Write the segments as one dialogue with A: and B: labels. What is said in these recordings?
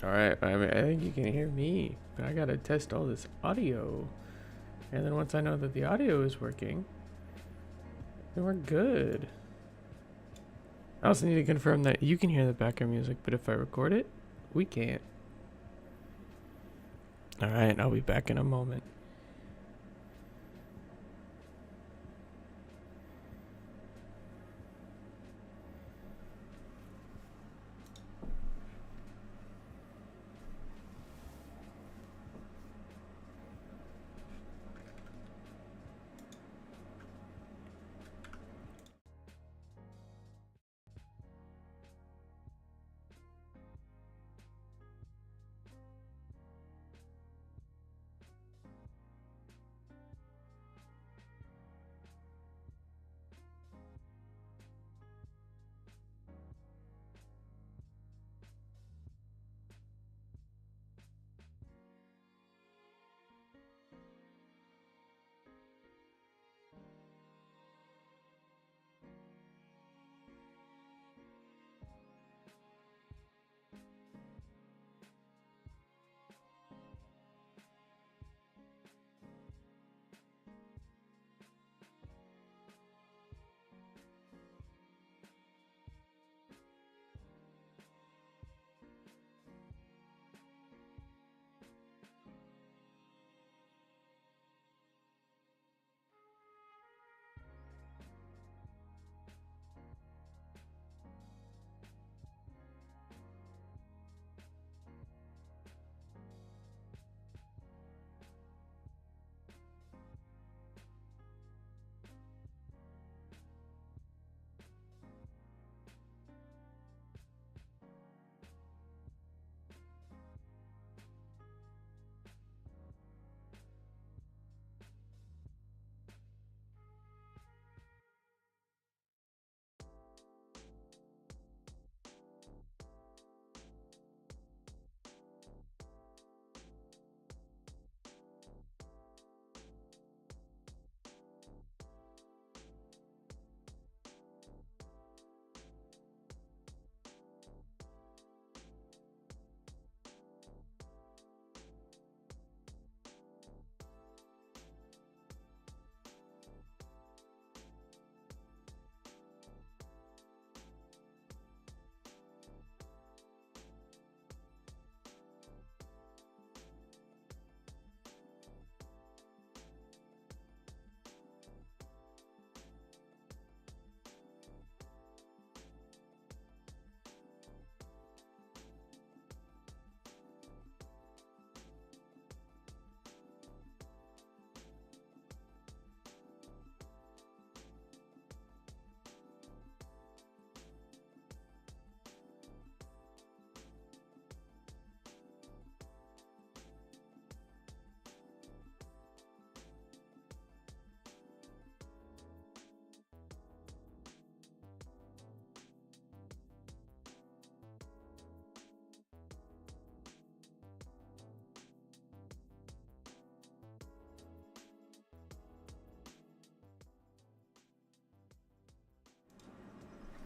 A: All right, I think you can hear me, but I gotta test all this audio. And then once I know that the audio is working, then we're good. I also need to confirm that you can hear the background music, but if I record it, we can't. All right, I'll be back in a moment.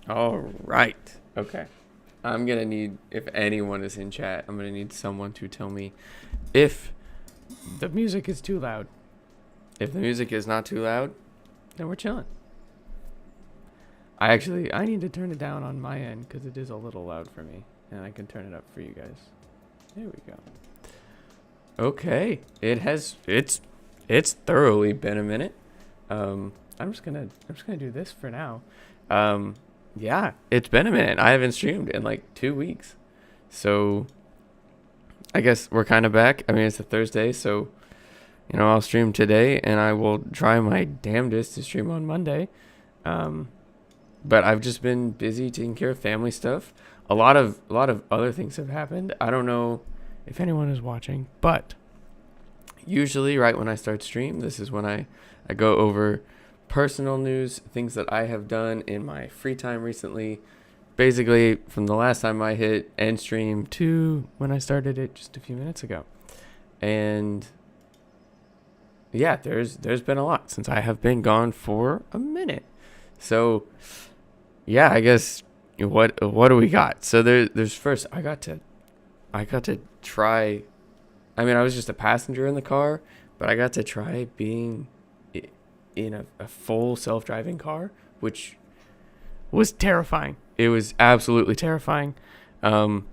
A: All right. Okay. I'm gonna need, if anyone is in chat, I'm gonna need someone to tell me if the music is too loud. If the music is not too loud, then we're chilling. I need to turn it down on my end because it is a little loud for me, and I can turn it up for you guys. There we go. Okay, it's thoroughly been a minute. I'm just gonna do this for now. Yeah, it's been a minute. I haven't streamed in like 2 weeks, so I guess we're kind of back. I mean, it's a Thursday, so I'll stream today, and I will try my damnedest to stream on Monday. But I've just been busy taking care of family stuff. A lot of other things have happened. I don't know if anyone is watching, but usually right when I start stream, this is when I go over personal news, things that I have done in my free time recently, basically from the last time I hit end stream to when I started it just a few minutes ago. And yeah, there's been a lot since I have been gone for a minute. So yeah, I guess what do we got? So there's first, I got to I got to try. I mean, I was just a passenger in the car, but I got to try being in a full self-driving car, which was terrifying. It was absolutely terrifying. Um,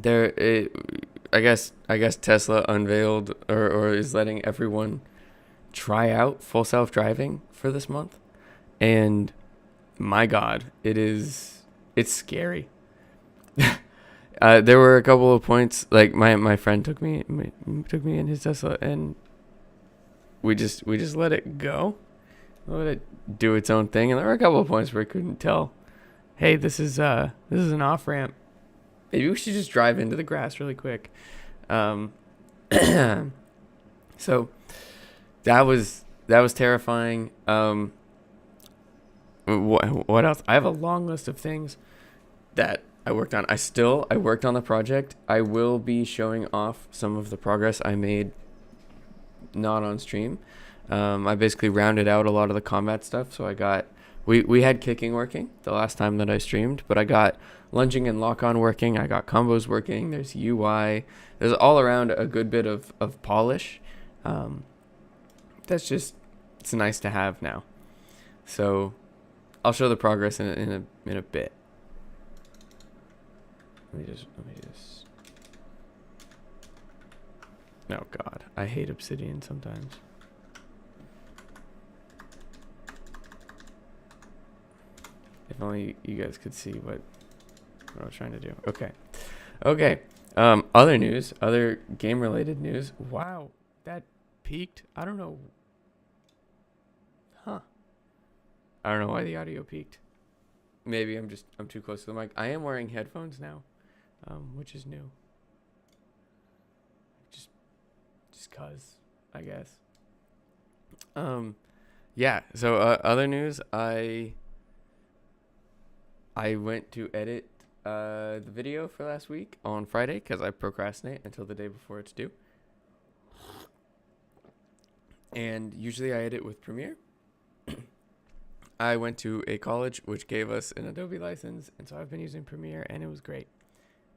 A: I guess Tesla unveiled or is letting everyone try out full self-driving for this month, and my God, it's scary. There were a couple of points, like my friend took me in his Tesla, and we just let it go, let it do its own thing. And there were a couple of points where I couldn't tell, hey, this is an off ramp. Maybe we should just drive into the grass really quick. So that was terrifying. What else? I have a long list of things that I worked on. I worked on the project. I will be showing off some of the progress I made not on stream. I basically rounded out a lot of the combat stuff. So we had kicking working the last time that I streamed, but I got lunging and lock on working. I got combos working. There's UI. There's all around a good bit of polish. It's nice to have now. So I'll show the progress in a bit. Let me just. Oh God, I hate Obsidian sometimes. If only you guys could see what I was trying to do. Okay. Other news, other game-related news. Wow, that peaked. I don't know. I don't know why the audio peaked. Maybe I'm too close to the mic. I am wearing headphones now, which is new. Just cause, I guess. Yeah. So other news, I went to edit the video for last week on Friday because I procrastinate until the day before it's due. And usually I edit with Premiere. I went to a college which gave us an Adobe license, and so I've been using Premiere, and it was great.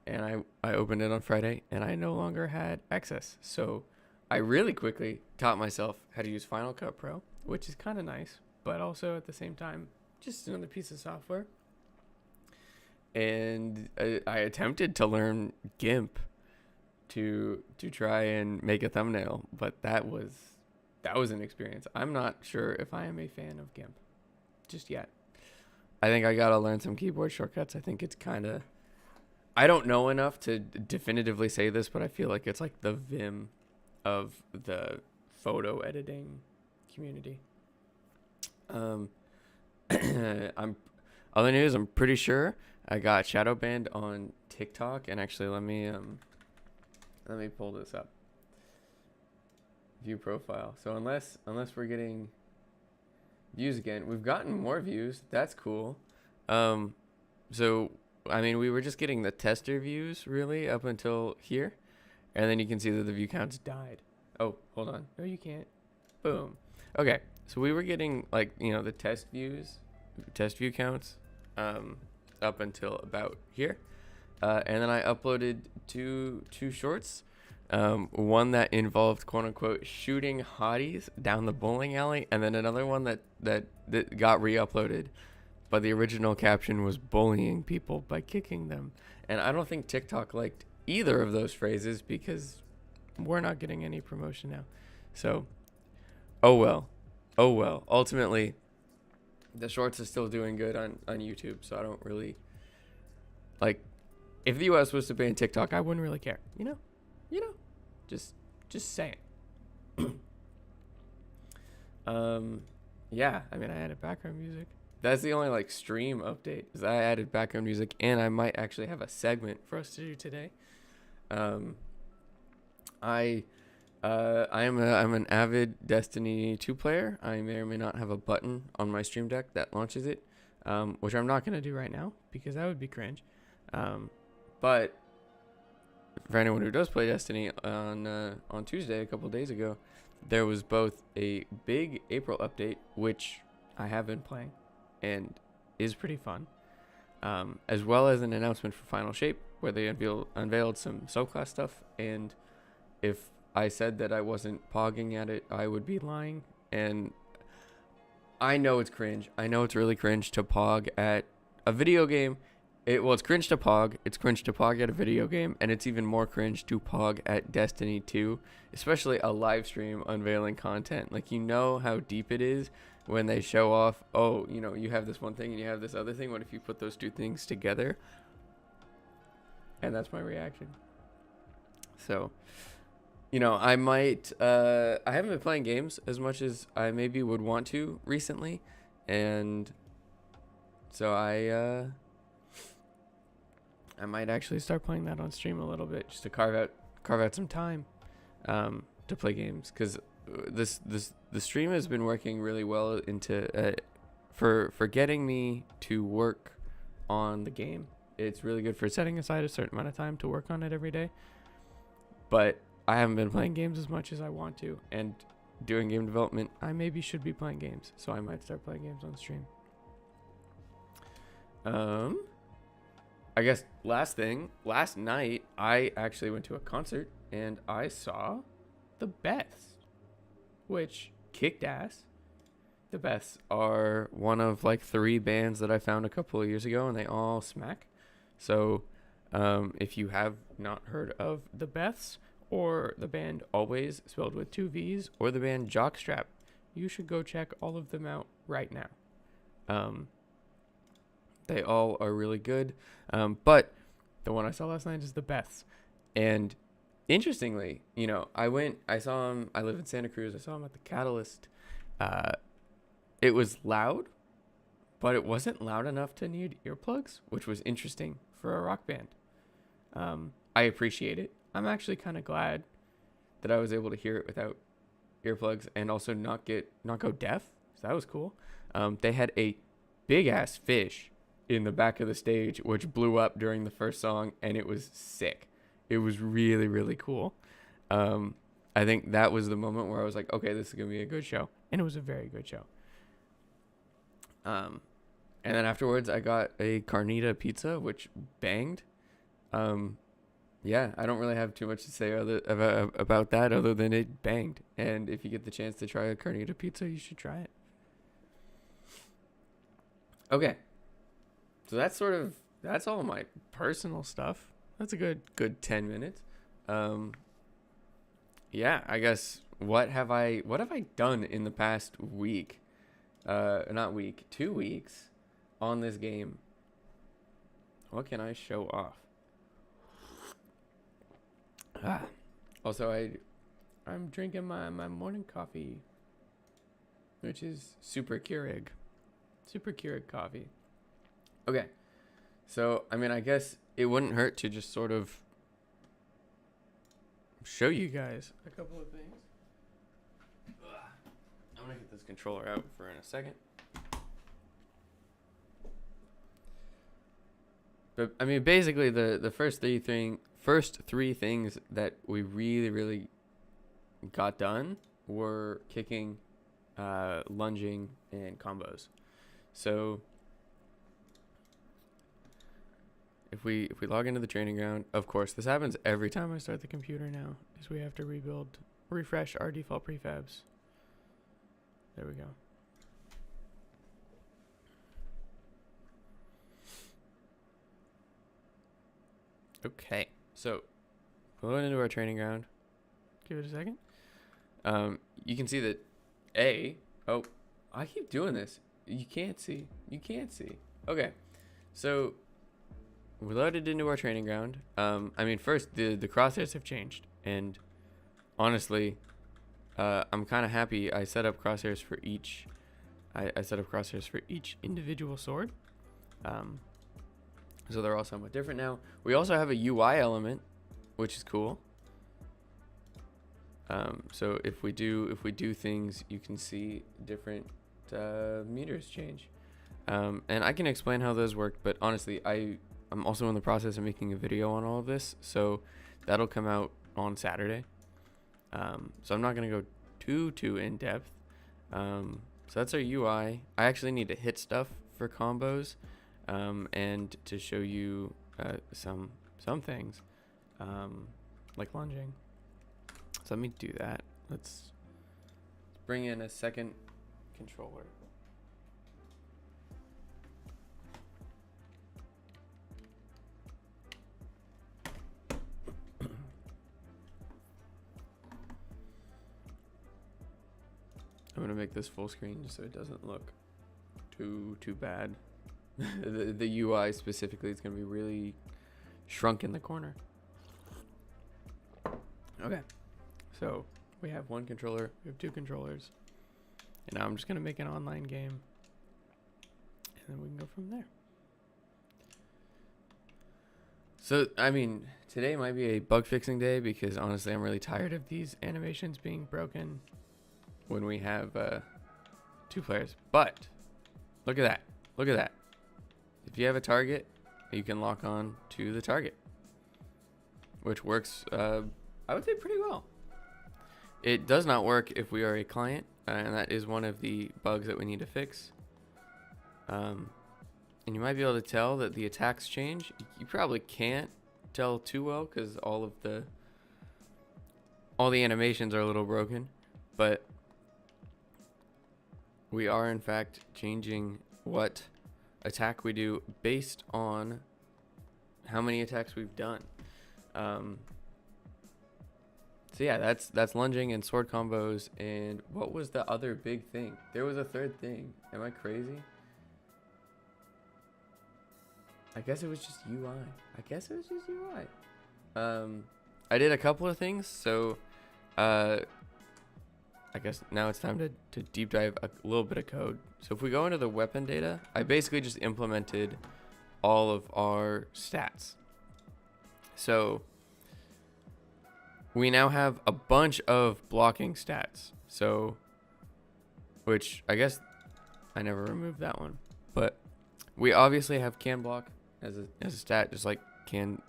A: And I opened it on Friday, and I no longer had access. So I really quickly taught myself how to use Final Cut Pro, which is kind of nice, but also at the same time, just another piece of software. And I attempted to learn GIMP to try and make a thumbnail, but that was an experience. I'm not sure if I am a fan of GIMP just yet. I think I gotta learn some keyboard shortcuts. I think it's kind of, I don't know enough to definitively say this, but I feel like it's like the Vim of the photo editing community. Other news, I'm pretty sure I got shadow banned on TikTok, and actually let me pull this up. View profile. So unless we're getting views again, we've gotten more views. That's cool. So I mean, we were just getting the tester views really up until here, and then you can see that the view counts died. Oh, hold on. No, you can't. Boom. Okay. So we were getting like, the test view counts up until about here. And then I uploaded two shorts. One that involved quote unquote shooting hotties down the bowling alley, and then another one that got re-uploaded, but the original caption was bullying people by kicking them. And I don't think TikTok liked either of those phrases because we're not getting any promotion now. So, oh well. Ultimately, the shorts are still doing good on YouTube, so I don't really, like, if the US was to ban TikTok, I wouldn't really care, just saying. Yeah, I mean, I added background music. That's the only like stream update, is I added background music, and I might actually have a segment for us to do today. I'm an avid Destiny 2 player. I may or may not have a button on my stream deck that launches it, which I'm not going to do right now because that would be cringe. But for anyone who does play Destiny, on Tuesday, a couple of days ago, there was both a big April update, which I have been playing and is pretty fun, as well as an announcement for Final Shape, where they unveiled some subclass stuff, and if I said that I wasn't pogging at it, I would be lying. And I know it's cringe. I know it's really cringe to pog at a video game. It's cringe to pog. It's cringe to pog at a video game, and it's even more cringe to pog at Destiny 2, especially a live stream unveiling content. Like, you know how deep it is when they show off, oh, you know, you have this one thing and you have this other thing. What if you put those two things together? And that's my reaction. So, you know, I might, I haven't been playing games as much as I maybe would want to recently. And so I might actually start playing that on stream a little bit, just to carve out some time to play games, because the stream has been working really well into for getting me to work on the game. It's really good for setting aside a certain amount of time to work on it every day. But I haven't been playing games as much as I want to, and doing game development, I maybe should be playing games, so I might start playing games on stream. I guess last night I actually went to a concert and I saw the Beths, which kicked ass. The Beths are one of like 3 bands that I found a couple of years ago, and they all smack. So if you have not heard of the Beths, or the band Always, spelled with 2 V's, or the band Jockstrap, you should go check all of them out right now. They all are really good. But the one I saw last night is the Beths. And interestingly, you know, I saw them, I live in Santa Cruz, I saw them at the Catalyst. It was loud, but it wasn't loud enough to need earplugs, which was interesting for a rock band. I appreciate it. I'm actually kind of glad that I was able to hear it without earplugs and also not go deaf. So that was cool. They had a big ass fish in the back of the stage, which blew up during the first song, and it was sick. It was really, really cool. I think that was the moment where I was like, okay, this is going to be a good show. And it was a very good show. And then afterwards, I got a carnita pizza, which banged. Yeah, I don't really have too much to say about that other than it banged. And if you get the chance to try a carnita pizza, you should try it. Okay. So that's all of my personal stuff. That's a good 10 minutes. Yeah, I guess what have I done in the past week? 2 weeks on this game. What can I show off? Also, I'm drinking my morning coffee, which is Super Keurig coffee. Okay, so I mean, I guess it wouldn't hurt to just sort of show you guys a couple of things. I'm gonna get this controller out for in a second. But I mean, basically, the first three things that we really got done were kicking, lunging, and combos. So if we log into the training ground, of course, this happens every time I start the computer now, is we have to refresh our default prefabs. There we go. Okay, so going into our training ground. Give it a second. You can see that I keep doing this. You can't see. Okay, so we loaded into our training ground. I mean, first the crosshairs have changed, and honestly, I'm kind of happy. I set up crosshairs for each. I set up crosshairs for each individual sword. So they're all somewhat different now. We also have a UI element, which is cool. So if we do things, you can see different meters change. And I can explain how those work, but honestly, I'm also in the process of making a video on all of this, so that'll come out on Saturday. So I'm not gonna go too in depth. So that's our UI. I actually need to hit stuff for combos, and to show you some some things, like lunging. So let me do that. Let's bring in a second controller. I'm gonna make this full screen just so it doesn't look too bad. the UI specifically is gonna be really shrunk in the corner. Okay, so we have one controller, we have two controllers, and now I'm just gonna make an online game, and then we can go from there. So, I mean, today might be a bug fixing day because honestly I'm really tired of these animations being broken when we have 2 players. But look at that. Look at that. If you have a target, you can lock on to the target, which works, I would say, pretty well. It does not work if we are a client, and that is one of the bugs that we need to fix. And you might be able to tell that the attacks change. You probably can't tell too well because all the animations are a little broken, but we are in fact changing what attack we do based on how many attacks we've done. So yeah, that's lunging and sword combos. And what was the other big thing? There was a third thing. Am I crazy? I guess it was just UI. I did a couple of things, so I guess now it's time to deep dive a little bit of code. So if we go into the weapon data, I basically just implemented all of our stats. So we now have a bunch of blocking stats. So, which I guess I never removed that one, but we obviously have can block as a stat, just like can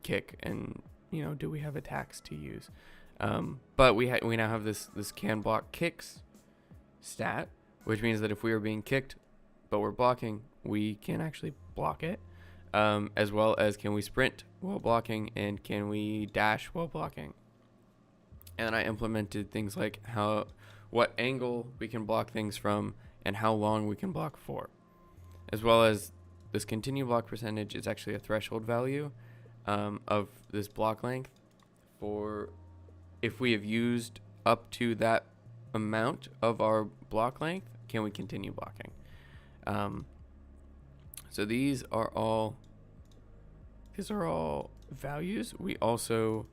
A: kick, and do we have attacks to use? But we now have this can block kicks stat, which means that if we are being kicked but we're blocking, we can actually block it, as well as can we sprint while blocking and can we dash while blocking. And I implemented things like what angle we can block things from and how long we can block for, as well as this continue block percentage is actually a threshold value of this block length for if we have used up to that amount of our block length, can we continue blocking? So these are all values. We also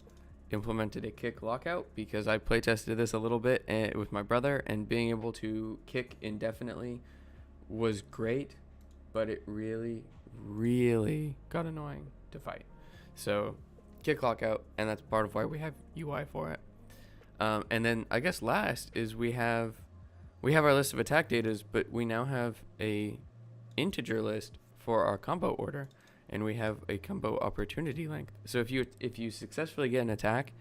A: implemented a kick lockout because I play tested this a little bit with my brother, and being able to kick indefinitely was great, but it really got annoying to fight. So kick lockout, and that's part of why we have UI for it. And then I guess last is we have our list of attack datas, but we now have a integer list for our combo order, and we have a combo opportunity length. So if you successfully get an attack,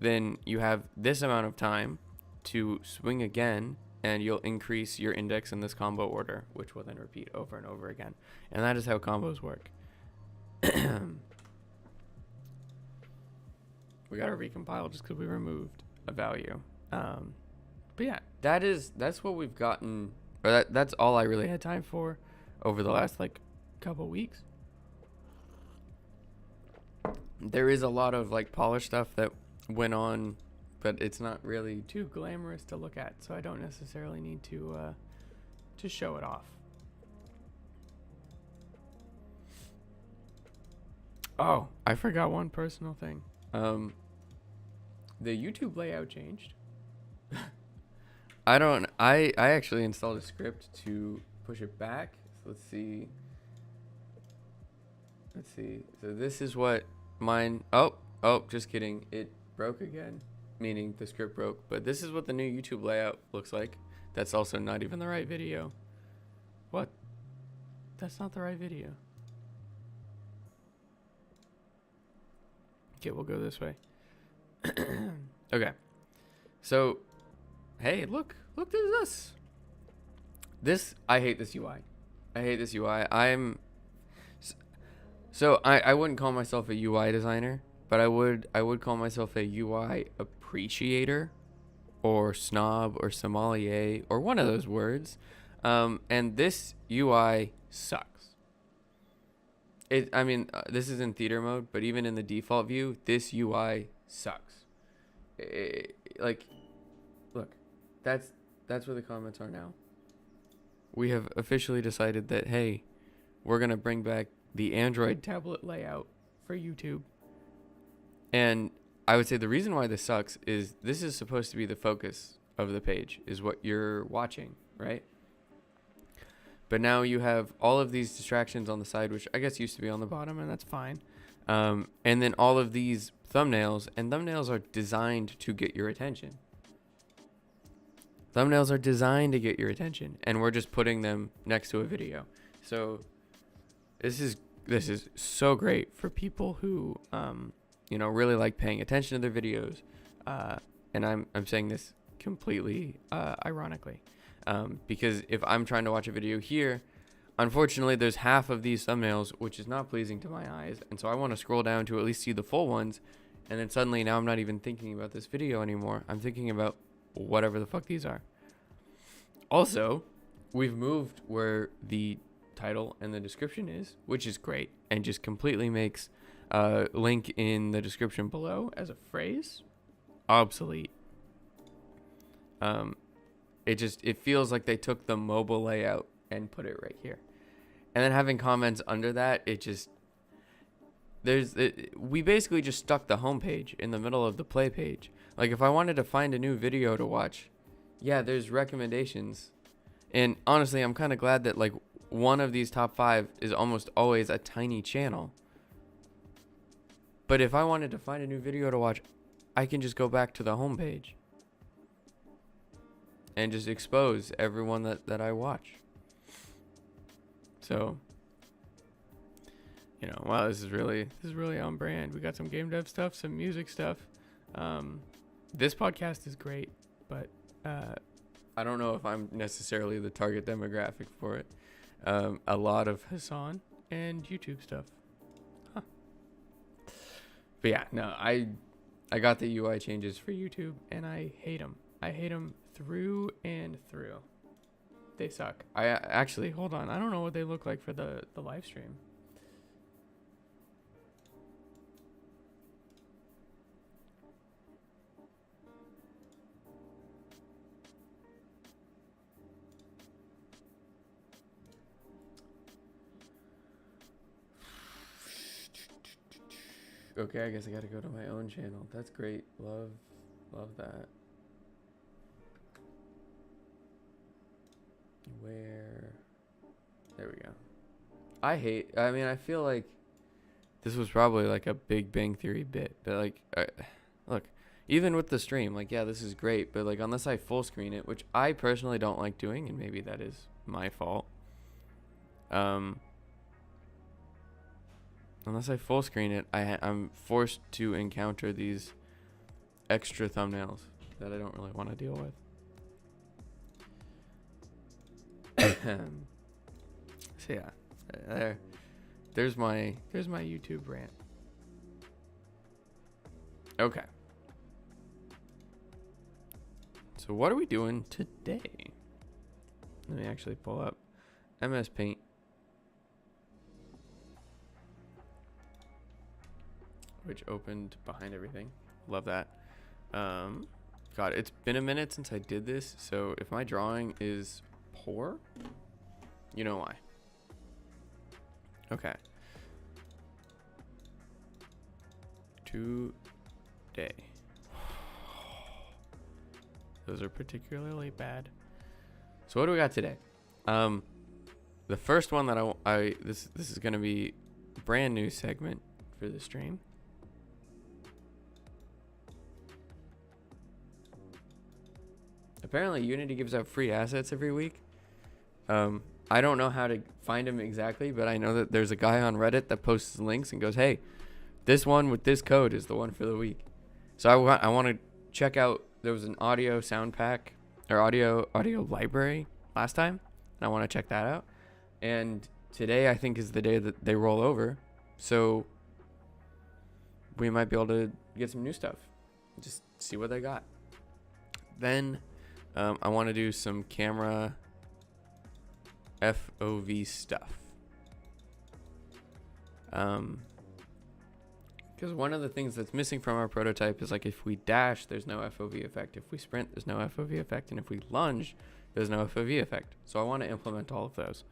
A: then you have this amount of time to swing again, and you'll increase your index in this combo order, which will then repeat over and over again. And that is how combos work. We got to recompile just because we removed a value. But yeah, that's what we've gotten, or that's all I really had time for over the last couple weeks. There is a lot of polish stuff that went on, but it's not really too glamorous to look at, so I don't necessarily need to show it off. Oh, I forgot one personal thing. The YouTube layout changed. I actually installed a script to push it back. So let's see. So this is what mine. Oh, just kidding. It broke again, meaning the script broke. But this is what the new YouTube layout looks like. That's also not even the right video. What? That's not the right video. Okay, we'll go this way. Okay. So, hey, look, there's this. I hate this UI. So I wouldn't call myself a UI designer, but I would call myself a UI appreciator, or snob, or sommelier, or one of those words. And this UI sucks. I mean, this is in theater mode, but even in the default view, this UI sucks. Like, look, that's where the comments are now. We have officially decided that, hey, we're gonna bring back the Android tablet layout for YouTube. And I would say the reason why this sucks is this is supposed to be the focus of the page, is what you're watching, right? But now you have all of these distractions on the side, which I guess used to be on the bottom, and that's fine. And then all of these thumbnails, and thumbnails are designed to get your attention. Thumbnails are designed to get your attention, and we're just putting them next to a video. So this is so great for people who really like paying attention to their videos. And I'm saying this completely ironically, because if I'm trying to watch a video here, unfortunately there's half of these thumbnails which is not pleasing to my eyes, and so I want to scroll down to at least see the full ones, and then suddenly now I'm not even thinking about this video anymore. I'm thinking about whatever the fuck these are. Also, we've moved where the title and the description is, which is great, and just completely makes link in the description below as a phrase obsolete. It feels like they took the mobile layout and put it right here, and then having comments under that, we basically just stuck the home page in the middle of the play page. Like, if I wanted to find a new video to watch, yeah, there's recommendations, and honestly, I'm kind of glad that like one of these top 5 is almost always a tiny channel. But if I wanted to find a new video to watch, I can just go back to the home page and just expose everyone that I watch. So, wow, this is really on brand. We got some game dev stuff, some music stuff. This podcast is great, but I don't know if I'm necessarily the target demographic for it. A lot of Hassan and YouTube stuff. Huh. But yeah, no, I got the UI changes for YouTube, and I hate them. I hate them through and through. They suck. I actually, hold on. I don't know what they look like for the live stream. Okay, I guess I gotta go to my own channel. That's great. Love that. There we go. I feel like this was probably like a Big Bang Theory bit, but like, look, even with the stream, like, yeah, this is great, but like, unless I full screen it, which I personally don't like doing, and maybe that is my fault. Unless I full screen it, I'm forced to encounter these extra thumbnails that I don't really want to deal with. So yeah, there's my YouTube rant. Okay. So what are we doing today? Let me actually pull up MS Paint. Which opened behind everything. Love that. God, it's been a minute since I did this, so if my drawing is poor, you know why. Okay. Today. Those are particularly bad. So what do we got today? The first one that this is gonna be a brand new segment for the stream. Apparently Unity gives out free assets every week. I don't know how to find them exactly, but I know that there's a guy on Reddit that posts links and goes, hey, this one with this code is the one for the week. So I want to check out, there was an audio sound pack or audio library last time, and I want to check that out. And today I think is the day that they roll over. So we might be able to get some new stuff. Just see what they got. Then I want to do some camera FOV stuff. Because one of the things that's missing from our prototype is like if we dash, there's no FOV effect. If we sprint, there's no FOV effect. And if we lunge, there's no FOV effect. So I want to implement all of those.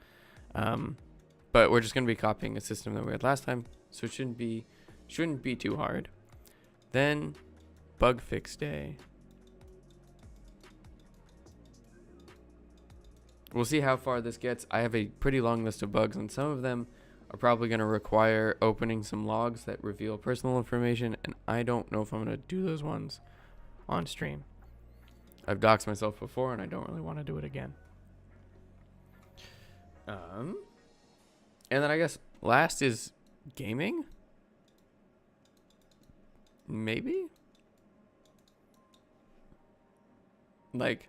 A: But we're just going to be copying a system that we had last time. So it shouldn't be too hard. Then bug fix day. We'll see how far this gets. I have a pretty long list of bugs, and some of them are probably going to require opening some logs that reveal personal information, and I don't know if I'm going to do those ones on stream. I've doxed myself before, and I don't really want to do it again. And then I guess last is gaming? Maybe? Like,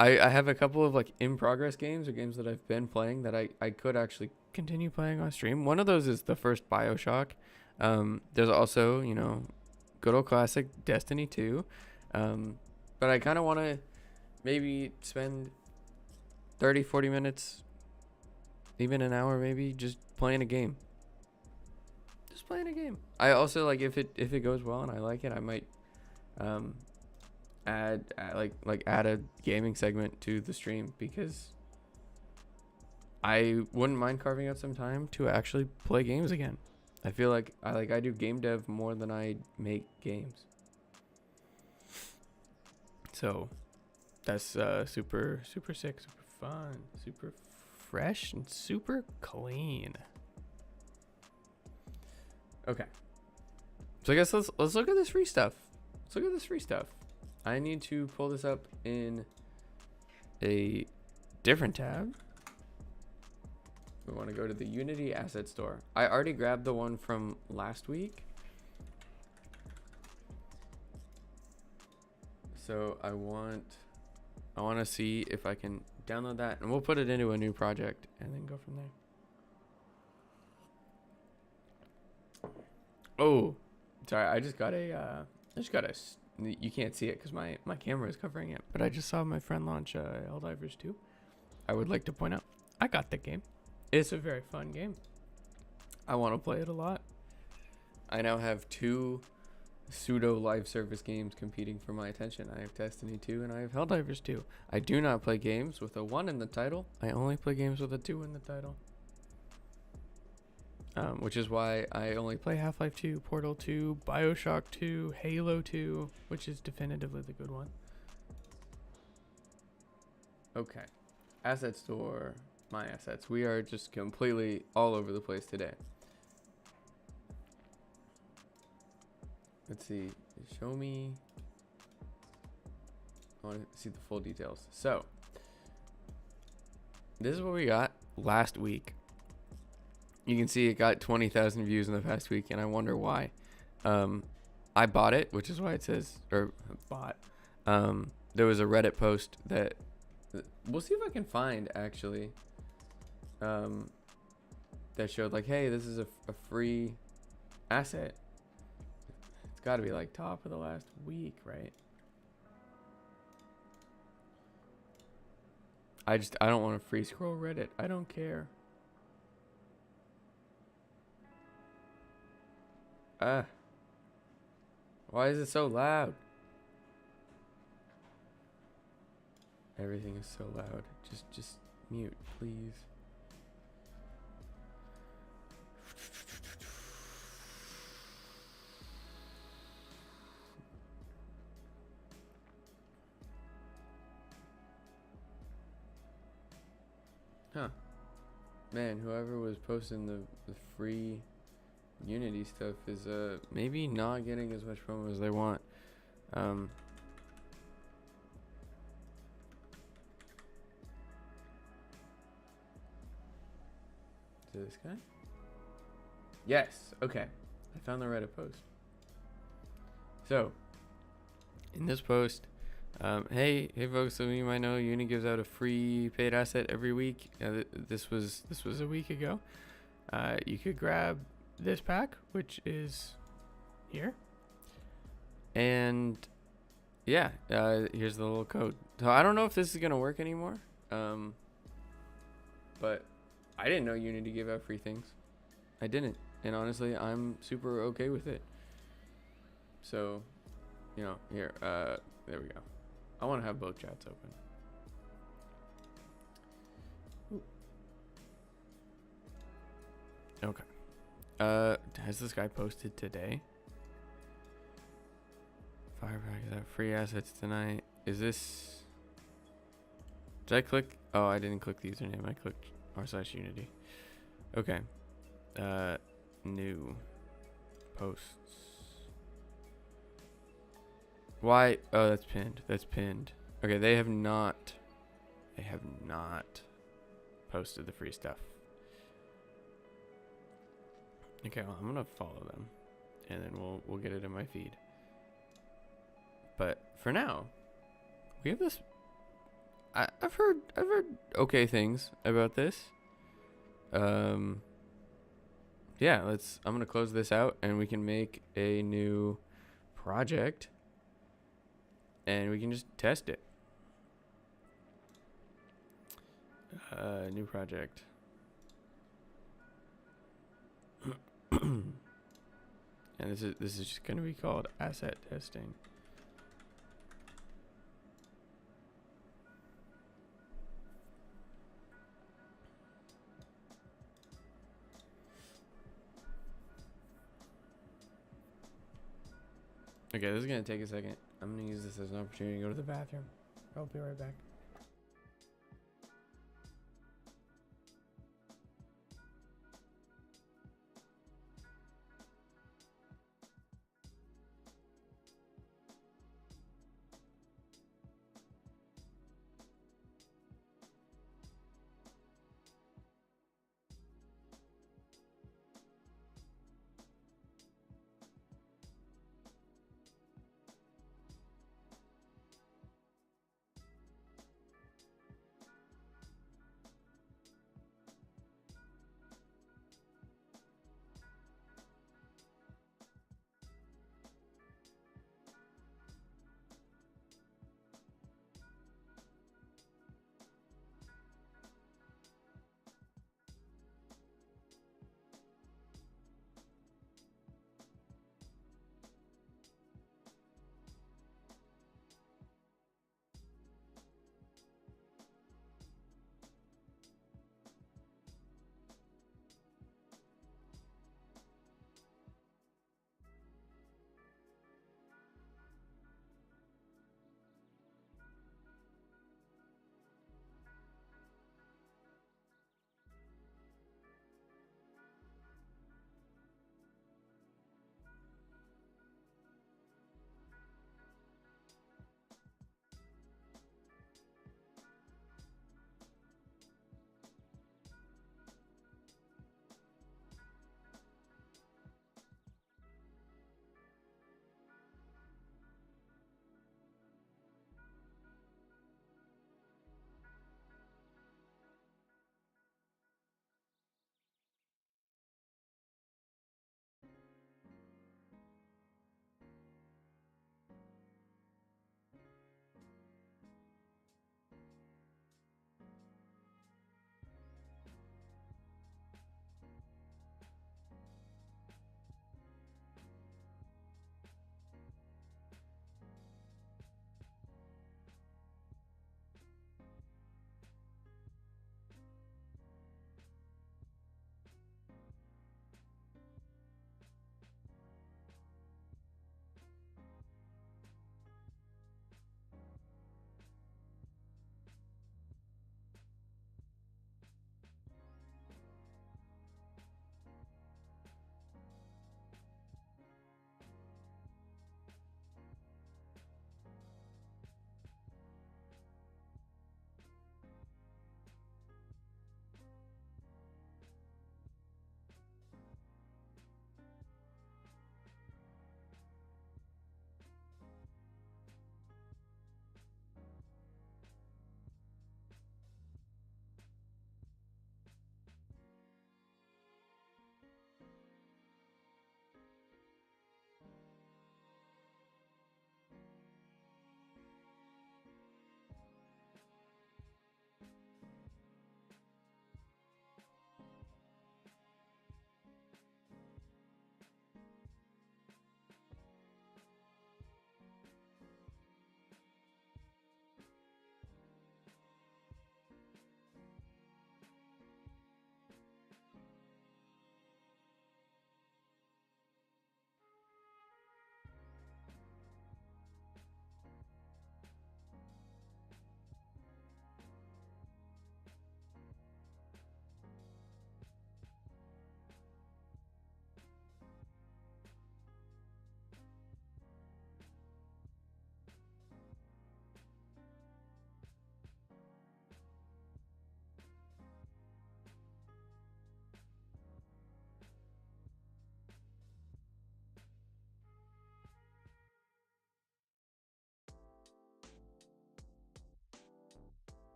A: I have a couple of like in progress games or games that I've been playing that I could actually continue playing on stream. One of those is the first BioShock. There's also, you know, good old classic Destiny 2. But I kind of want to maybe spend 30-40 minutes, even an hour maybe, just playing a game. Just playing a game. I also like if it goes well and I like it, I might add a gaming segment to the stream, because I wouldn't mind carving out some time to actually play games again. I feel like I do game dev more than I make games. So that's super sick, super fun, super fresh, and super clean. Okay. So I guess let's look at this free stuff. Let's look at this free stuff. I need to pull this up in a different tab. We want to go to the Unity Asset Store. I already grabbed the one from last week. So I want to see if I can download that, and we'll put it into a new project and then go from there. Oh, sorry. I just got a you can't see it because my camera is covering it, but I just saw my friend launch Helldivers 2. I would like to point out, I got the game. It's a very fun game. I want to play it a lot. I now have 2 pseudo live service games competing for my attention. I have Destiny 2 and I have Helldivers 2. I do not play games with a 1 in the title. I only play games with a 2 in the title. Which is why I only play Half-Life 2, Portal 2, BioShock 2, Halo 2, which is definitively the good one. Okay. Asset Store, my assets. We are just completely all over the place today. Let's see. Show me. I want to see the full details. So, this is what we got last week. You can see it got 20,000 views in the past week, and I wonder why. I bought it, which is why it says, or bought. There was a Reddit post that, we'll see if I can find actually, that showed like, hey, this is a free asset. It's got to be like top of the last week, right? I don't want to free scroll Reddit. I don't care. Why is it so loud? Everything is so loud. Just mute, please. Huh. Man, whoever was posting the free Unity stuff is maybe not getting as much promo as they want. To this guy? Yes, okay. I found the Reddit post. So, in this post, hey folks, some of you might know Uni gives out a free paid asset every week. This was a week ago. you could grab this pack, which is here. And yeah, here's the little code. So I don't know if this is going to work anymore. But I didn't know Unity gave out free things. I didn't. And honestly, I'm super okay with it. So, you know, here, there we go. I want to have both chats open. Ooh. Okay. Has this guy posted today? Fireback is out. Free assets tonight. Is this... Did I click? Oh, I didn't click the username. I clicked r/unity. Okay. New posts. Why? Oh, that's pinned. That's pinned. Okay, they have not posted the free stuff. Okay, well, I'm gonna follow them, and then we'll get it in my feed. But for now, we have this. I've heard okay things about this. Yeah, I'm gonna close this out, and we can make a new project, and we can just test it. New project. And this is just gonna be called asset testing. Okay, this is gonna take a second. I'm gonna use this as an opportunity to go to the bathroom. I'll be right back.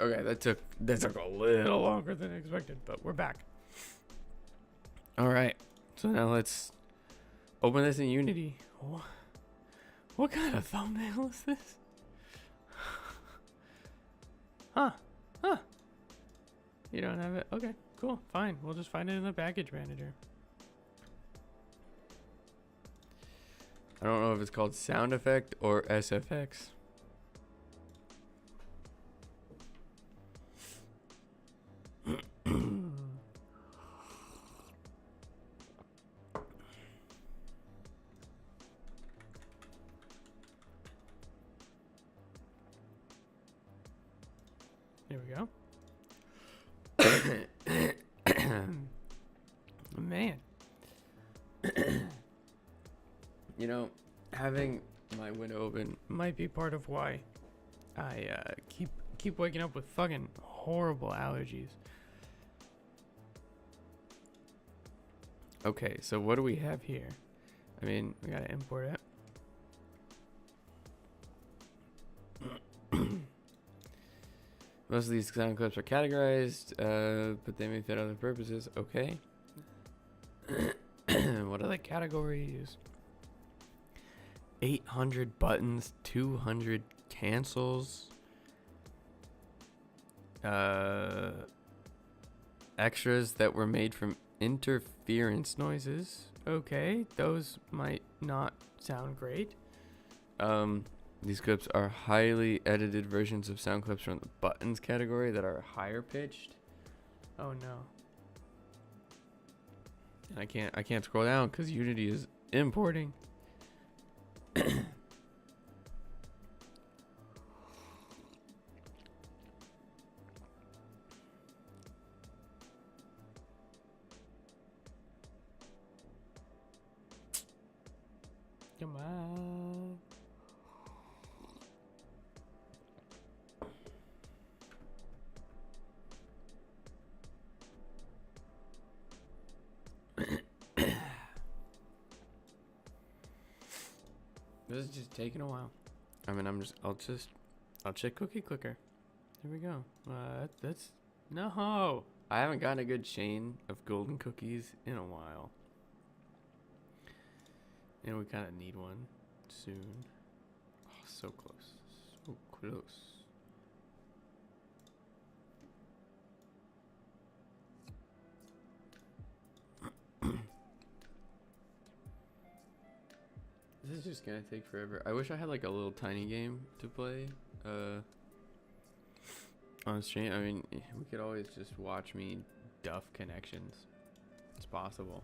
A: Okay, that took a little longer than expected, but we're back. All right, so now let's open this in Unity. What kind of thumbnail is this? Huh? You don't have it? Okay, cool, fine. We'll just find it in the package manager. I don't know if it's called sound effect or SFX. Here we go. Man. You know, having my window open might be part of why I keep waking up with fucking horrible allergies. Okay, so what do we have here? I mean, we gotta import it. Most of these sound clips are categorized, but they may fit other purposes. Okay. What are the categories? 800 buttons, 200 cancels, extras that were made from interference noises. Okay, those might not sound great. These clips are highly edited versions of sound clips from the buttons category that are higher pitched. Oh no. And I can't scroll down because Unity is importing. Come on. This is just taking a while. I mean, I'll check cookie clicker. Here we go. That's no. I haven't gotten a good chain of golden cookies in a while. And we kind of need one soon. Oh, so close. So close. This is just gonna take forever. I wish I had like a little tiny game to play on stream. I mean, we could always just watch me duff connections. It's possible.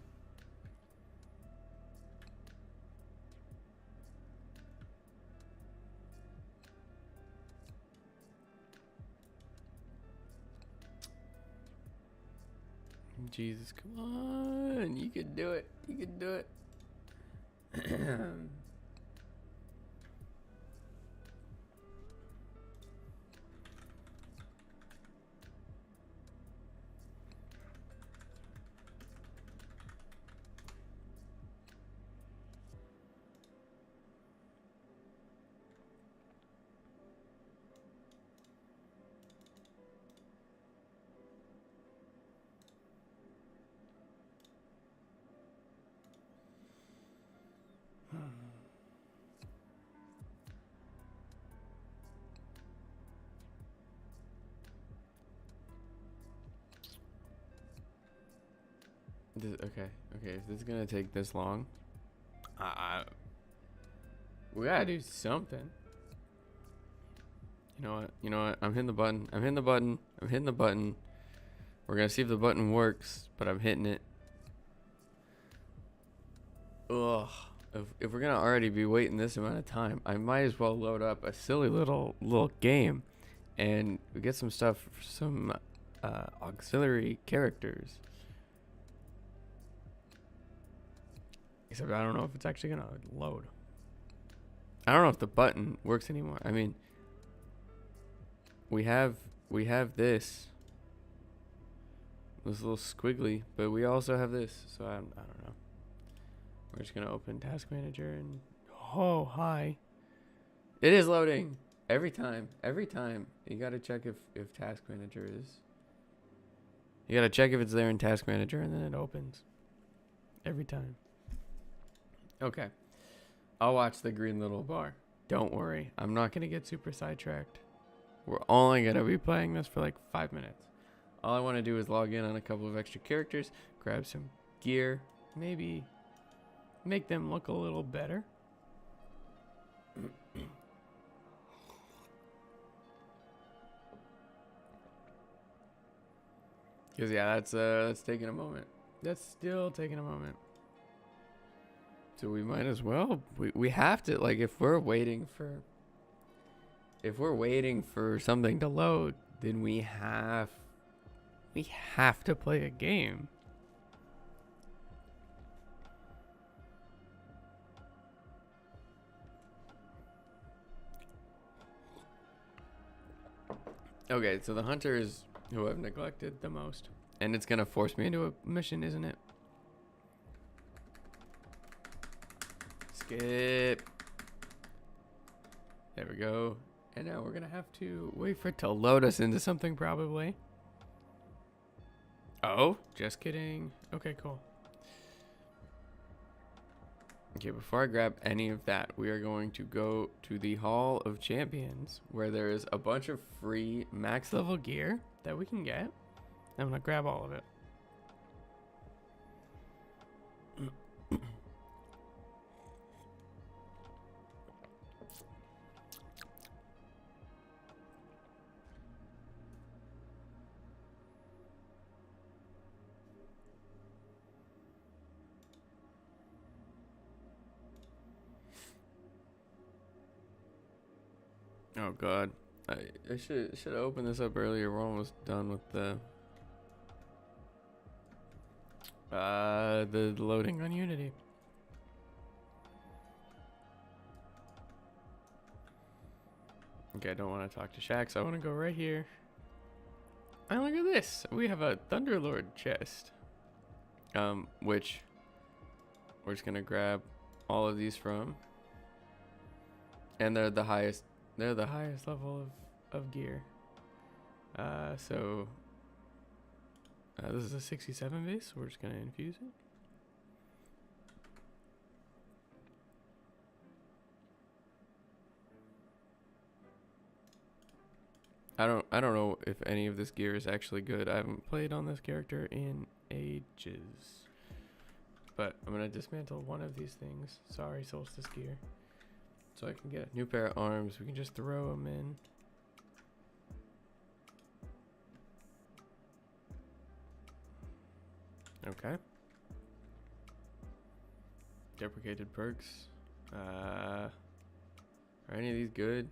A: Jesus, come on. You can do it. You can do it. Okay, if this is gonna take this long, we gotta do something. You know what? I'm hitting the button. We're gonna see if the button works, but I'm hitting it. Ugh. If we're gonna already be waiting this amount of time, I might as well load up a silly little game, and we get some stuff, some auxiliary characters. Except I don't know if it's actually gonna load. I don't know if the button works anymore. I mean, we have this little squiggly, but we also have this. So I don't know. We're just gonna open Task Manager and oh hi, it is loading. Every time, you gotta check if Task Manager is. You gotta check if it's there in Task Manager, and then it opens. Every time. Okay. I'll watch the green little bar. Don't worry, I'm not gonna get super sidetracked. We're only gonna be playing this for like 5 minutes. All I want to do is log in on a couple of extra characters, grab some gear, maybe make them look a little better. Because yeah, that's taking a moment. That's still taking a moment. So we might as well. We have to, like, if we're waiting for something to load, then we have to play a game. Okay, so the hunter is who I've neglected the most. And it's gonna force me into a mission, isn't it? Skip. There we go. And now we're gonna have to wait for it to load us into something probably. Oh, just kidding. Okay, cool. Okay, before I grab any of that, we are going to go to the Hall of Champions, where there is a bunch of free max level gear that we can get. I'm gonna grab all of it. Oh god, I should have opened this up earlier. We're almost done with the loading on Unity. Okay, I don't want to talk to Shaq, so I want to go right here. And look at this, we have a Thunderlord chest, which we're just gonna grab all of these from, and they're the highest. They're the highest level of gear. So this is a 67 base, so we're just gonna infuse it. I don't know if any of this gear is actually good. I haven't played on this character in ages. But I'm gonna dismantle one of these things. Sorry, Solstice gear. So I can get a new pair of arms. We can just throw them in. Okay. Deprecated perks. Are any of these good?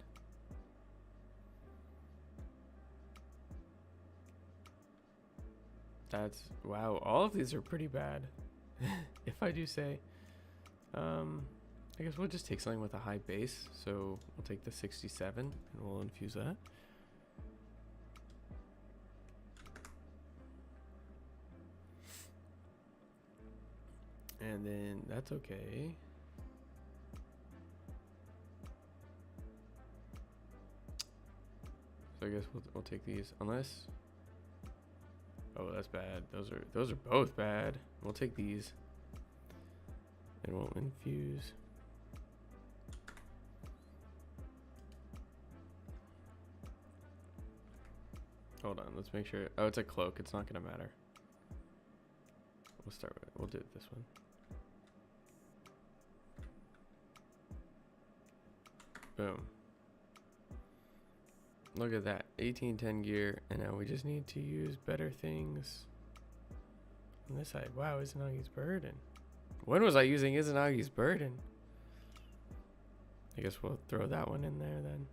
A: That's wow. All of these are pretty bad, if I do say. I guess we'll just take something with a high base. So we'll take the 67 and we'll infuse that. And then that's okay. So I guess we'll take these, unless. Oh, that's bad. Those are both bad. We'll take these, and we'll infuse. Hold on, let's make sure. Oh, it's a cloak. It's not gonna matter. We'll start with it. We'll do this one. Boom. Look at that, 1810 gear, and now we just need to use better things on this side. Wow, Izanagi's burden. When was I using Izanagi's burden? I guess we'll throw that one in there then.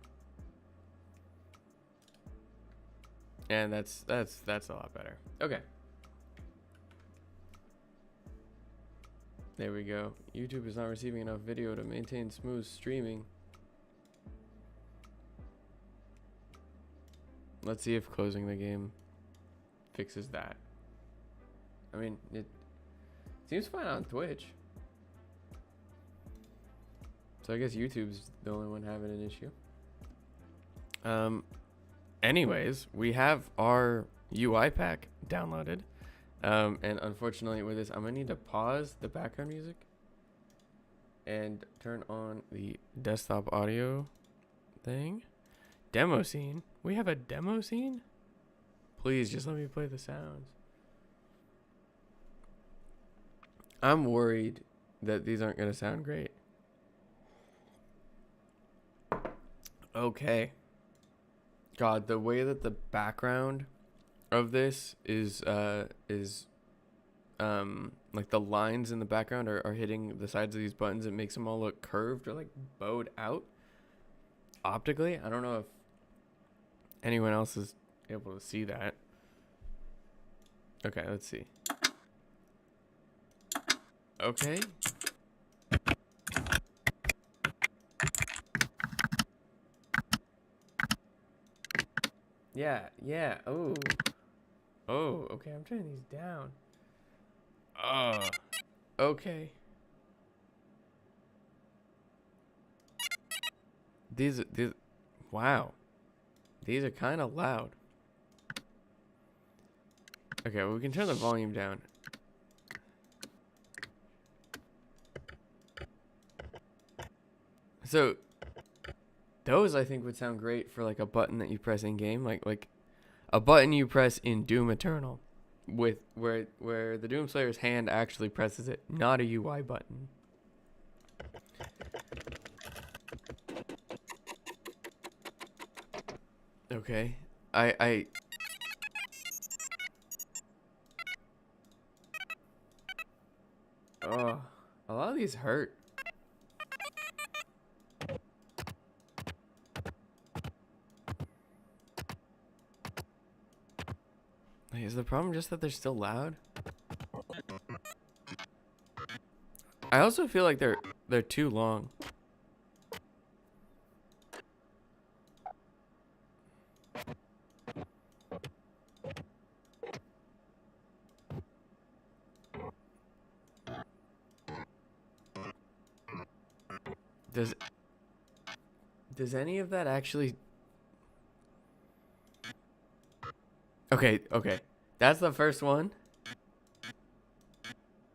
A: And that's a lot better. Okay. There we go. YouTube is not receiving enough video to maintain smooth streaming. Let's see if closing the game fixes that. I mean, it seems fine on Twitch. So I guess YouTube's the only one having an issue. Anyways, we have our UI pack downloaded. And unfortunately with this, I'm gonna need to pause the background music and turn on the desktop audio thing. Demo scene. We have a demo scene? Please just let me play the sounds. I'm worried that these aren't gonna sound great. Okay. God, the way that the background of this is like the lines in the background are hitting the sides of these buttons, it makes them all look curved or like bowed out optically. I don't know if anyone else is able to see that. Okay, let's see. Okay. Yeah. Oh. Oh, okay, I'm turning these down. Okay. These, wow. These are kind of loud. Okay, well, we can turn the volume down. So, those I think would sound great for like a button that you press in game, like a button you press in Doom Eternal, with where the Doomslayer's hand actually presses it, not a UI button. Okay, I oh, a lot of these hurt. Like, is the problem just that they're still loud? I also feel like they're too long. Does any of that actually... Okay. That's the first one.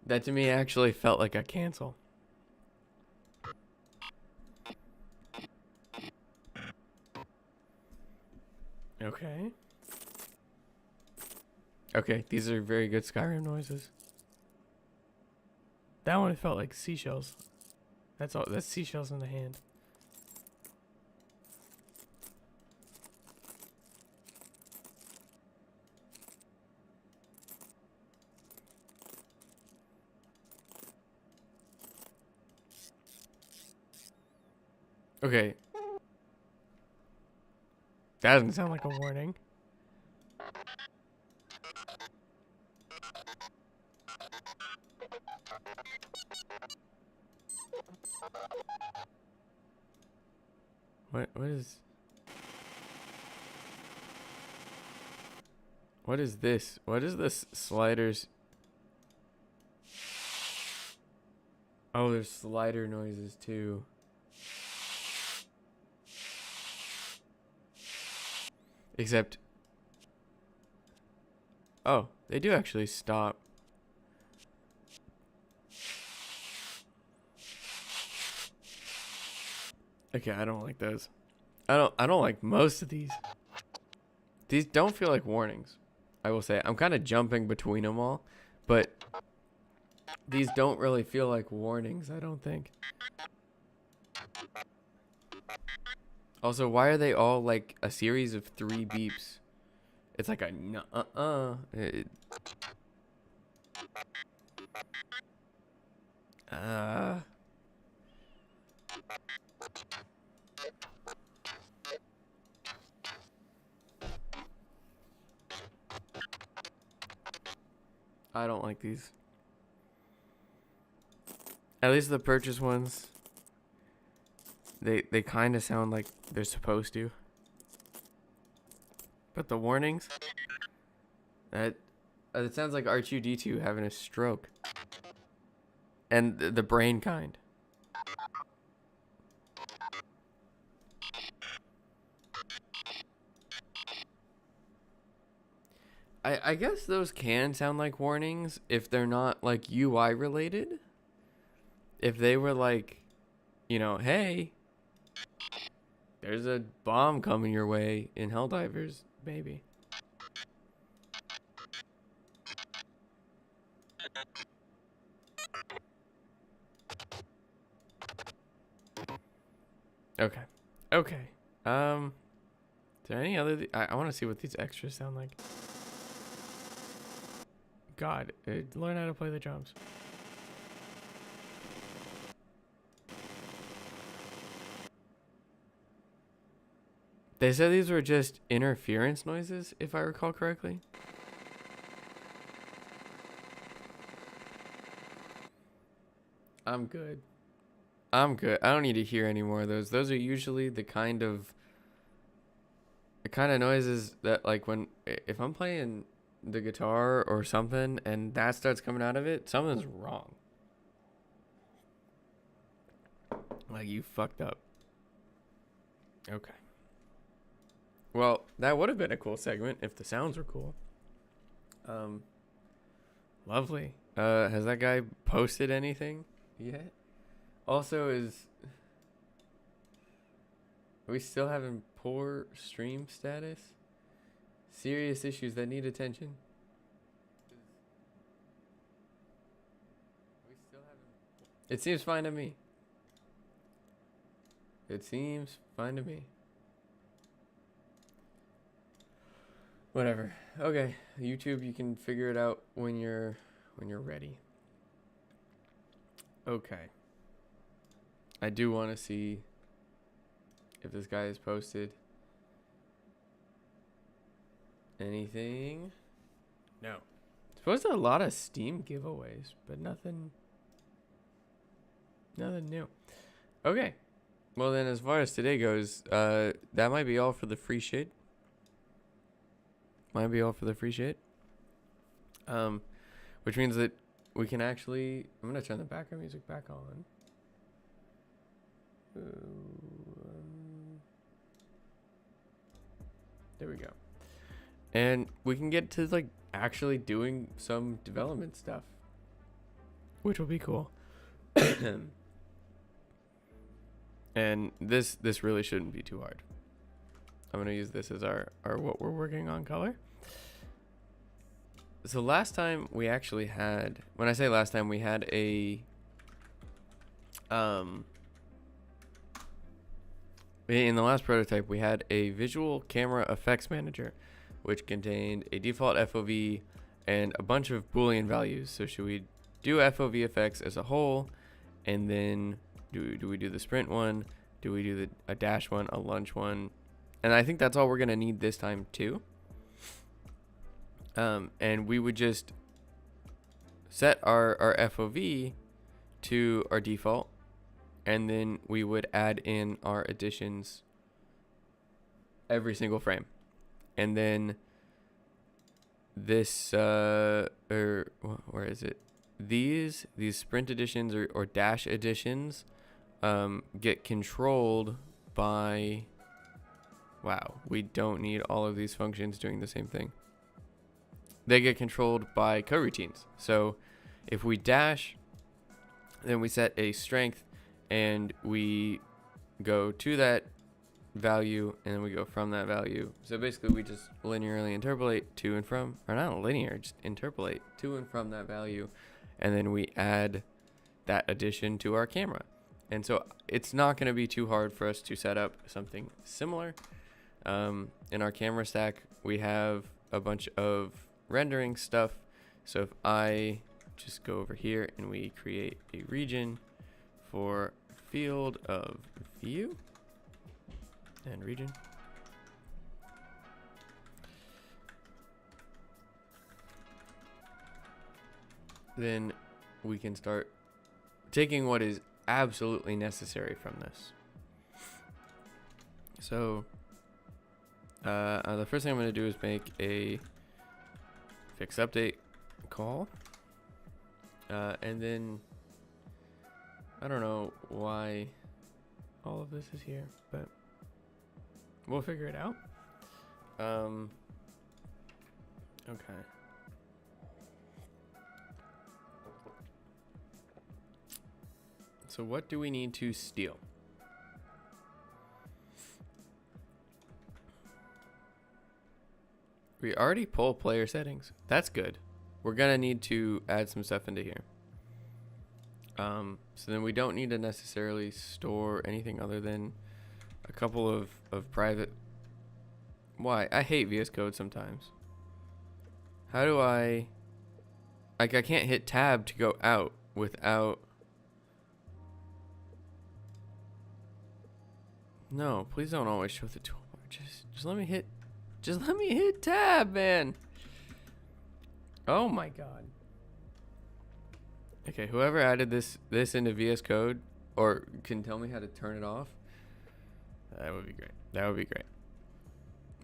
A: That to me actually felt like a cancel. Okay. Okay, these are very good Skyrim noises. That one felt like seashells. That's all. That's seashells in the hand. Okay. That doesn't sound like a warning. What is this? What is this sliders? Oh, there's slider noises too. Except, oh, they do actually stop. Okay, I don't like those. I don't like most of these. These don't feel like warnings. I will say, I'm kind of jumping between them all, but these don't really feel like warnings, I don't think. Also, why are they all like a series of 3 beeps? It's like a I don't like these. At least the purchase ones. They kind of sound like they're supposed to. But the warnings, that it sounds like R2D2 having a stroke. And the brain kind. I guess those can sound like warnings if they're not like UI related. If they were like, hey, there's a bomb coming your way in Helldivers, maybe. Okay. Okay. Is there any other? I want to see what these extras sound like. God, learn how to play the drums. They said these were just interference noises, if I recall correctly. I'm good. I'm good. I don't need to hear any more of those. Those are usually the kind of noises that, like, if I'm playing the guitar or something and that starts coming out of it, something's wrong. Like, you fucked up. Okay. Well, that would have been a cool segment if the sounds were cool. Lovely. Has that guy posted anything yet? Also, are we still having poor stream status? Serious issues that need attention. It seems fine to me. It seems fine to me. Whatever. Okay, YouTube, you can figure it out when you're ready. Okay. I do want to see if this guy has posted anything. No. It's posted a lot of Steam giveaways, but nothing new. Okay. Well then, as far as today goes, that might be all for the free shit. Which means that we can actually... I'm going to turn the background music back on. There we go. And we can get to, like, actually doing some development stuff, which will be cool. And this really shouldn't be too hard. I'm going to use this as our what we're working on color. So last time we actually had, when I say last time, we had a, in the last prototype, we had a visual camera effects manager, which contained a default FOV and a bunch of Boolean values. So should we do FOV effects as a whole, and then do we do the sprint one? Do we do a dash one, a lunge one? And I think that's all we're going to need this time too. And we would just set our FOV to our default, and then we would add in our additions every single frame. And then this, where is it? These sprint additions or dash additions get controlled by... Wow, we don't need all of these functions doing the same thing. They get controlled by coroutines. So if we dash, then we set a strength and we go to that value and then we go from that value. So basically we just linearly interpolate to and from, or not linear, just interpolate to and from that value. And then we add that addition to our camera. And so it's not going to be too hard for us to set up something similar. In our camera stack, we have a bunch of rendering stuff. So if I just go over here and we create a region for field of view and region. Then we can start taking what is absolutely necessary from this. So the first thing I'm going to do is make a fix update call. And then I don't know why all of this is here, but we'll figure it out. Okay. So what do we need to steal? We already pull player settings. That's good. We're gonna need to add some stuff into here. So then we don't need to necessarily store anything other than a couple of private. Why? I hate VS Code sometimes. How do I can't hit tab to go out without. No, please don't always show the toolbar. Just let me hit tab, man. Oh my god. Okay, whoever added this into VS Code or can tell me how to turn it off, that would be great. That would be great.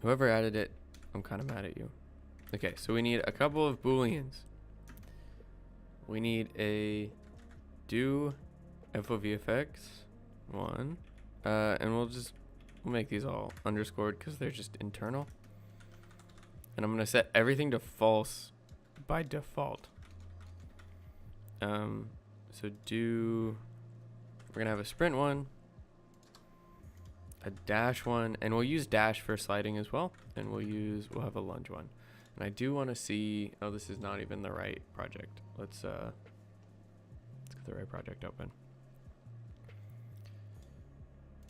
A: Whoever added it, I'm kind of mad at you. Okay, so we need a couple of booleans. We need a do FOVFX one, and we'll make these all underscored because they're just internal. And I'm gonna set everything to false by default. So we're gonna have a sprint one, a dash one, and we'll use dash for sliding as well. And we'll have a lunge one. And I do want to see, oh, this is not even the right project. Let's get the right project open.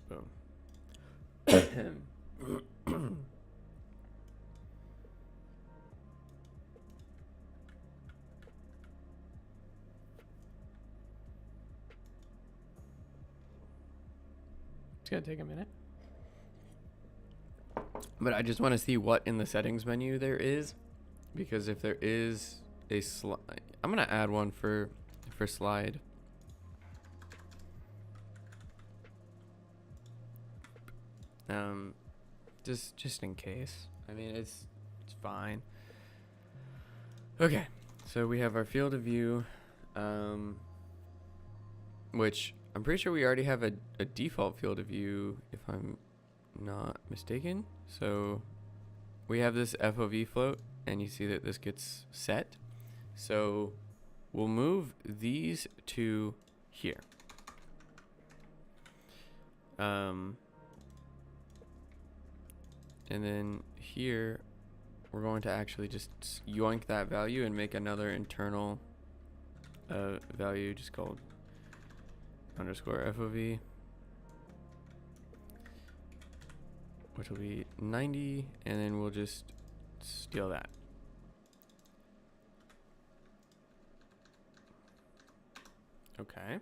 A: Boom. It's gonna take a minute. But I just want to see what in the settings menu there is, because if there is a slide, I'm gonna add one for slide. Just in case. I mean, it's fine. Okay, so we have our field of view, which I'm pretty sure we already have a default field of view, if I'm not mistaken. So we have this FOV float, and you see that this gets set. So we'll move these to here. And then here, we're going to actually just yoink that value and make another internal value just called underscore FOV, which will be 90, and then we'll just steal that. Okay.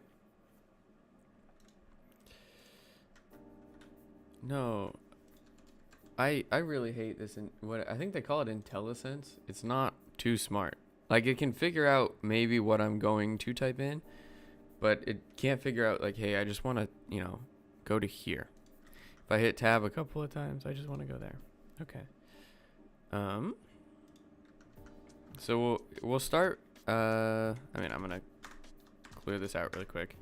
A: No, I really hate this. What I think they call it IntelliSense. It's not too smart. Like, it can figure out maybe what I'm going to type in, but it can't figure out, like, hey, I just want to, go to here. If I hit tab a couple of times, I just want to go there. Okay. So we'll start. I'm gonna clear this out really quick.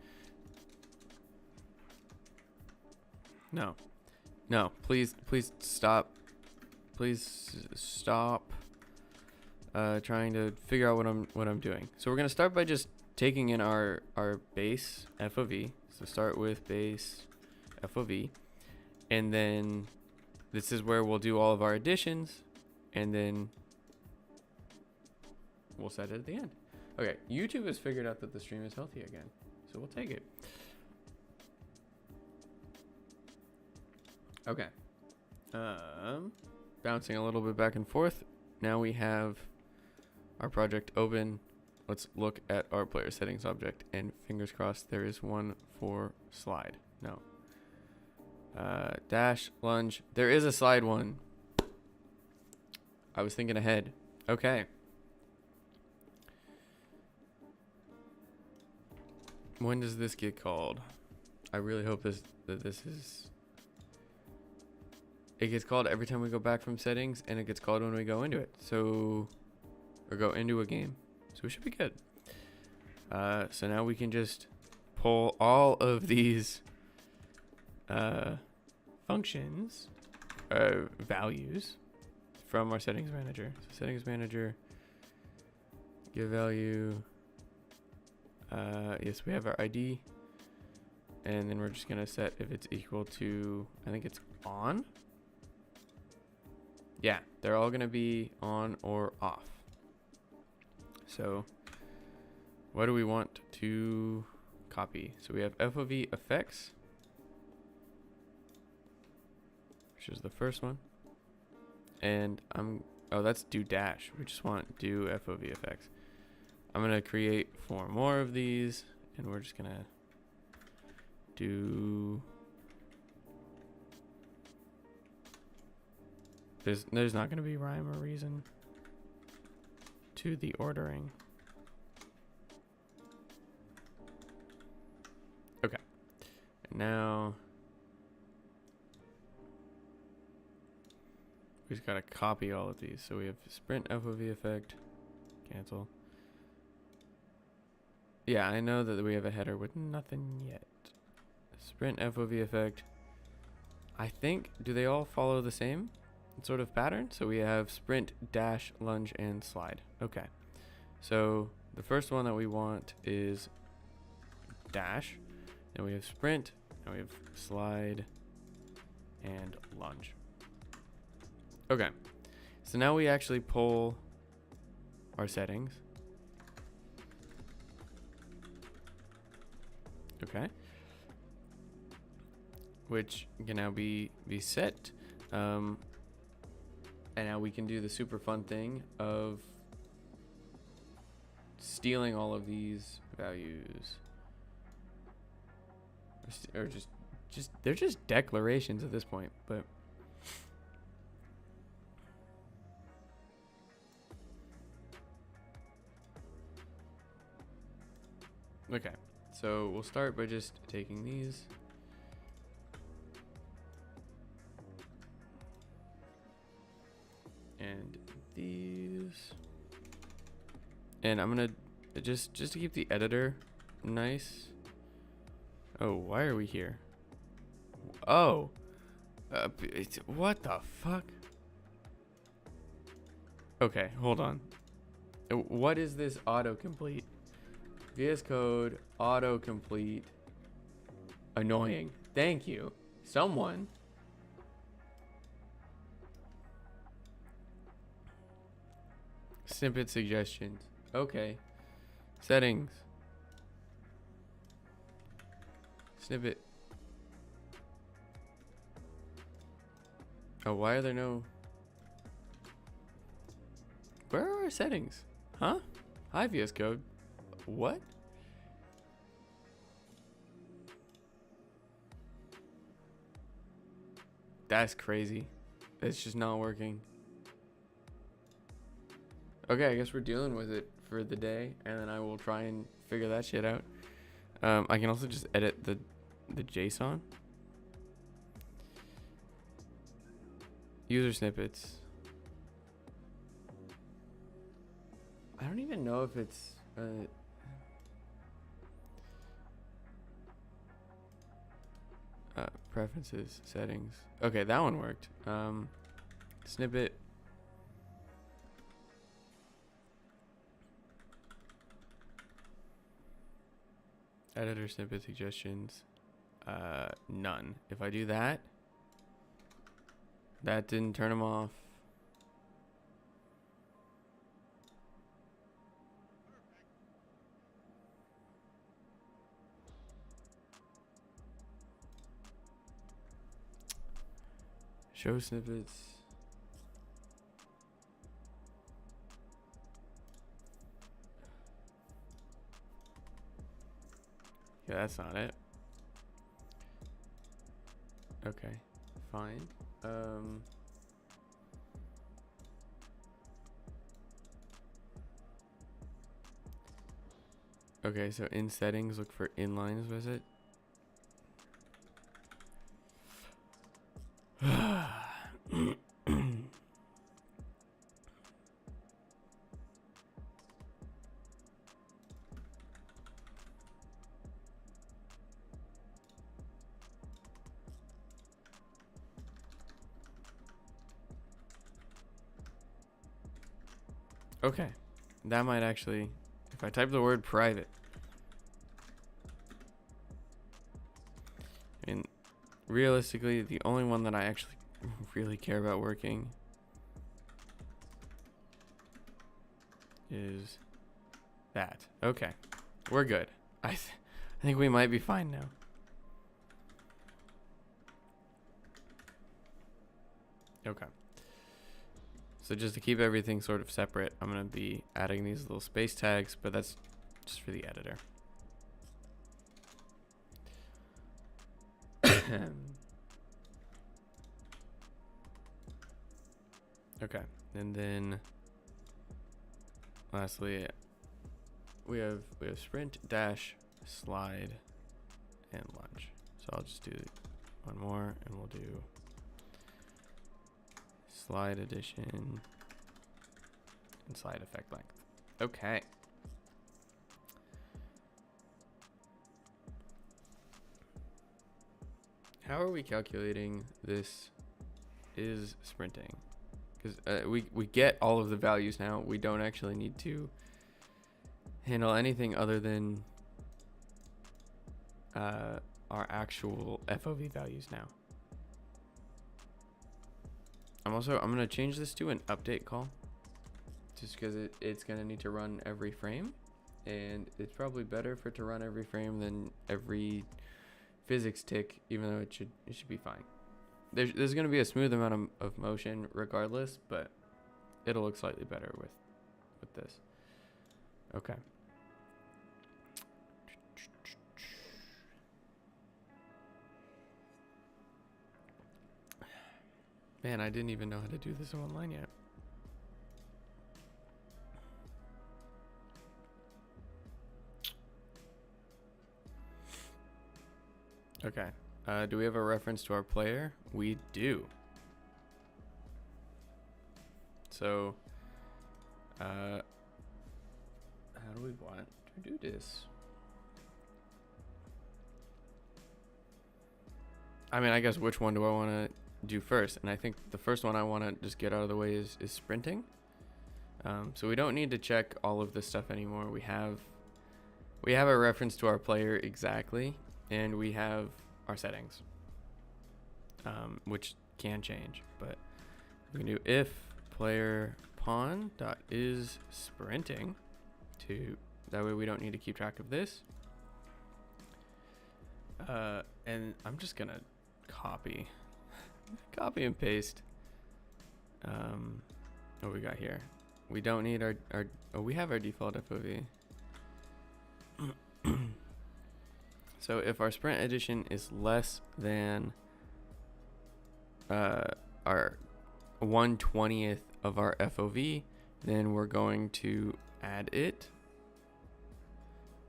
A: No, please stop. Please stop trying to figure out what I'm doing. So we're gonna start by just taking in our base FOV. So start with base FOV, and then this is where we'll do all of our additions, and then we'll set it at the end. Okay, YouTube has figured out that the stream is healthy again, so we'll take it. Okay. Bouncing a little bit back and forth. Now we have our project open. Let's look at our player settings object, and fingers crossed there is one for slide. No. Dash, lunge. There is a slide one. I was thinking ahead. Okay. When does this get called? I really hope this is... It gets called every time we go back from settings, and it gets called when we go into it. So, or go into a game. So we should be good. So now we can just pull all of these functions, values from our settings manager. So settings manager, give value. Yes, we have our ID. And then we're just gonna set if it's equal to, I think it's on. Yeah, they're all gonna be on or off. So what do we want to copy? So we have FOV effects, which is the first one. And oh, that's do dash. We just want do FOV effects. I'm gonna create 4 more of these, and we're just gonna do. There's not gonna be rhyme or reason to the ordering. Okay. And now we just gotta copy all of these. So we have sprint FOV effect, cancel. Yeah, I know that we have a header with nothing yet. Sprint FOV effect. I think, do they all follow the same sort of pattern? So we have sprint, dash, lunge, and slide. Okay. So the first one that we want is dash. Then we have sprint, and we have slide, and lunge. Okay. So now we actually pull our settings. Okay. Which can now be set. And now we can do the super fun thing of stealing all of these values. Or just they're just declarations at this point, but okay. So we'll start by just taking these. And these. And I'm gonna just to keep the editor nice. Oh, why are we here? Oh, what the fuck? Okay, hold on. What is this autocomplete? VS Code autocomplete. Annoying. Thank you. Someone. Snippet suggestions. Okay. Settings. Snippet. Oh, why are there no... Where are our settings? Huh? Hi, VS Code. What? That's crazy. It's just not working. Okay, I guess we're dealing with it for the day, and then I will try and figure that shit out. I can also just edit the JSON. User snippets. I don't even know if it's preferences, settings. Okay, that one worked. Snippet. Editor snippet suggestions. None. If I do that, that didn't turn them off. Show snippets. Yeah, that's not it. Okay, fine. Okay, so in settings, look for inlines, was it? Okay. That might actually, if I type the word private. I mean, realistically, the only one that I actually really care about working is that. Okay. We're good. I think we might be fine now. Okay. So just to keep everything sort of separate, I'm going to be adding these little space tags, but that's just for the editor. Okay. And then lastly, we have sprint dash slide and launch. So I'll just do one more and we'll do slide addition and slide effect length. Okay. How are we calculating this is sprinting? Because we get all of the values now. We don't actually need to handle anything other than our actual FOV values now. I'm gonna change this to an update call, just because it's gonna need to run every frame, and it's probably better for it to run every frame than every physics tick, even though it should be fine. There's gonna be a smooth amount of motion regardless, but it'll look slightly better with this. Okay. Man, I didn't even know how to do this online yet. Okay. Do we have a reference to our player? We do. So, how do we want to do this? I mean, I guess which one do I want to do first? And I think the first one I want to just get out of the way is sprinting. So we don't need to check all of this stuff anymore. We have a reference to our player exactly, and we have our settings, which can change. But we can do if player pawn dot is sprinting to that way we don't need to keep track of this. And I'm just gonna copy and paste what we got here. We don't need our we have our default FOV. So if our sprint addition is less than our 1/20th of our FOV, then we're going to add it,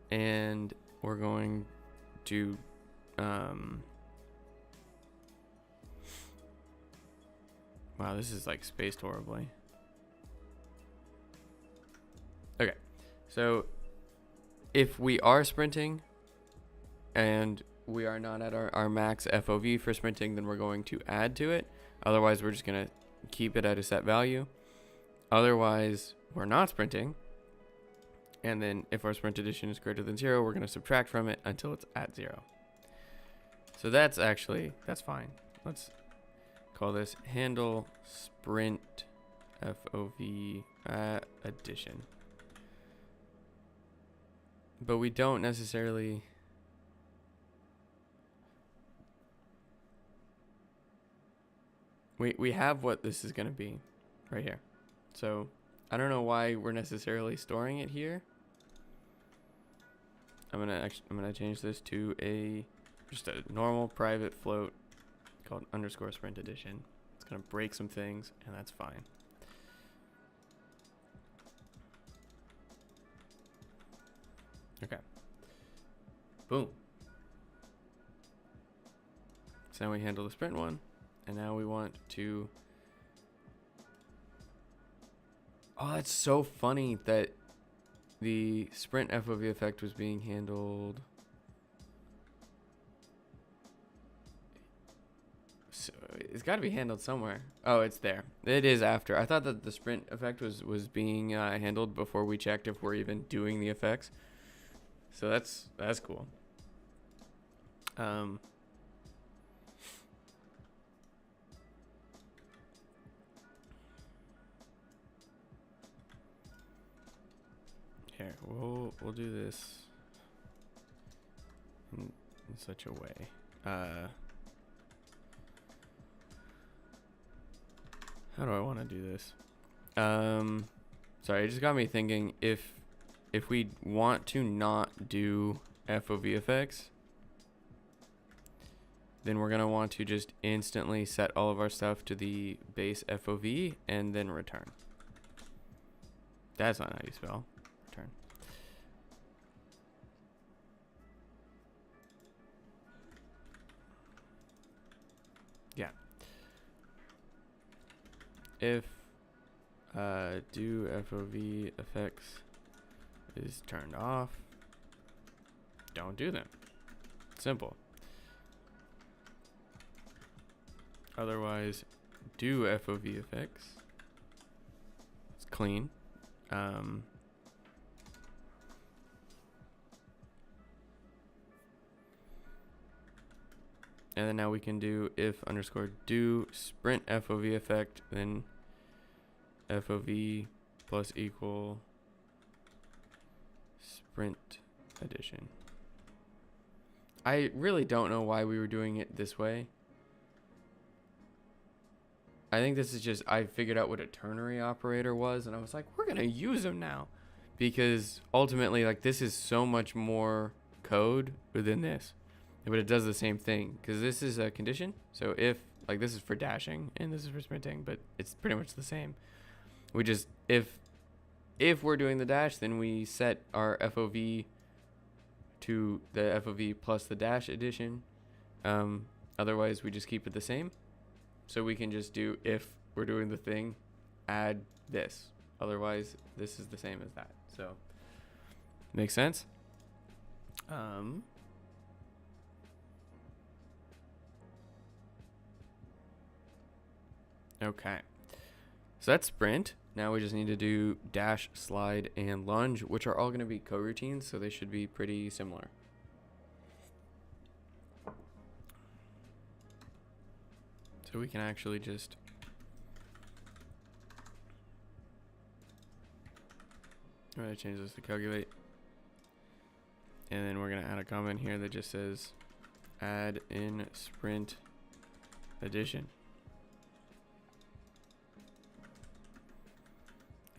A: and we're going to wow, this is like spaced horribly. Okay, so if we are sprinting and we are not at our max FOV for sprinting, then we're going to add to it. Otherwise, we're just going to keep it at a set value. Otherwise, we're not sprinting. And then if our sprint addition is greater than 0, we're going to subtract from it until it's at 0. So that's fine. Let's call this handle sprint FOV addition. But we don't necessarily... We have what this is going to be right here. So I don't know why we're necessarily storing it here. I'm gonna change this to just a normal private float called underscore sprint addition. It's gonna break some things, and that's fine. Okay. Boom. So now we handle the sprint one, and now we want to... Oh, that's so funny that the sprint FOV effect was being handled. So It's got to be handled somewhere. Oh, it's there. It is after. I thought that the sprint effect was being handled before we checked if we're even doing the effects. So that's cool. Here, we'll do this in such a way. How do I want to do this? Sorry, it just got me thinking if we want to not do FOV effects, then we're gonna want to just instantly set all of our stuff to the base FOV and then return. That's not how you spell return. Yeah. If do FOV effects is turned off, don't do them. Simple. Otherwise, do FOV effects. It's clean. And then now we can do if underscore do sprint FOV effect, then FOV plus equal sprint addition. I really don't know why we were doing it this way. I think this is just, I figured out what a ternary operator was, and I was like, we're going to use them now. Because ultimately, like, this is so much more code within this. But it does the same thing, because this is a condition. So if, like, this is for dashing, and this is for sprinting, but it's pretty much the same. We just, if we're doing the dash, then we set our FOV to the FOV plus the dash addition. Otherwise, we just keep it the same. So we can just do, if we're doing the thing, add this. Otherwise, this is the same as that. So, makes sense? Okay. So that's sprint. Now we just need to do dash, slide, and lunge, which are all going to be coroutines, so they should be pretty similar. So we can actually just I'm going to change this to calculate. And then we're going to add a comment here that just says add in sprint addition.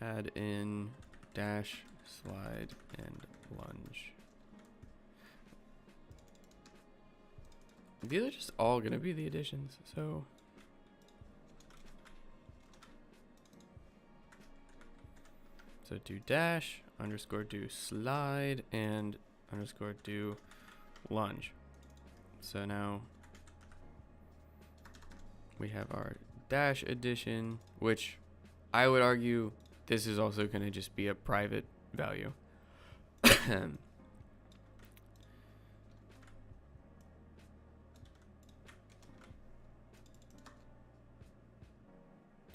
A: Add in dash, slide, and lunge. These are just all going to be the additions, so do dash, underscore do slide, and underscore do lunge. So now we have our dash addition, which I would argue this is also going to just be a private value.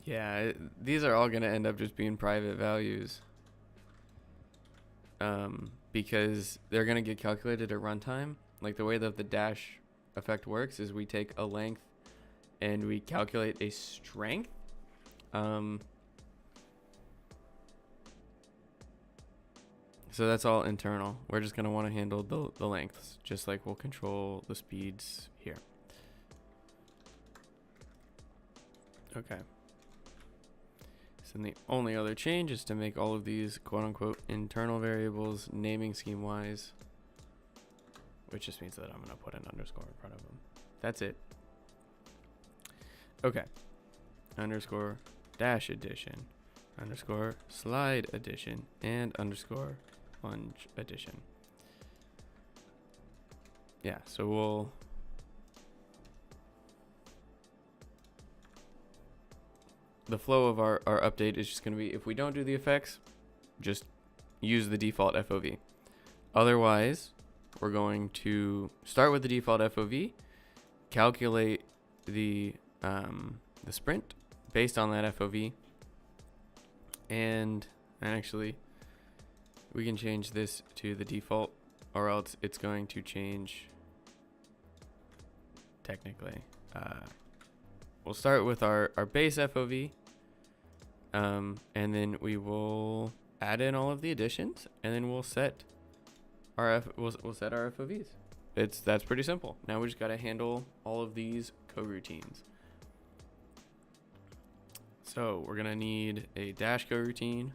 A: Yeah, these are all going to end up just being private values. Because they're going to get calculated at runtime. Like the way that the dash effect works is we take a length and we calculate a strength. So that's all internal. We're just going to want to handle the lengths, just like we'll control the speeds here. Okay. So the only other change is to make all of these quote-unquote internal variables naming scheme wise, which just means that I'm going to put an underscore in front of them. That's it. Okay. Underscore dash addition, underscore slide addition, and underscore lunge addition. Yeah, so we'll the flow of our update is just going to be, if we don't do the effects, just use the default FOV. Otherwise, we're going to start with the default FOV, calculate the the sprint based on that FOV. And actually, we can change this to the default, or else it's going to change technically. We'll start with our base FOV, and then we will add in all of the additions, and then we'll set our we'll set our FOVs. That's pretty simple. Now we just got to handle all of these coroutines. So we're gonna need a dash coroutine.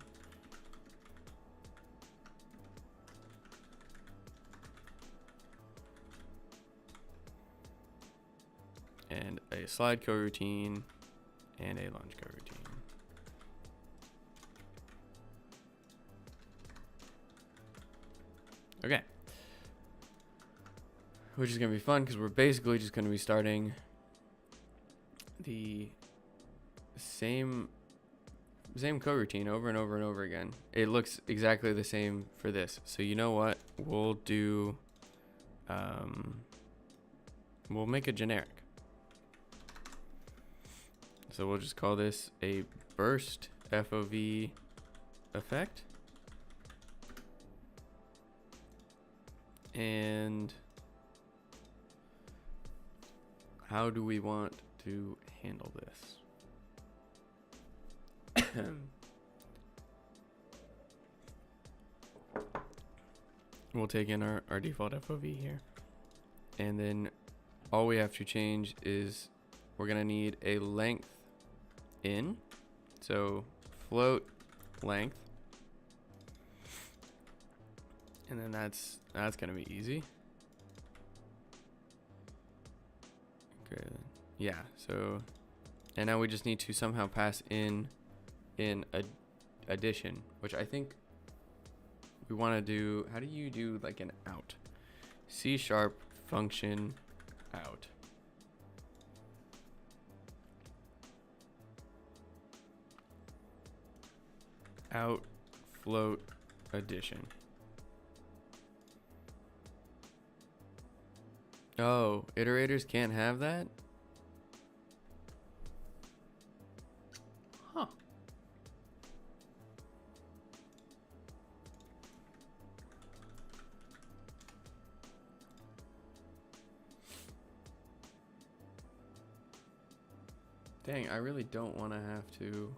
A: And a slide coroutine and a lunge coroutine. Okay. Which is gonna be fun because we're basically just gonna be starting the same coroutine over and over and over again. It looks exactly the same for this. So you know what? We'll do we'll make a generic. So we'll just call this a burst FOV effect. And how do we want to handle this? We'll take in our default FOV here. And then all we have to change is we're going to need a length in. So float length. And then that's going to be easy. Okay. Yeah, so and now we just need to somehow pass in addition, which I think we want to do. How do you do like an out? C# function out. Out float addition. Oh, iterators can't have that? Huh. Dang, I really don't want to have to.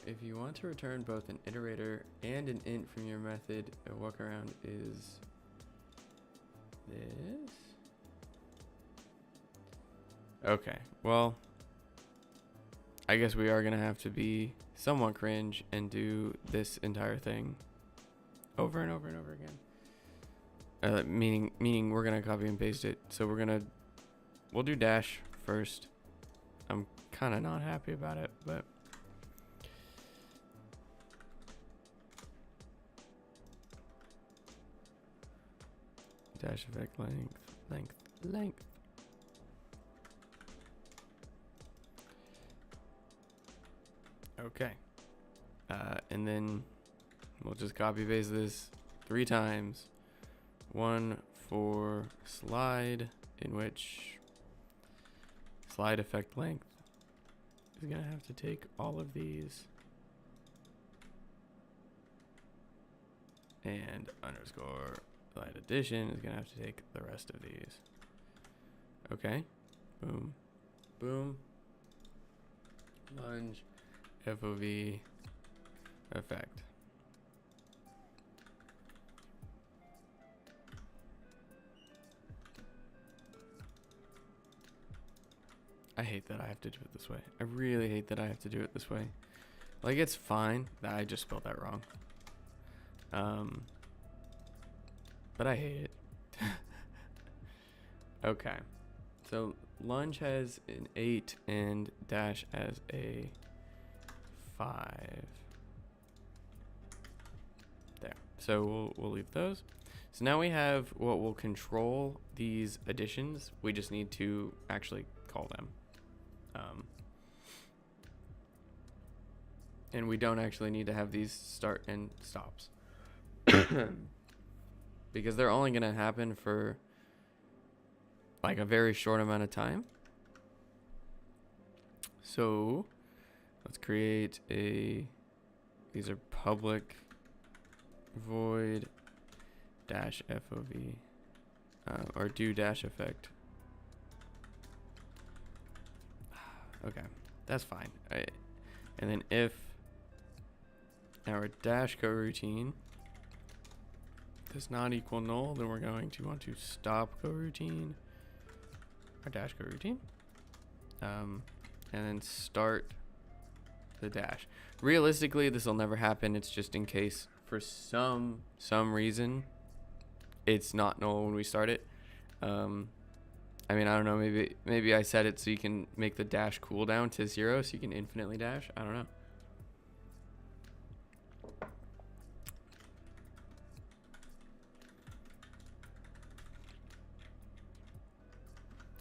A: If you want to return both an iterator and an int from your method, a workaround is this. Okay, well, I guess we are gonna have to be somewhat cringe and do this entire thing over and over and over again. Meaning we're gonna copy and paste it. So we'll do dash first. I'm kind of not happy about it, but. Dash effect length. Okay. And then we'll just copy paste this 3 times. One for slide, in which slide effect length is gonna have to take all of these and underscore slide addition is gonna have to take the rest of these. Okay. Boom. Boom. Lunge. FOV. Effect. I hate that I have to do it this way. I really hate that I have to do it this way. Like, it's fine. I just spelled that wrong. But I hate it. Okay. So lunge has an 8 and dash has a 5. There. So we'll leave those. So now we have what will control these additions. We just need to actually call them. And we don't actually need to have these start and stops. Because they're only going to happen for like a very short amount of time. So let's create these are public void dash FOV or do dash effect. Okay, that's fine. And then if our dash coroutine does not equal null, then we're going to want to stop coroutine, our dash coroutine, and then start the dash. Realistically, this will never happen. It's just in case for some reason it's not null when we start it. I mean, I don't know, maybe I set it so you can make the dash cooldown to 0 so you can infinitely dash. I don't know.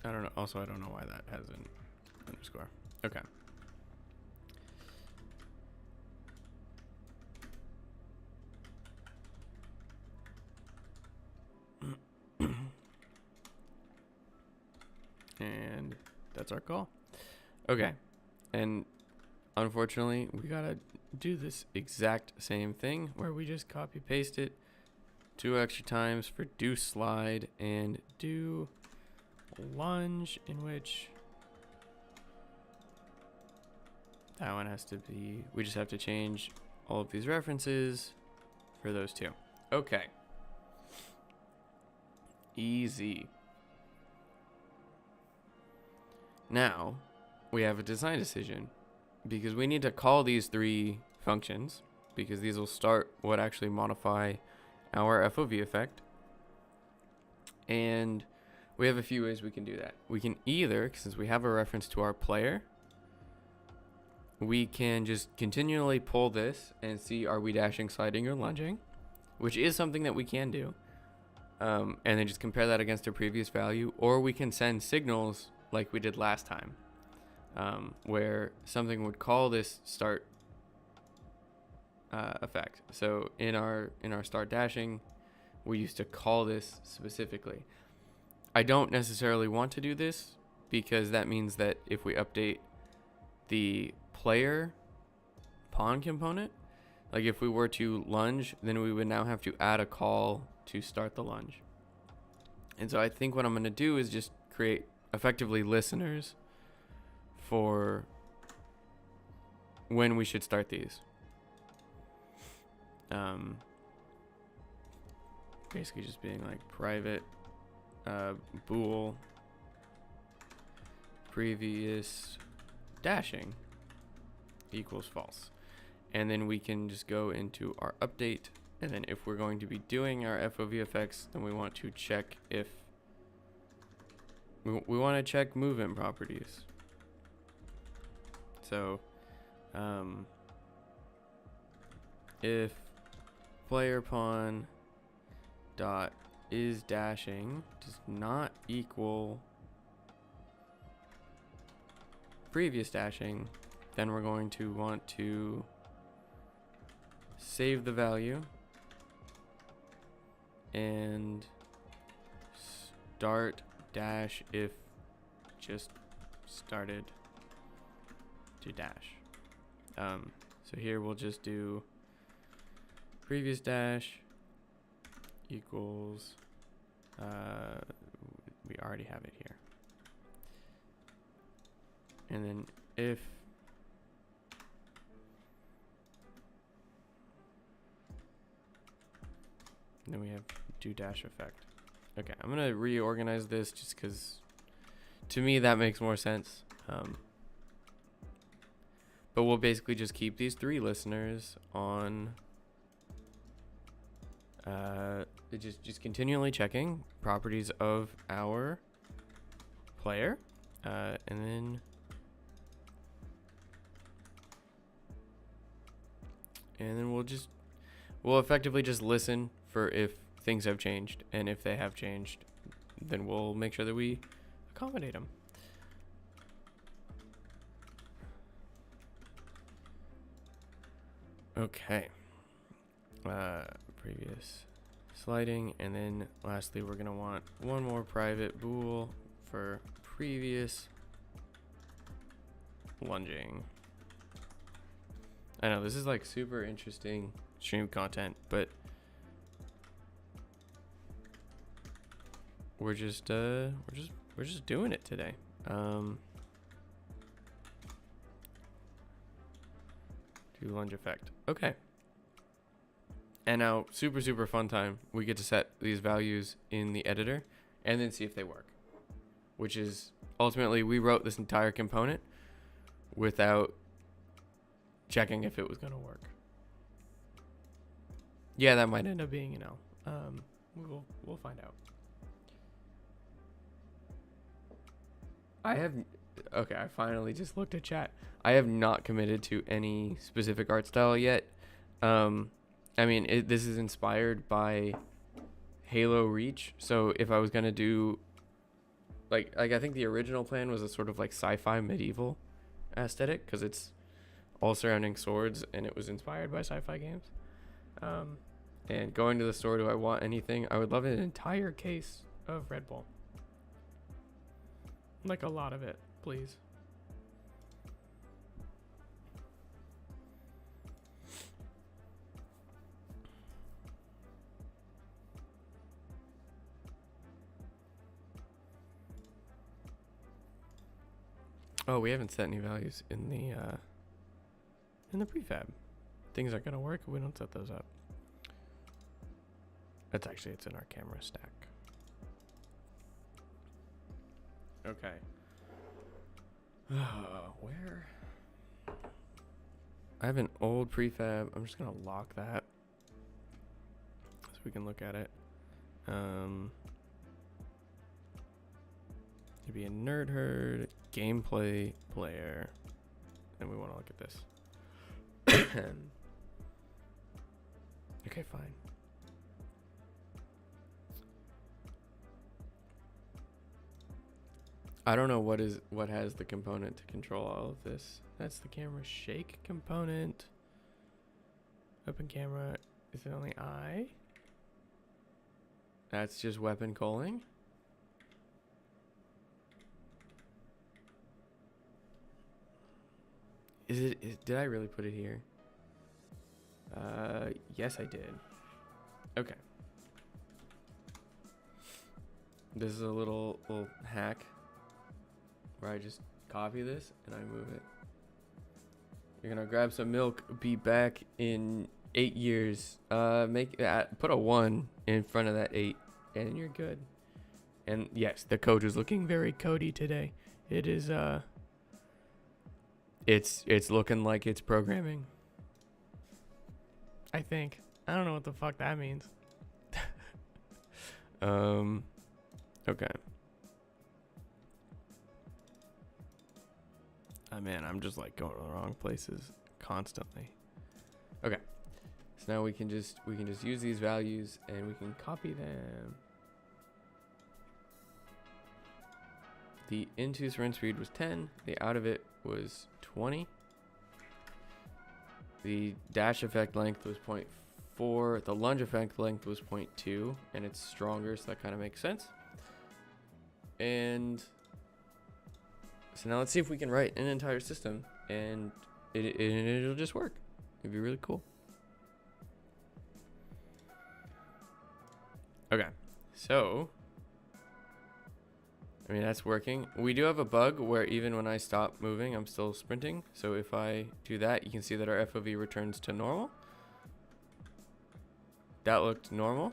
A: I don't know. Also, I don't know why that has an underscore. Okay. And that's our call. Okay. And unfortunately, we gotta do this exact same thing where we just copy paste it 2 extra times for do slide and do lunge, in which that one has to be, we just have to change all of these references for those 2. Okay. Easy. Now we have a design decision because we need to call these 3 functions because these will start what actually modify our FOV effect. And we have a few ways we can do that. We can either, since we have a reference to our player, we can just continually pull this and see are we dashing, sliding, or lunging, which is something that we can do. And then just compare that against a previous value, or we can send signals like we did last time, where something would call this start effect. So in our start dashing, we used to call this specifically. I don't necessarily want to do this because that means that if we update the player pawn component, like if we were to lunge, then we would now have to add a call to start the lunge. And so I think what I'm going to do is just create effectively listeners for when we should start these. Basically just being like private bool previous dashing equals false. And then we can just go into our update, and then if we're going to be doing our FOV effects, then we want to check if we want to check movement properties. So if player pawn dot is dashing does not equal previous dashing, then we're going to want to save the value and start dash if just started to dash. So here we'll just do previous dash equals we already have it here, and then if then we have do dash effect. Okay, I'm gonna reorganize this just because to me that makes more sense. But we'll basically just keep these 3 listeners on just continually checking properties of our player, and then we'll effectively just listen for if things have changed, and if they have changed, then we'll make sure that we accommodate them. Okay. Previous sliding, and then lastly we're gonna want one more private bool for previous lunging. I know this is like super interesting stream content, but we're just doing it today. Do lunge effect. Okay. And now, super fun time. We get to set these values in the editor and then see if they work. Which is, ultimately, we wrote this entire component without checking if it was going to work. Yeah, that might end up being an L. We'll find out. Okay, I finally just looked at chat. I have not committed to any specific art style yet. I mean, this is inspired by Halo Reach. So if I was going to do, like I think the original plan was a sort of like sci-fi medieval aesthetic, because it's all surrounding swords and it was inspired by sci-fi games. And going to the store, do I want anything? I would love an entire case of Red Bull. Like a lot of it, please. Oh, we haven't set any values in the prefab. Things aren't gonna work if we don't set those up. It's in our camera stack. Okay. Where? I have an old prefab. I'm just gonna lock that so we can look at it. It'd be a nerd herd gameplay player, and we want to look at this. Okay, fine. I don't know what has the component to control all of this. That's the camera shake component. Open camera. Is it only eye? That's just weapon calling. Did I really put it here? Yes, I did. Okay. This is a little hack where I just copy this and I move it. You're gonna grab some milk, be back in 8 years. Put a 1 in front of that 8 and you're good. And yes, the code is looking very codey today. It is it's looking like it's programming. I think. I don't know what the fuck that means. Okay. Oh man, I'm just like going to the wrong places constantly. Okay. So now we can just use these values and we can copy them. The into sprint speed was 10, the out of it was 20. The dash effect length was 0.4, the lunge effect length was 0.2, and it's stronger, so that kind of makes sense. And so now let's see if we can write an entire system, and it'll just work. It'd be really cool. Okay, so I mean, that's working. We do have a bug where even when I stop moving, I'm still sprinting. So if I do that, you can see that our FOV returns to normal. That looked normal.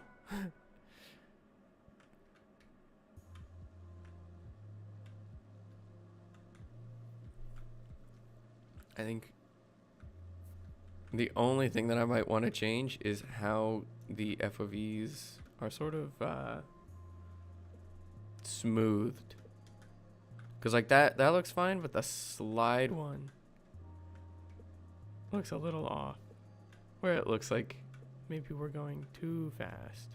A: I think the only thing that I might want to change is how the FOVs are sort of smoothed, because like that looks fine, but the slide one looks a little off, where it looks like maybe we're going too fast.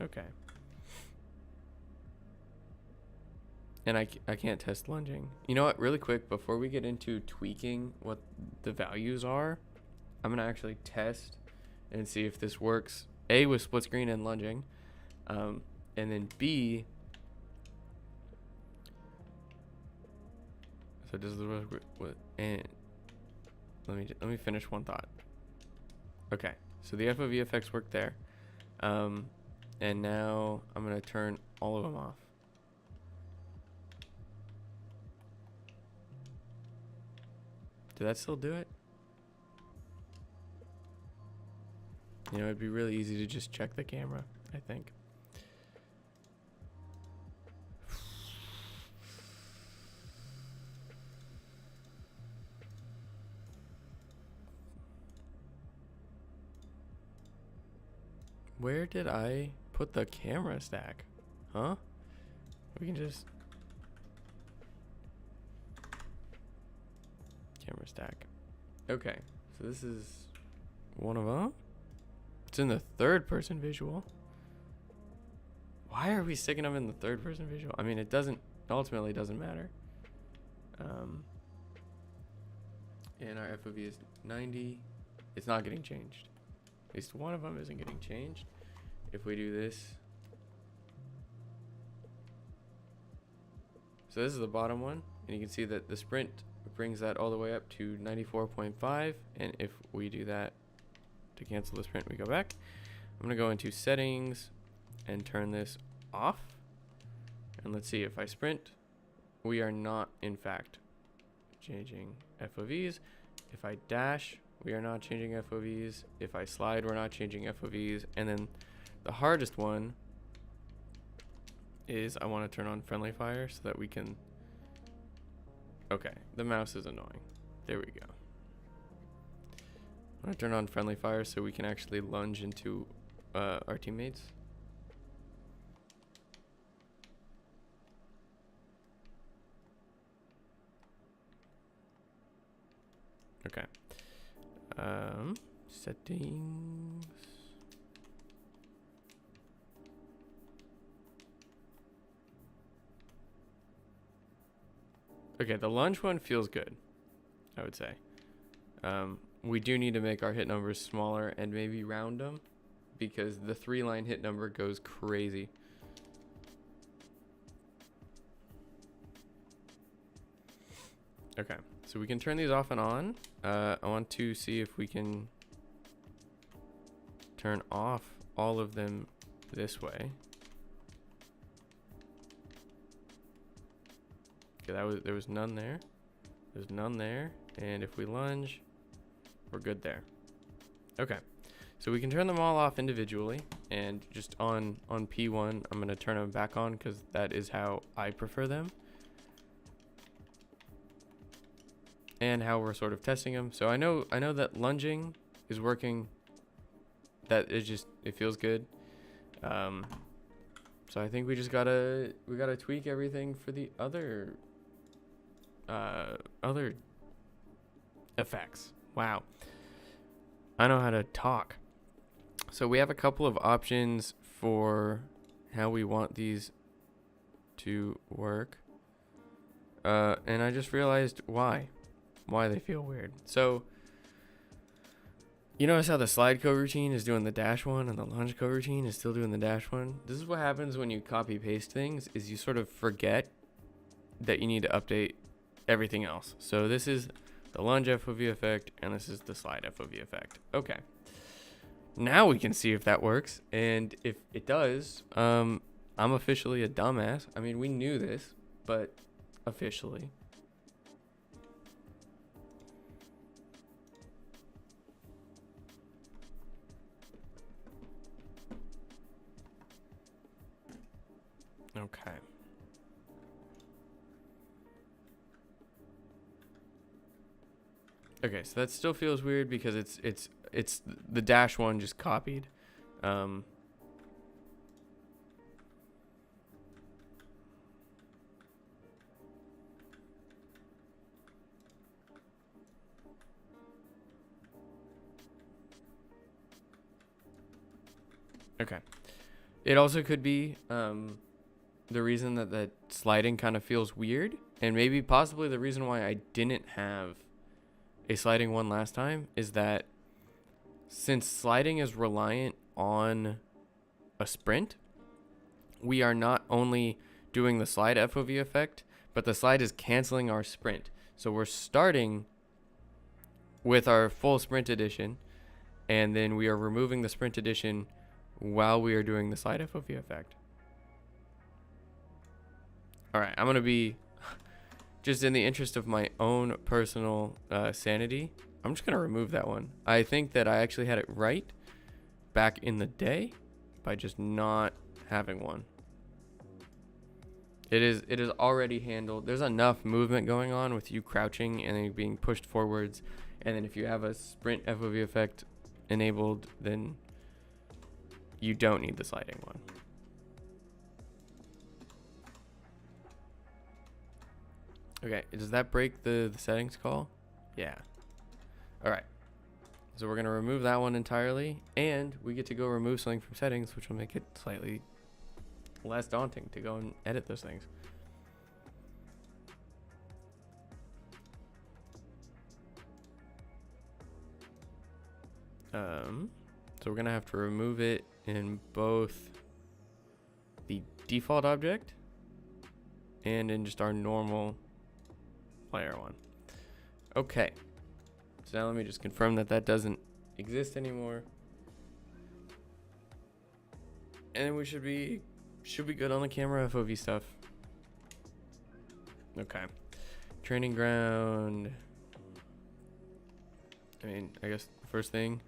A: Okay. And I can't test lunging. You know what, really quick, before we get into tweaking what the values are, I'm gonna actually test and see if this works, A, with split screen and lunging, and then B, So does the what? And let me finish one thought. Okay, so the FOV effects work there, and now I'm gonna turn all of them off. Did that still do it? You know, it'd be really easy to just check the camera, I think. Where did I put the camera stack? Huh? We can just... Camera stack. Okay, so this is one of them. It's in the third person visual. Why are we sticking them in the third person visual? I mean, it ultimately doesn't matter. And our FOV is 90. It's not getting changed. At least one of them isn't getting changed. If we do this. So this is the bottom one. And you can see that the sprint brings that all the way up to 94.5. And if we do that to cancel the sprint, we go back. I'm going to go into settings and turn this off. And let's see, if I sprint, we are not, in fact, changing FOVs. If I dash, we are not changing FOVs. If I slide, we're not changing FOVs. And then the hardest one is I want to turn on friendly fire so that we can... Okay, the mouse is annoying. There we go. I want to turn on friendly fire so we can actually lunge into our teammates. Okay. Settings. Okay, the lunge one feels good, I would say. We do need to make our hit numbers smaller and maybe round them because the 3-line hit number goes crazy. Okay, so we can turn these off and on. I want to see if we can turn off all of them this way. Okay, there was none there. There's none there. And if we lunge, we're good there. Okay, so we can turn them all off individually. And just on P1, I'm going to turn them back on because that is how I prefer them. And how we're sort of testing them. So I know that lunging is working. That is just, it feels good. So I think we gotta tweak everything for the other effects. Wow, I know how to talk. So we have a couple of options for how we want these to work, and I just realized why they feel weird. So you notice how the slide coroutine is doing the dash one and the lunge coroutine is still doing the dash one? This is what happens when you copy paste things, is you sort of forget that you need to update everything else. So this is the lunge FOV effect and this is the slide FOV effect. Okay. Now we can see if that works, and if it does, I'm officially a dumbass. I mean, we knew this, but officially. Okay. Okay, so that still feels weird because it's the dash one just copied. Okay. It also could be the reason that sliding kind of feels weird, and maybe possibly the reason why I didn't have a sliding one last time is that since sliding is reliant on a sprint, we are not only doing the slide FOV effect, but the slide is canceling our sprint. So we're starting with our full sprint edition, and then we are removing the sprint edition while we are doing the slide FOV effect. All right, I'm going to be, just in the interest of my own personal sanity, I'm just going to remove that one. I think that I actually had it right back in the day by just not having one. It is already handled. There's enough movement going on with you crouching and then being pushed forwards. And then if you have a sprint FOV effect enabled, then you don't need the sliding one. Okay, does that break the settings call? Yeah. All right. So we're going to remove that one entirely, and we get to go remove something from settings, which will make it slightly less daunting to go and edit those things. So we're going to have to remove it in both the default object and in just our normal player one. Okay. So now let me just confirm that that doesn't exist anymore. And we should be good on the camera FOV stuff. Okay. Training ground. I mean, I guess the first thing.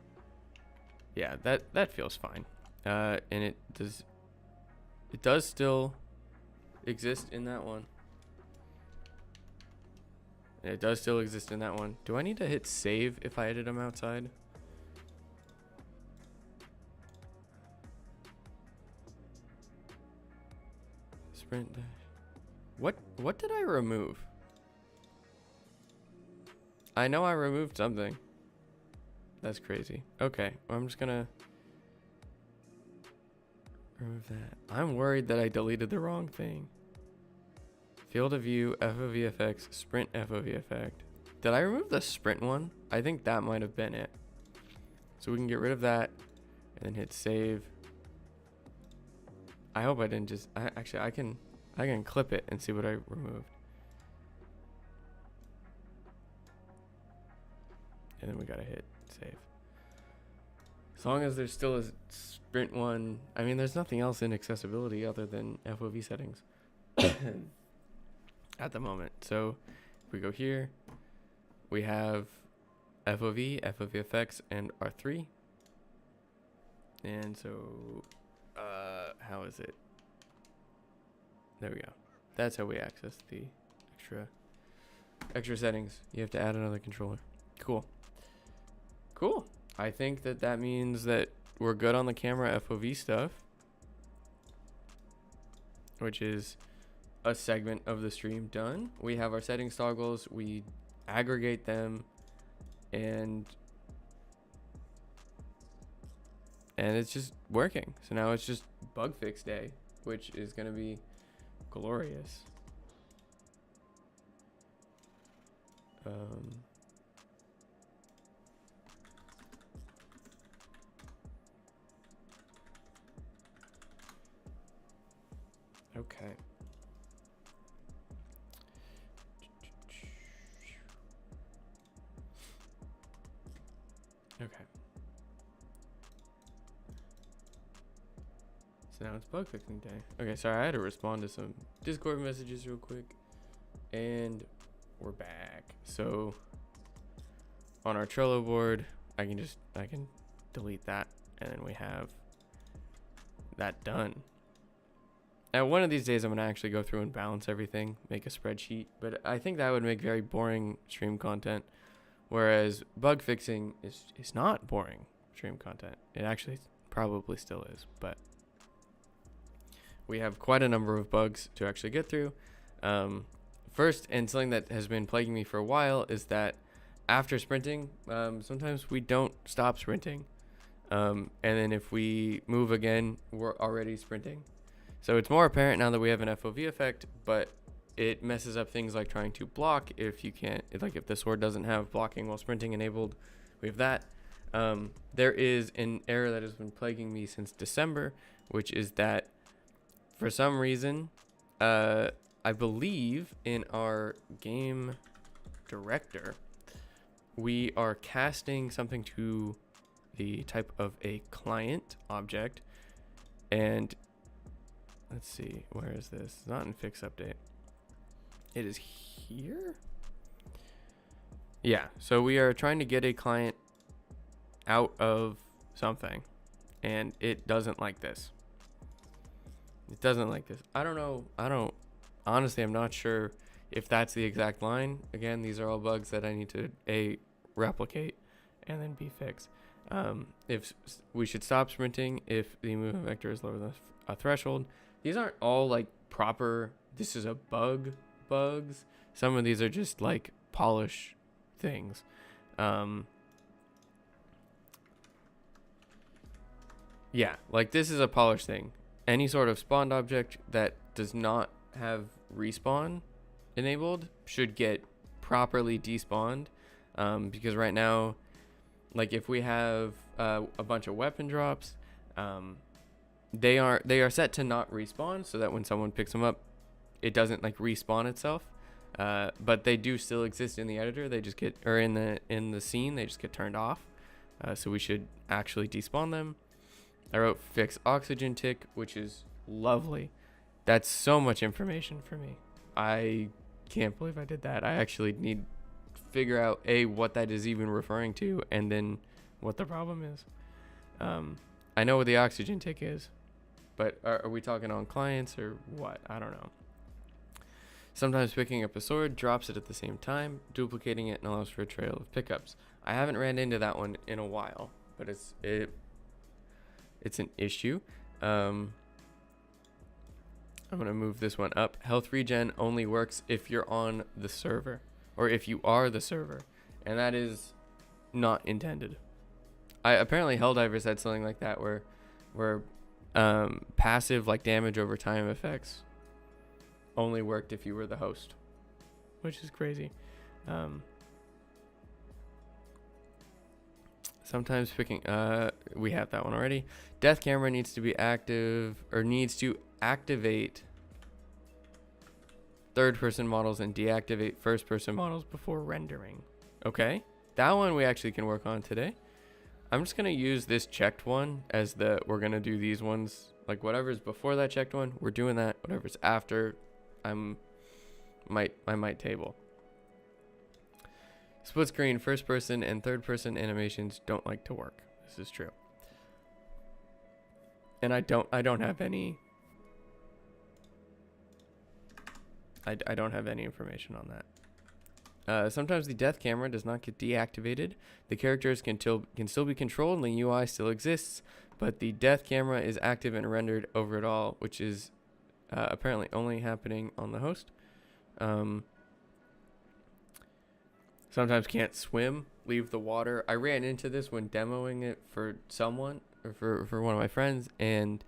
A: Yeah, that feels fine. And it does still exist in that one. It does still exist in that one. Do I need to hit save if I edit them outside? Sprint dash. What did I remove? I know I removed something. That's crazy. Okay, well, I'm just gonna remove that. I'm worried that I deleted the wrong thing. Field of view, FOV effects, sprint FOV effect. Did I remove the sprint one? I think that might have been it. So we can get rid of that and then hit save. I hope I didn't just, actually I can clip it and see what I removed. And then we gotta hit save. As long as there's still a sprint one, I mean, there's nothing else in accessibility other than FOV settings at the moment. So if we go here, we have FOV, FOV effects, and R3. And so, how is it? There we go. That's how we access the extra settings. You have to add another controller. Cool. Cool. I think that means that we're good on the camera FOV stuff, which is a segment of the stream done. We have our settings toggles. We aggregate them, and it's just working. So now it's just bug fix day, which is going to be glorious. Okay. Okay. So now it's bug fixing day. Okay, sorry, I had to respond to some Discord messages real quick. And we're back. So on our Trello board, I can delete that, and then we have that done. Now, one of these days, I'm going to actually go through and balance everything, make a spreadsheet, but I think that would make very boring stream content, whereas bug fixing is not boring stream content. It actually probably still is, but we have quite a number of bugs to actually get through. First, and something that has been plaguing me for a while, is that after sprinting, sometimes we don't stop sprinting. And then if we move again, we're already sprinting. So it's more apparent now that we have an FOV effect, but it messes up things like trying to block if you can't, if the sword doesn't have blocking while sprinting enabled. We have that. There is an error that has been plaguing me since December, which is that for some reason, I believe in our game director, we are casting something to the type of a client object. And let's see, where is this? It's not in fix update. It is here. Yeah, so we are trying to get a client out of something, and it doesn't like this. It doesn't like this. I don't know. Honestly, I'm not sure if that's the exact line. Again, these are all bugs that I need to A, replicate, and then B, fix. If we should stop sprinting if the movement vector is lower than a threshold. These aren't all like proper, this is a bug bugs. Some of these are just like polish things. Yeah, like this is a polish thing. Any sort of spawned object that does not have respawn enabled should get properly despawned, because right now, like if we have a bunch of weapon drops, they are set to not respawn, so that when someone picks them up, it doesn't like respawn itself. But they do still exist in the editor. They just get, or in the scene, they just get turned off. So we should actually despawn them. I wrote fix oxygen tick, which is lovely. That's so much information for me. I can't believe I did that. I actually need to figure out what that is even referring to, and then what the problem is. I know what the oxygen tick is, but are we talking on clients or what? I don't know. Sometimes picking up a sword drops it at the same time, duplicating it, and allows for a trail of pickups. I haven't ran into that one in a while, but it's an issue. I'm going to move this one up. Health regen only works if you're on the server, or if you are the server, and that is not intended. Apparently Helldivers had something like that where passive like damage over time effects only worked if you were the host, which is crazy. Sometimes picking, we have that one already. Death camera needs to be active, or needs to activate third-person models and deactivate first-person models before rendering. Okay, that one we actually can work on today. I'm just gonna use this checked one as we're gonna do these ones, like whatever's before that checked one, we're doing that. Whatever's after, I might table. Split screen first person and third person animations don't like to work. This is true. And I don't have any I don't have any information on that. Sometimes the death camera does not get deactivated. The characters can still be controlled and the UI still exists, but the death camera is active and rendered over it all, which is apparently only happening on the host. Sometimes can't swim, leave the water. I ran into this when demoing it for someone, or for one of my friends, and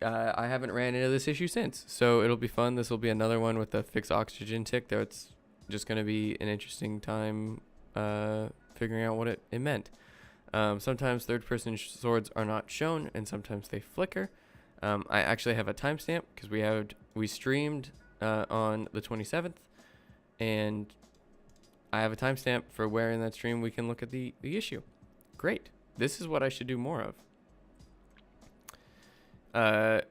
A: I haven't ran into this issue since. So it'll be fun. This will be another one with the fix oxygen tick. That's just going to be an interesting time figuring out what it meant. Sometimes third-person swords are not shown, and sometimes they flicker. I actually have a timestamp because we streamed on the 27th, and I have a timestamp for where in that stream we can look at the issue. Great. This is what I should do more of.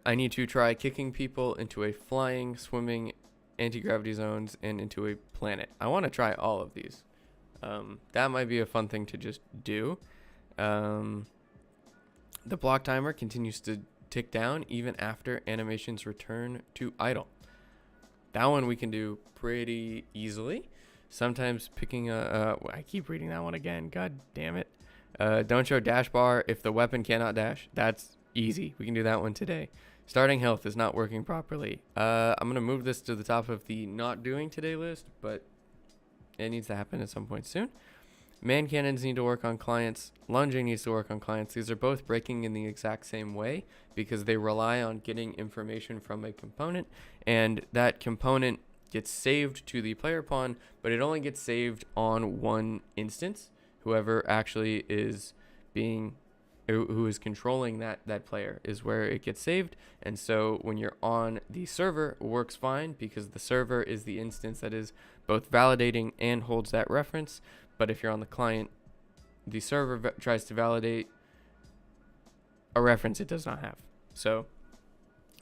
A: I need to try kicking people into a flying, swimming, anti-gravity zones, and into a planet. I want to try all of these. That might be a fun thing to just do. The block timer continues to tick down even after animations return to idle. That one we can do pretty easily. Sometimes picking I keep reading that one again. God damn it. Don't show dash bar if the weapon cannot dash. That's easy. We can do that one today. Starting health is not working properly. I'm going to move this to the top of the not doing today list, but it needs to happen at some point soon. Man cannons need to work on clients. Lunging needs to work on clients. These are both breaking in the exact same way because they rely on getting information from a component, and that component gets saved to the player pawn, but it only gets saved on one instance. Whoever actually is being, who is controlling that player is where it gets saved. And so when you're on the server, it works fine because the server is the instance that is both validating and holds that reference. But if you're on the client, the server tries to validate a reference it does not have. So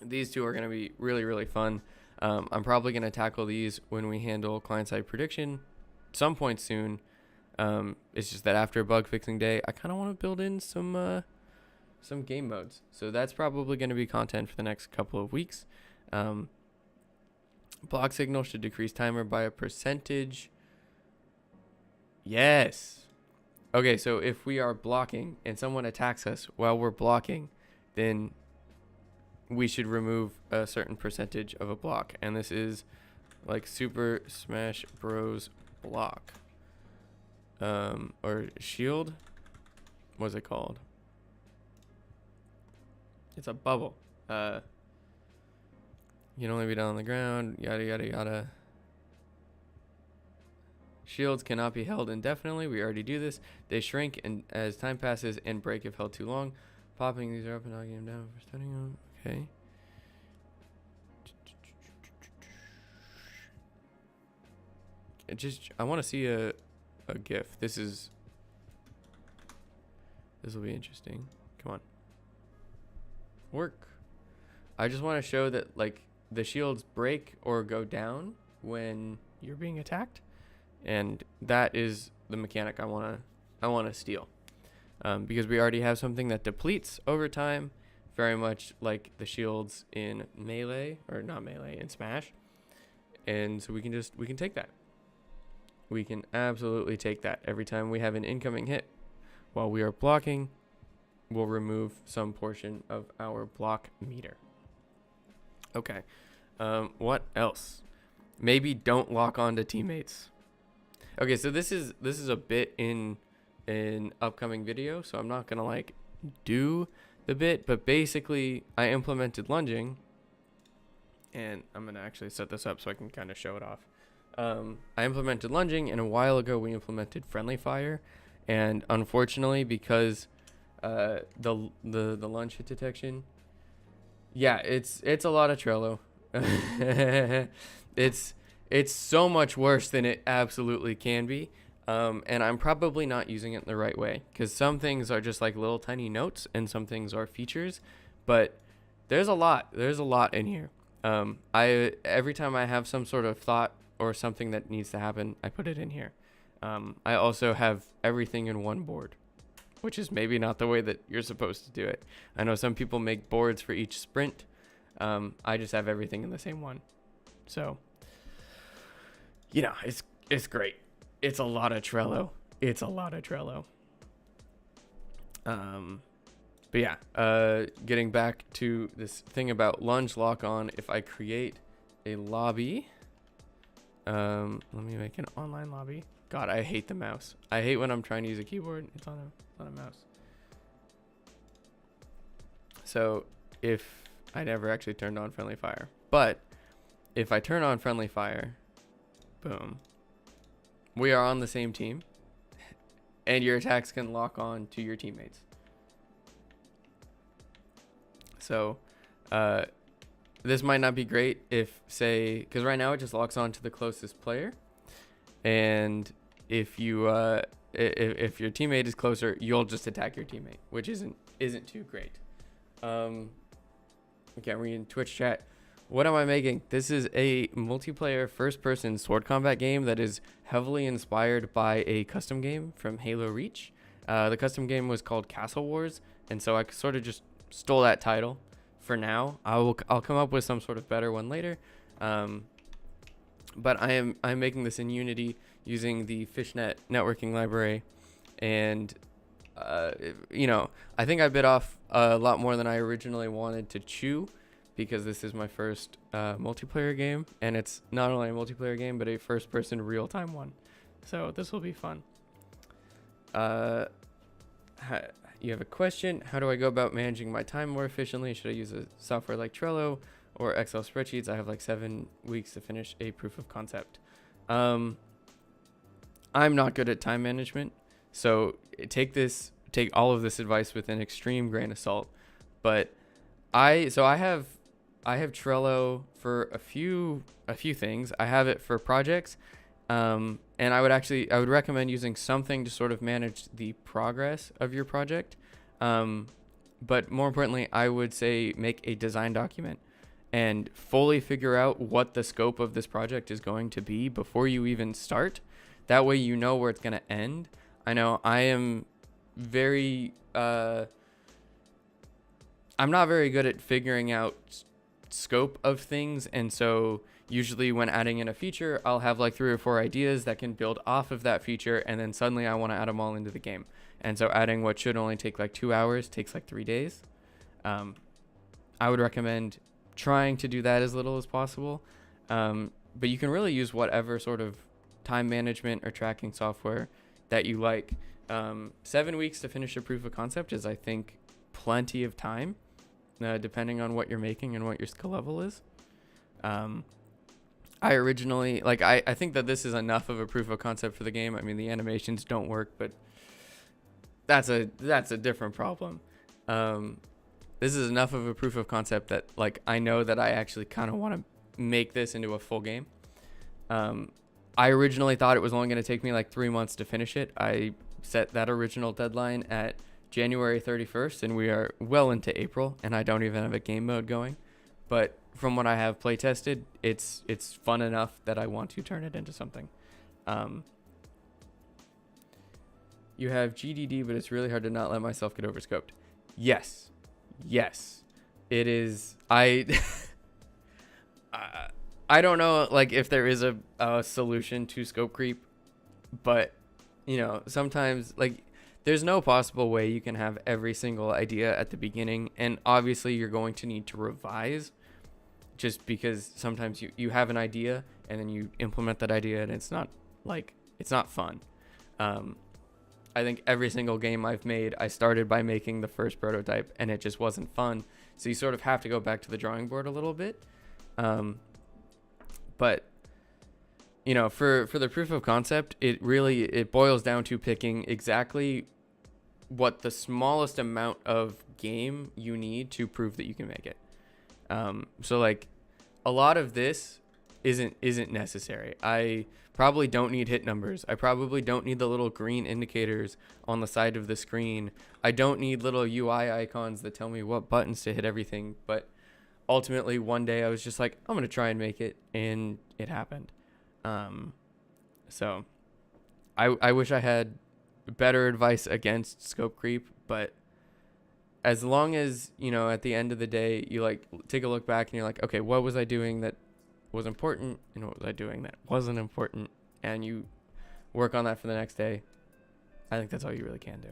A: these two are going to be really, really fun. I'm probably going to tackle these when we handle client-side prediction some point soon. It's just that after a bug fixing day, I kind of want to build in some game modes. So that's probably going to be content for the next couple of weeks. Block signal should decrease timer by a percentage. Yes. Okay, so if we are blocking and someone attacks us while we're blocking, then we should remove a certain percentage of a block. And this is like Super Smash Bros. Block. Or shield. What's it called? It's a bubble. You can only be down on the ground. Yada yada yada. Shields cannot be held indefinitely. We already do this. They shrink and as time passes and break if held too long. Popping these are up and knocking them down for stunning them. Okay. I want to see a GIF. This will be interesting. Come on. Work. I just want to show that like the shields break or go down when you're being attacked, and that is the mechanic I want to steal, because we already have something that depletes over time, very much like the shields in Melee, or not Melee, in Smash, and so we can take that. We can absolutely take that. Every time we have an incoming hit while we are blocking, we'll remove some portion of our block meter. Okay. What else? Maybe don't lock onto teammates. Okay, so this is a bit in an upcoming video, so I'm not gonna like do the bit, but basically I implemented lunging, and I'm gonna actually set this up so I can kind of show it off. I implemented lunging, and a while ago we implemented friendly fire, and unfortunately because the lunge hit detection, yeah, it's a lot of Trello. It's so much worse than it absolutely can be, and I'm probably not using it in the right way, because some things are just like little tiny notes and some things are features, but there's a lot in here. Every time I have some sort of thought or something that needs to happen, I put it in here. I also have everything in one board, which is maybe not the way that you're supposed to do it. I know some people make boards for each sprint. I just have everything in the same one. So, you know, it's great. It's a lot of Trello. But yeah, getting back to this thing about lunge lock on, if I create a lobby, let me make an online lobby. God, I hate the mouse. I hate when I'm trying to use a keyboard. It's on a mouse. So if I never actually turned on friendly fire, but if I turn on friendly fire, boom, we are on the same team, and your attacks can lock on to your teammates. So this might not be great if, say, because right now it just locks on to the closest player, and if you if your teammate is closer, you'll just attack your teammate, which isn't too great. Okay, I'm reading Twitch chat. What am I making? This is a multiplayer first-person sword combat game that is heavily inspired by a custom game from Halo Reach. The custom game was called Castle Wars, and so I sort of just stole that title for now. I'll come up with some sort of better one later. But I'm making this in Unity using the FishNet networking library, and you know, I think I bit off a lot more than I originally wanted to chew, because this is my first multiplayer game, and it's not only a multiplayer game but a first-person real-time one. So this will be fun. You have a question. How do I go about managing my time more efficiently? Should I use a software like Trello or Excel spreadsheets? I have like 7 weeks to finish a proof of concept. I'm not good at time management, so take this take all of this advice with an extreme grain of salt. But I have Trello for a few things. I have it for projects. And I would recommend using something to sort of manage the progress of your project. But more importantly, I would say make a design document and fully figure out what the scope of this project is going to be before you even start. That way you know where it's going to end. I know I am very, I'm not very good at figuring out scope of things, and so usually when adding in a feature, I'll have like 3 or 4 ideas that can build off of that feature, and then suddenly I want to add them all into the game. And so adding what should only take like 2 hours takes like 3 days. I would recommend trying to do that as little as possible. But you can really use whatever sort of time management or tracking software that you like. 7 weeks to finish a proof of concept is, I think, plenty of time, depending on what you're making and what your skill level is. I originally, like, I think that this is enough of a proof of concept for the game. I mean, the animations don't work, but that's a different problem. This is enough of a proof of concept that, like, I know that I actually kind of want to make this into a full game. I originally thought it was only going to take me like 3 months to finish it. I set that original deadline at January 31st, and we are well into April, and I don't even have a game mode going. But from what I have play tested, it's fun enough that I want to turn it into something. You have GDD, but it's really hard to not let myself get overscoped. Yes, it is. I don't know, like, if there is a solution to scope creep, but, you know, sometimes, like, there's no possible way you can have every single idea at the beginning, and obviously you're going to need to revise, just because sometimes you have an idea, and then you implement that idea, and it's not fun. I think every single game I've made, I started by making the first prototype, and it just wasn't fun, so you sort of have to go back to the drawing board a little bit. But, you know, for the proof of concept, it boils down to picking exactly what the smallest amount of game you need to prove that you can make it. So, like, a lot of this isn't necessary. I probably don't need hit numbers. I probably don't need the little green indicators on the side of the screen. I don't need little UI icons that tell me what buttons to hit everything, but ultimately, one day I was just like, I'm going to try and make it, and it happened. So I wish I had better advice against scope creep, but as long as, you know, at the end of the day, you, like, take a look back and you're like, okay, what was I doing that was important, and what was I doing that wasn't important, and you work on that for the next day, I think that's all you really can do.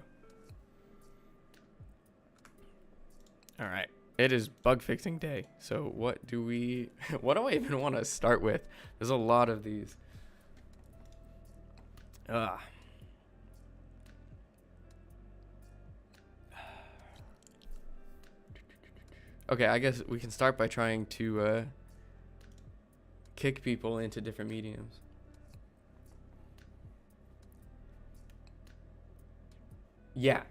A: All right. It is bug fixing day. So what do I even want to start with? There's a lot of these. Okay, I guess we can start by trying to kick people into different mediums. Yeah,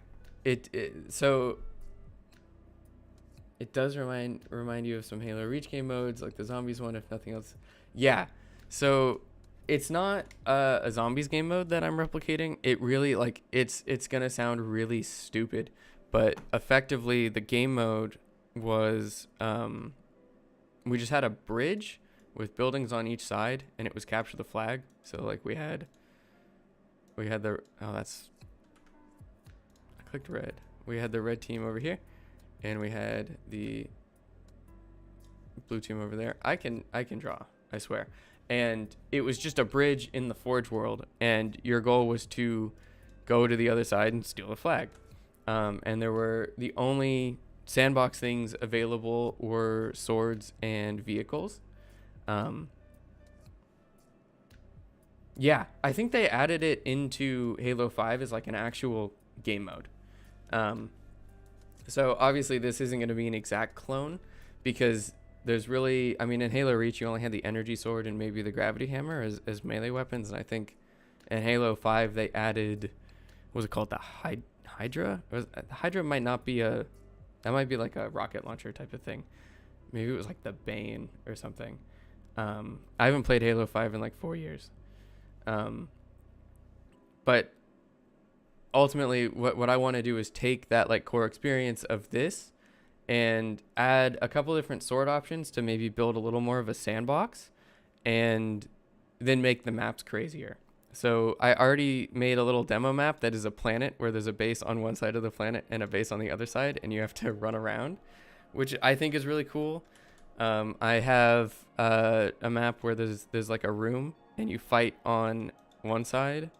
A: so it does remind you of some Halo Reach game modes, like the zombies one, if nothing else. Yeah, so it's not a zombies game mode that I'm replicating. It really, like, it's gonna sound really stupid, but effectively the game mode was we just had a bridge with buildings on each side, and it was capture the flag. So, like, we had the I clicked red. We had the red team over here, and we had the blue team over there. I can draw, I swear. And it was just a bridge in the Forge world, and your goal was to go to the other side and steal the flag. And there were the only sandbox things available were swords and vehicles. Yeah, I think they added it into Halo 5 as like an actual game mode. So obviously this isn't going to be an exact clone, because there's really, I mean, in Halo Reach you only had the energy sword and maybe the gravity hammer as melee weapons, and I think in Halo 5 they added, what was it called, the Hydra? Hydra might not be a... That might be like a rocket launcher type of thing. Maybe it was like the Bane or something. I haven't played Halo 5 in like 4 years. But ultimately, what I want to do is take that like core experience of this and add a couple different sword options to maybe build a little more of a sandbox and then make the maps crazier. So I already made a little demo map that is a planet where there's a base on one side of the planet and a base on the other side, and you have to run around, which I think is really cool. I have a map where there's like a room and you fight on one side,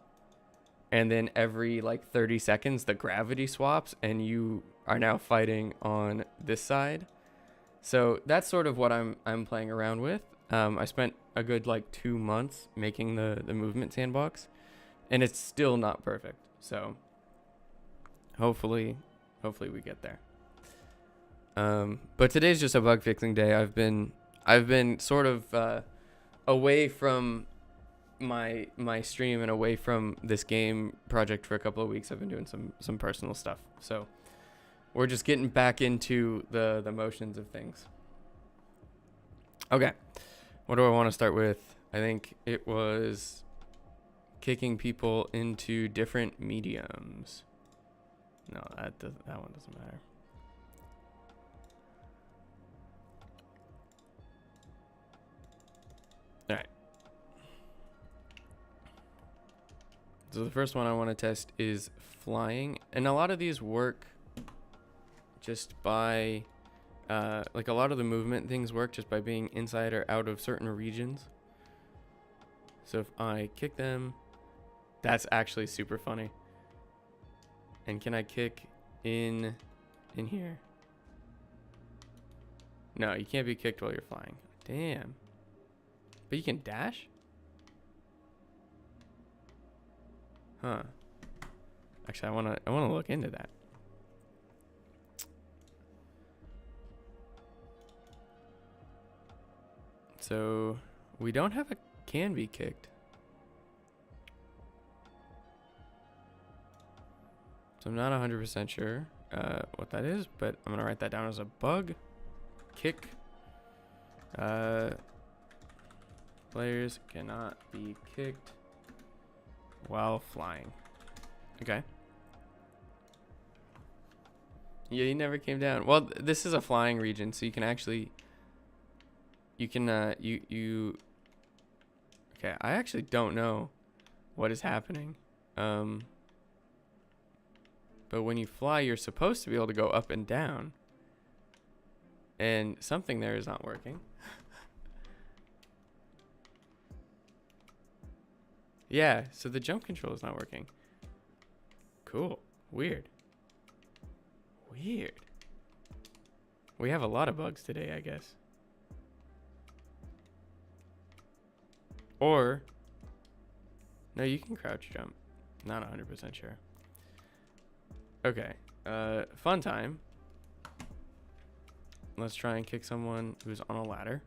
A: and then every like 30 seconds the gravity swaps and you are now fighting on this side. So that's sort of what I'm playing around with. I spent a good like 2 months making the movement sandbox, and it's still not perfect. So hopefully we get there. But today's just a bug fixing day. I've been sort of away from my stream and away from this game project for a couple of weeks. I've been doing some personal stuff. So we're just getting back into the motions of things. Okay. What do I want to start with? I think it was kicking people into different mediums. No, that one doesn't matter. All right. So the first one I want to test is flying, and a lot of these work just by like a lot of the movement things work just by being inside or out of certain regions. So if I kick them, that's actually super funny. And can I kick in here? No, you can't be kicked while you're flying. Damn. But you can dash? Huh. Actually, I wanna look into that. So we don't have a can be kicked. So I'm not 100% sure what that is, but I'm gonna write that down as a bug. Kick. Players cannot be kicked while flying. Okay. Yeah, you never came down. Well, this is a flying region, so you can actually... You can, you... Okay, I actually don't know what is happening. But when you fly, you're supposed to be able to go up and down. And something there is not working. Yeah, so the jump control is not working. Cool. Weird. Weird. We have a lot of bugs today, I guess. Or... No, you can crouch jump. Not 100% sure. Okay. Fun time. Let's try and kick someone who's on a ladder.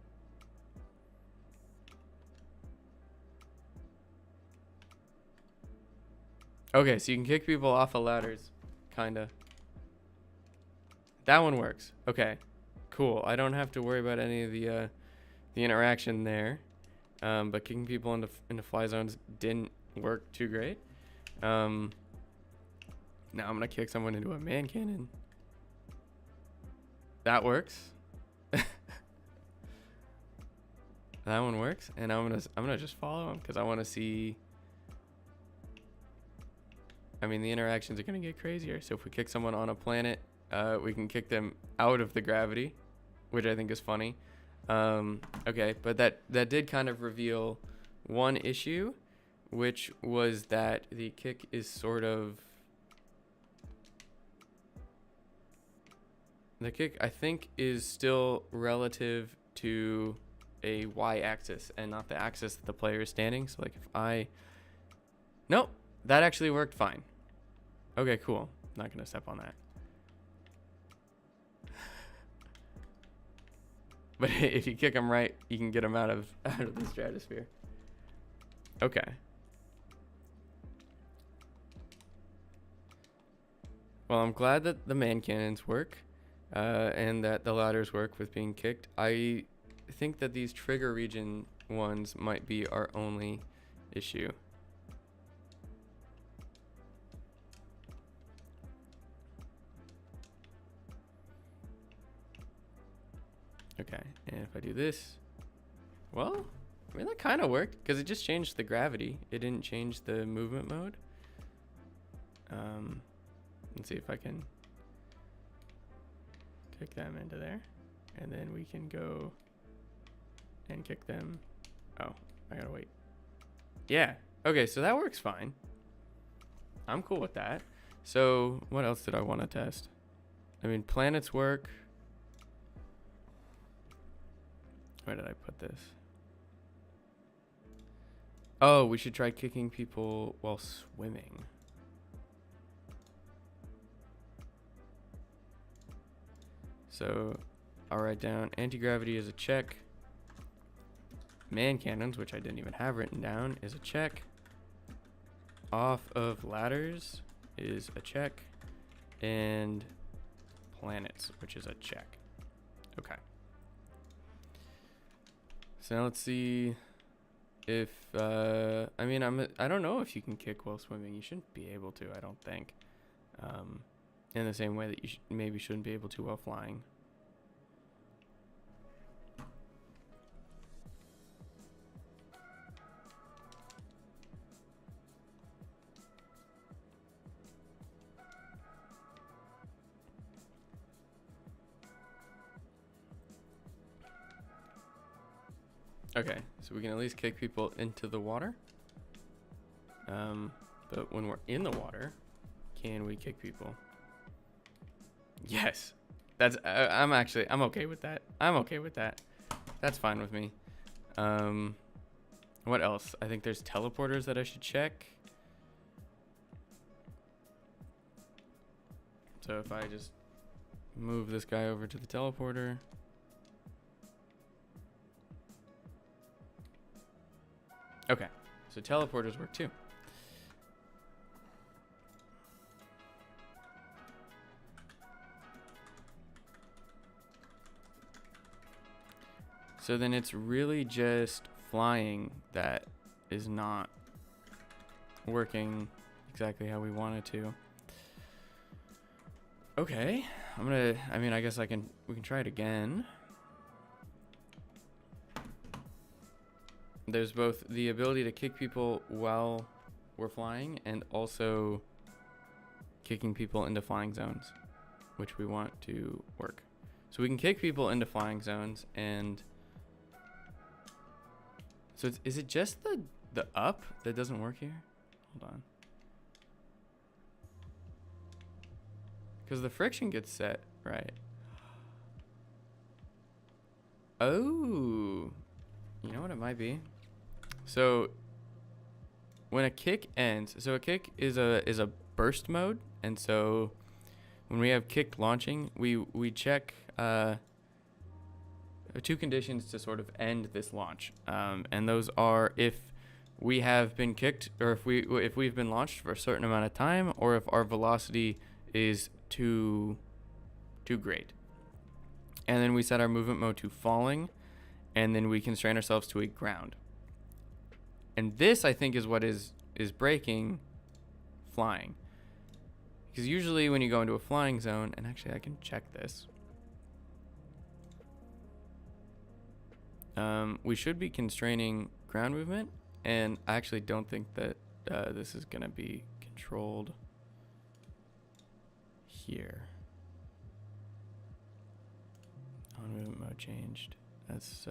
A: Okay, so you can kick people off of ladders. Kinda. That one works. Okay. Cool. I don't have to worry about any of the interaction there. But kicking people into fly zones didn't work too great. Now I'm gonna kick someone into a man cannon. That works. That one works, and I'm gonna just follow him because I want to see. I mean, the interactions are gonna get crazier. So if we kick someone on a planet, we can kick them out of the gravity, which I think is funny. Okay, but that did kind of reveal one issue, which was that the kick is sort of... The kick, I think, is still relative to a y-axis and not the axis that the player is standing. So, like, if I... Nope, that actually worked fine. Okay, cool. Not going to step on that. But if you kick them right, you can get them out of the stratosphere. Okay. Well, I'm glad that the man cannons work, and that the ladders work with being kicked. I think that these trigger region ones might be our only issue. Okay, and if I do this, well, I mean, that kind of worked because it just changed the gravity. It didn't change the movement mode. Let's see if I can kick them into there, and then we can go and kick them. Oh, I gotta wait. Yeah, okay, so that works fine. I'm cool with that. So what else did I want to test? I mean, planets work. Where did I put this? Oh, we should try kicking people while swimming. So I'll write down anti-gravity is a check. Man cannons, which I didn't even have written down, is a check. Off of ladders is a check. And planets, which is a check. Okay. So now let's see if, I mean, I don't know if you can kick while swimming. You shouldn't be able to, I don't think. In the same way that you maybe shouldn't be able to while flying. Okay, so we can at least kick people into the water. But when we're in the water, can we kick people? Yes. That's I'm okay with that. I'm okay with that. That's fine with me. What else? I think there's teleporters that I should check. So if I just move this guy over to the teleporter. Okay, so teleporters work too. So then it's really just flying that is not working exactly how we want it to. Okay, I mean, I guess we can try it again. There's both the ability to kick people while we're flying and also kicking people into flying zones, which we want to work. So we can kick people into flying zones, and so is it just the up that doesn't work here? Hold on. Because the friction gets set, right? Oh, you know what it might be? So when a kick ends, so a kick is a burst mode, and so when we have kick launching, we check two conditions to sort of end this launch, and those are if we have been kicked, or if we've been launched for a certain amount of time, or if our velocity is too great. And then we set our movement mode to falling, and then we constrain ourselves to a ground. And this, I think, is what is breaking flying. Because usually when you go into a flying zone, and actually I can check this. We should be constraining ground movement, and I actually don't think that this is going to be controlled here. On movement mode changed. That's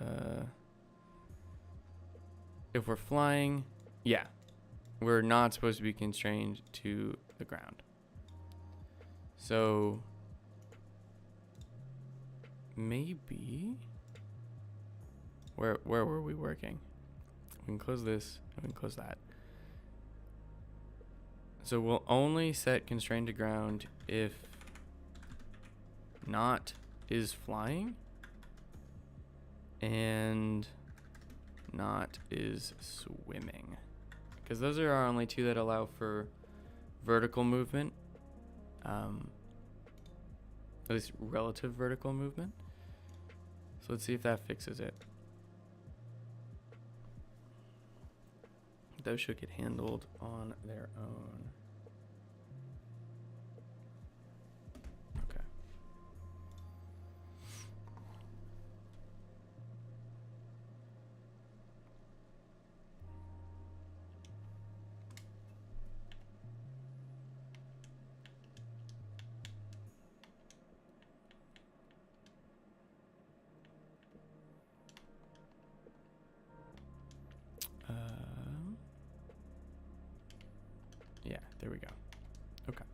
A: if we're flying, yeah, we're not supposed to be constrained to the ground. So maybe where were we working? We can close this and we can close that. So we'll only set constrained to ground if not is flying and not is swimming, because those are our only two that allow for vertical movement. at least relative vertical movement. So let's see if that fixes it. Those should get handled on their own. Okay. Yeah, there we go. Okay.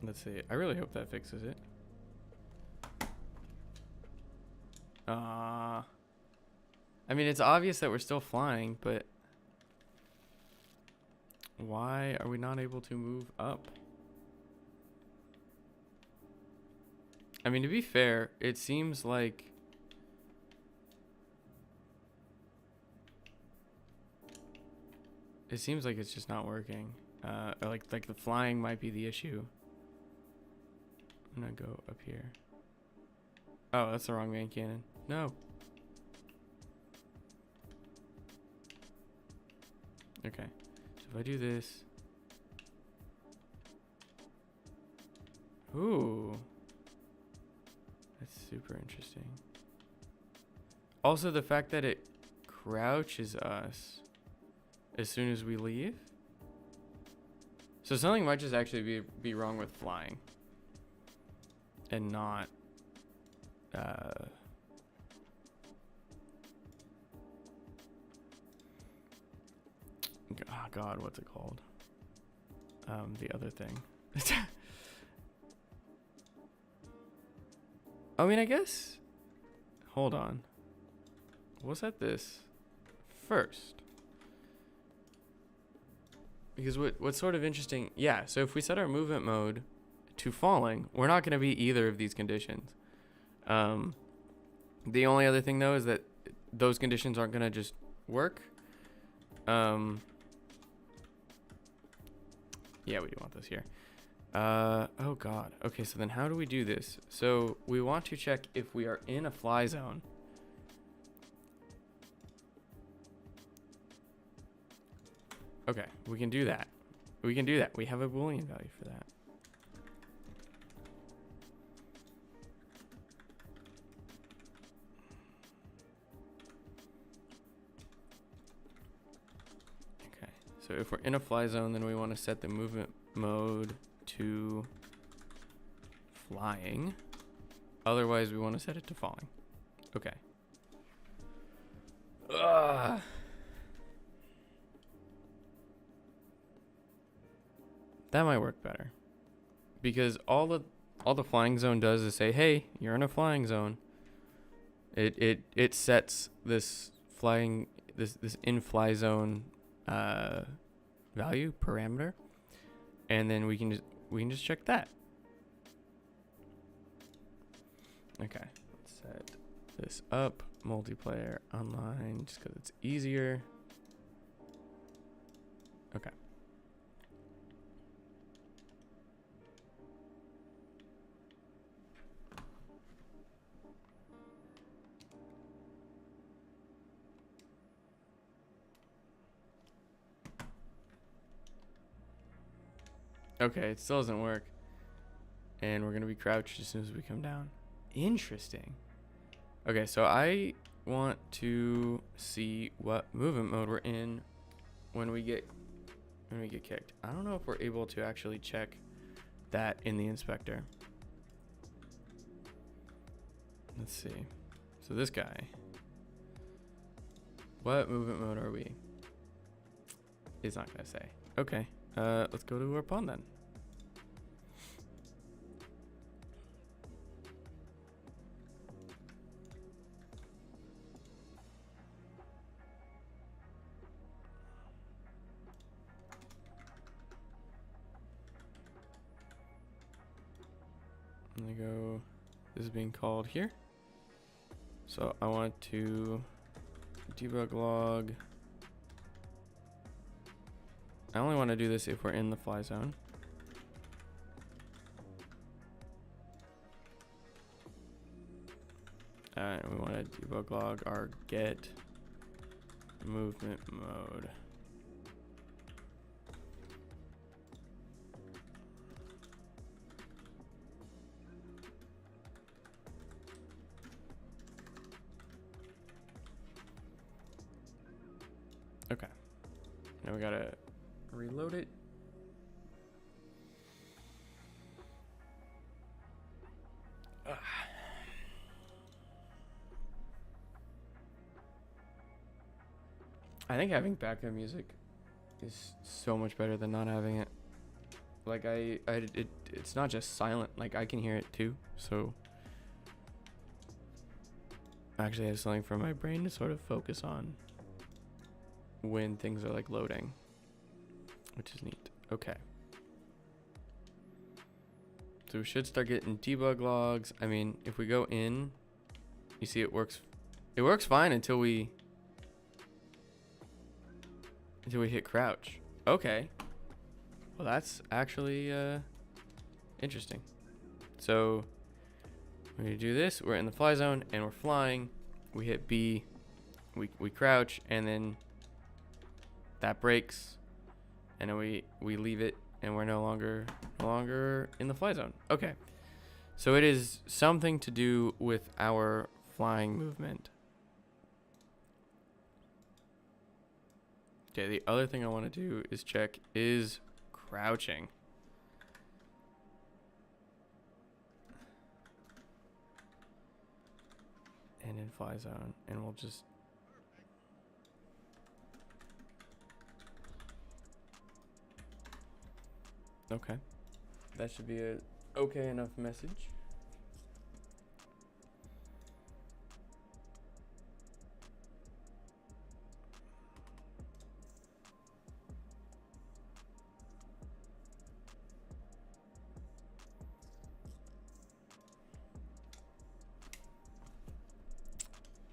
A: Let's see. I really hope that fixes it. I mean, it's obvious that we're still flying, but why are we not able to move up? I mean, to be fair, it seems like it's just not working. Like the flying might be the issue. I'm gonna go up here. Oh, that's the wrong main cannon. No. Okay. So if I do this. Ooh. That's super interesting. Also, the fact that it crouches us as soon as we leave. So something might just actually be wrong with flying. And not... oh God, what's it called? The other thing. I mean, I guess. Hold on. We'll set this first. Because what's sort of interesting, yeah, so if we set our movement mode to falling, we're not going to be either of these conditions. The only other thing, though, is that those conditions aren't going to just work. Yeah, we do want this here. Oh God. Okay, so then how do we do this? So we want to check if we are in a fly zone. Okay, we can do that. We can do that. We have a Boolean value for that. Okay, so if we're in a fly zone, then we want to set the movement mode to flying. Otherwise, we want to set it to falling. Okay. Ugh. That might work better. Because all the flying zone does is say, hey, you're in a flying zone. It sets this flying this in fly zone value parameter. And then we can just check that. Okay, let's set this up. Multiplayer online, just because it's easier. Okay. Okay, it still doesn't work. And we're going to be crouched as soon as we come down. Interesting. Okay, so I want to see what movement mode we're in when we get kicked. I don't know if we're able to actually check that in the inspector. Let's see. So this guy. What movement mode are we? It's not going to say. Okay. Let's go to our pawn then. I'm gonna go, this is being called here. So I want to debug log. I only want to do this if we're in the fly zone. And we want to debug log our get movement mode. Okay. Now we gotta reload it. I think having backup music is so much better than not having it. Like it's not just silent. Like I can hear it too. So I actually have something for my brain to sort of focus on when things are like loading, which is neat. Okay. So we should start getting debug logs. I mean, if we go in, you see it works fine until we hit crouch. Okay. Well, that's actually interesting. So when we do this, we're in the fly zone and we're flying. We hit B, we crouch, and then that breaks, and then we leave it, and we're no longer in the fly zone. Okay. So it is something to do with our flying movement. Okay, the other thing I want to do is check is crouching. And in fly zone, and we'll just okay. That should be a okay enough message.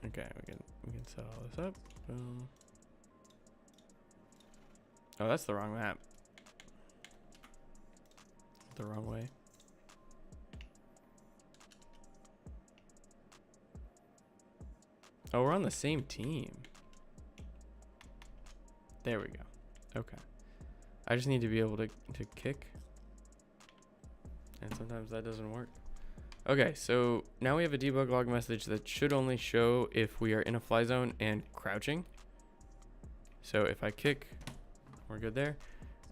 A: Okay, we can set all this up. Boom. Oh, that's the wrong map. The wrong way. Oh, we're on the same team. There we go. Okay. I just need to be able to kick. And sometimes that doesn't work. Okay, so now we have a debug log message that should only show if we are in a fly zone and crouching. So if I kick, we're good there.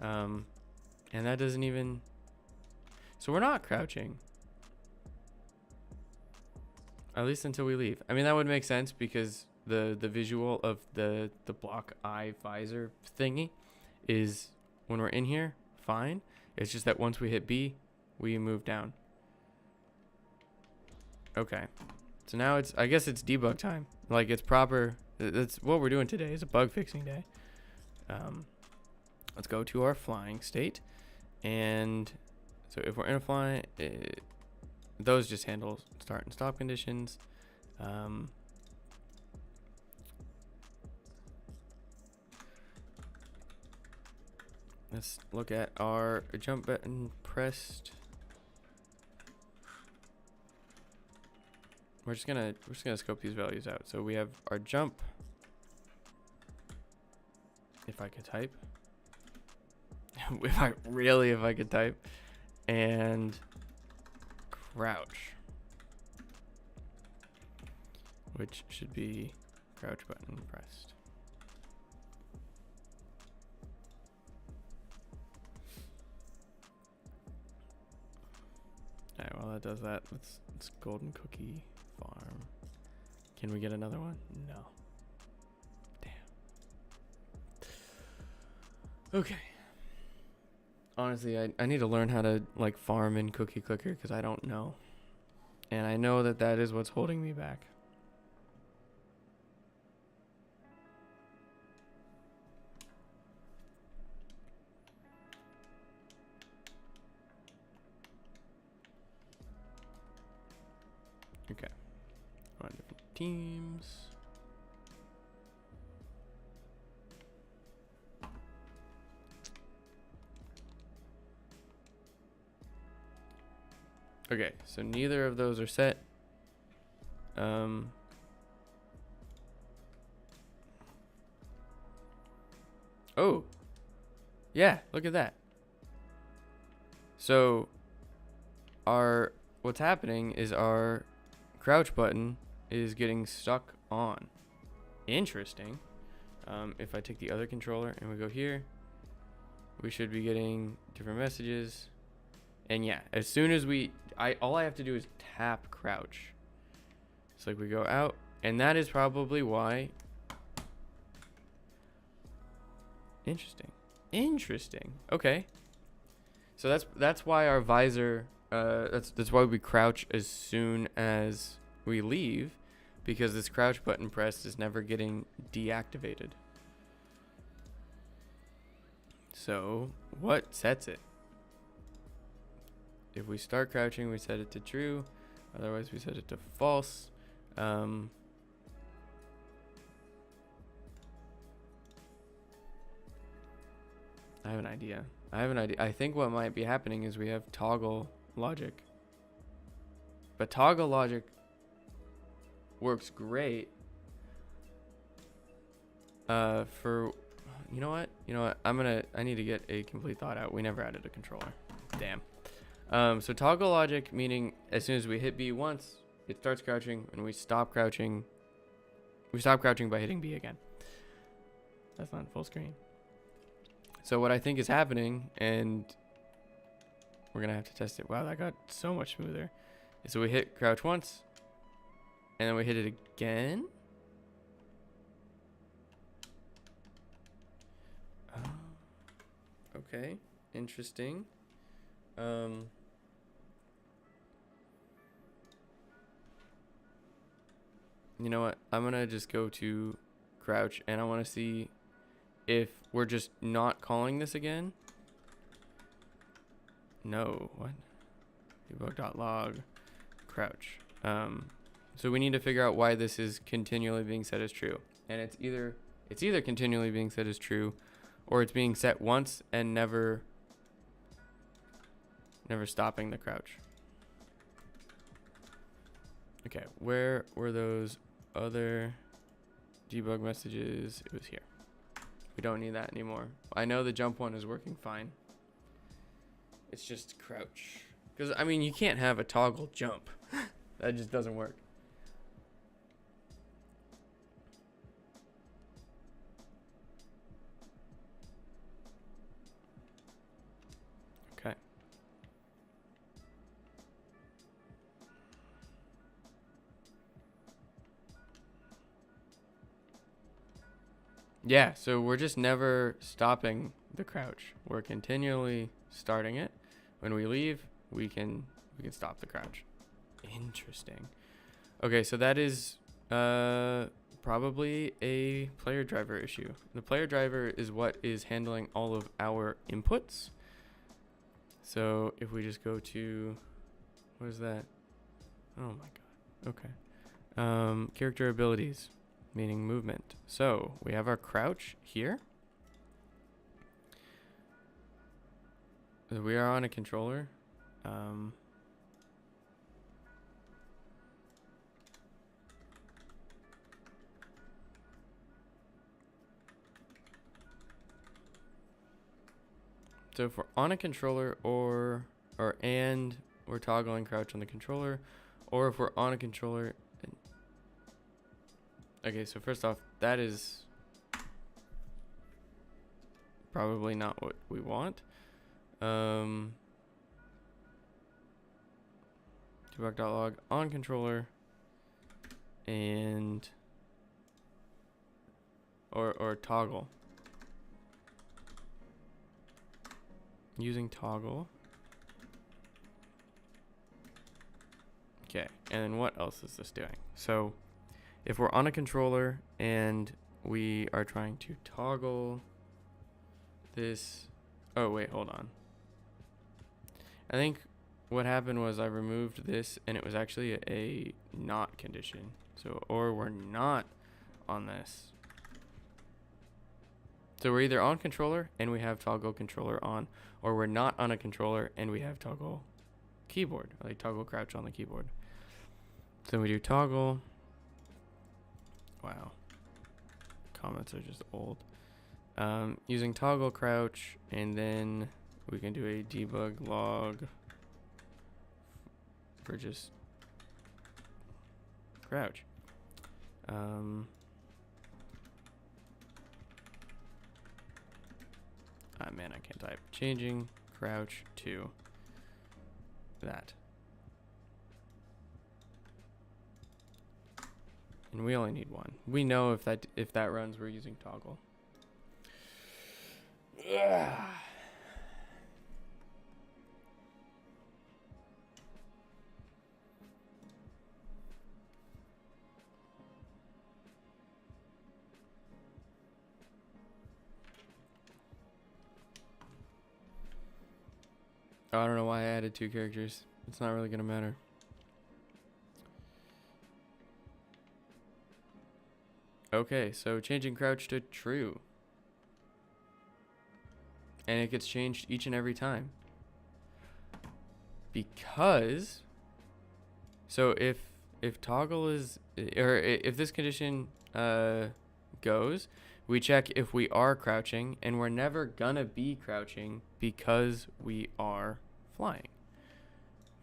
A: And that doesn't even... So we're not crouching. At least until we leave. I mean, that would make sense because the visual of the block eye visor thingy is when we're in here, fine. It's just that once we hit B, we move down. Okay. So now I guess it's debug time. Like it's proper. That's what we're doing today is a bug fixing day. Let's go to our flying state. And so if we're in a fly, those just handle start and stop conditions. Let's look at our jump button pressed. We're just gonna scope these values out. So we have our jump. If I could type. if I could type. And crouch. Which should be crouch button pressed. Alright, well that does that. Let's golden cookie farm. Can we get another one? No. Damn. Okay. Honestly, I need to learn how to like farm in Cookie Clicker because I don't know. And I know that is what's holding me back. Okay. teams. Okay, so neither of those are set. Oh, yeah, look at that. So what's happening is our crouch button is getting stuck on. Interesting. If I take the other controller and we go here, we should be getting different messages. And yeah, as soon as all I have to do is tap crouch. It's like we go out, and that is probably why. Interesting. Okay. So that's why our visor. That's why we crouch as soon as we leave, because this crouch button pressed is never getting deactivated. So what sets it? If we start crouching, we set it to true. Otherwise, we set it to false. I have an idea. I think what might be happening is we have toggle logic. But toggle logic works great for, you know what? I need to get a complete thought out. We never added a controller. Damn. So toggle logic, meaning as soon as we hit B once, it starts crouching, and we stop crouching. We stop crouching by hitting B again. That's not full screen. So what I think is happening, and we're going to have to test it. Wow, that got so much smoother. So we hit crouch once, and then we hit it again. Okay, interesting. You know what? I'm going to just go to crouch, and I want to see if we're just not calling this again. No, what? Debug.log crouch. So we need to figure out why this is continually being set as true. And it's either continually being set as true, or it's being set once and never stopping the crouch. Okay, where were those other debug messages? It was here. We don't need that anymore. I know the jump one is working fine. It's just crouch. Because, I mean, you can't have a toggle jump. That just doesn't work. Okay. Yeah, so we're just never stopping the crouch. We're continually starting it. When we leave, we can stop the crouch. Interesting. Okay, so that is probably a player driver issue. The player driver is what is handling all of our inputs. So if we just go to, what is that? Oh my god. Okay. Character abilities, meaning movement. So we have our crouch here. We are on a controller. So if we're on a controller and we're toggling crouch on the controller, or if we're on a controller. Okay, so first off, that is probably not what we want. Debug.log on controller and or toggle. Using toggle. Okay, and then what else is this doing? So if we're on a controller and we are trying to toggle this. Oh, wait, hold on. I think what happened was I removed this and it was actually a not condition. So, or we're not on this. So we're either on controller and we have toggle controller on, or we're not on a controller and we have toggle keyboard, like toggle crouch on the keyboard. So we do toggle. Wow. Comments are just old. Using toggle crouch, and then we can do a debug log for just crouch. Ah, man, I can't type. Changing crouch to that. And we only need one. We know if that runs, we're using toggle. Ugh. I don't know why I added 2 characters. It's not really gonna matter. Okay, so changing crouch to true. And it gets changed each and every time. Because, so if toggle is, or if this condition goes, we check if we are crouching, and we're never gonna be crouching because we are flying.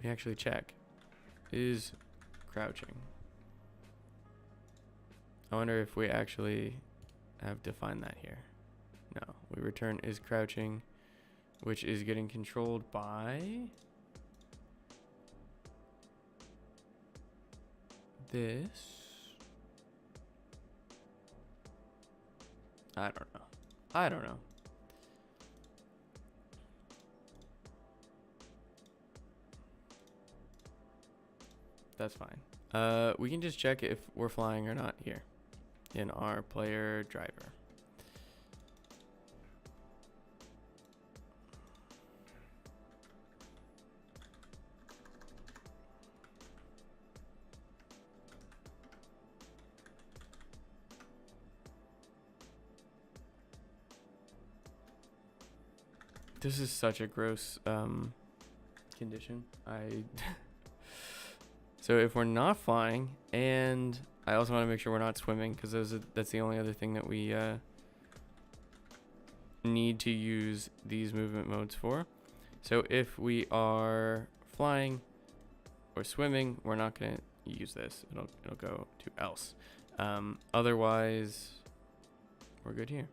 A: We actually check, is crouching. I wonder if we actually have defined that here. No, we return is crouching, which is getting controlled by this. I don't know. That's fine. We can just check if we're flying or not here in our player driver. This is such a gross condition. So if we're not flying, and I also want to make sure we're not swimming, because that's the only other thing that we need to use these movement modes for. So if we are flying or swimming, we're not going to use this. It'll go to else. Otherwise, we're good here.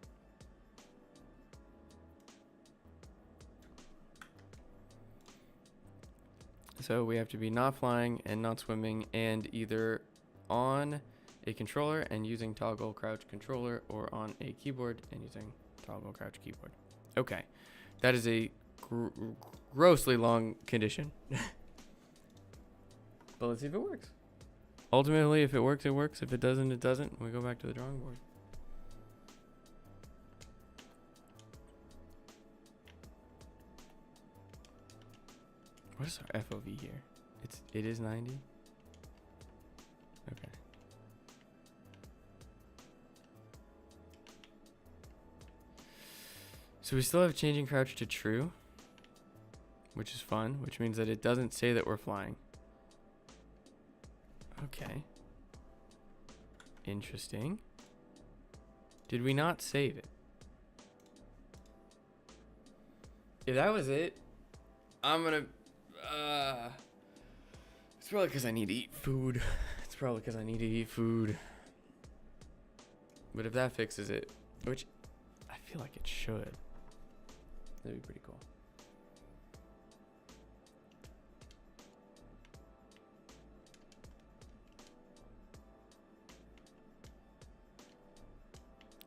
A: So we have to be not flying and not swimming, and either on a controller and using toggle crouch controller, or on a keyboard and using toggle crouch keyboard. Okay, that is a grossly long condition. But let's see if it works. Ultimately, if it works, it works. If it doesn't, it doesn't. We go back to the drawing board. What is our FOV here? It is 90? Okay. So we still have changing crouch to true, which is fun, which means that it doesn't say that we're flying. Okay. Interesting. Did we not save it? If that was it, I'm gonna... it's probably because I need to eat food. But if that fixes it, which I feel like it should, that'd be pretty cool.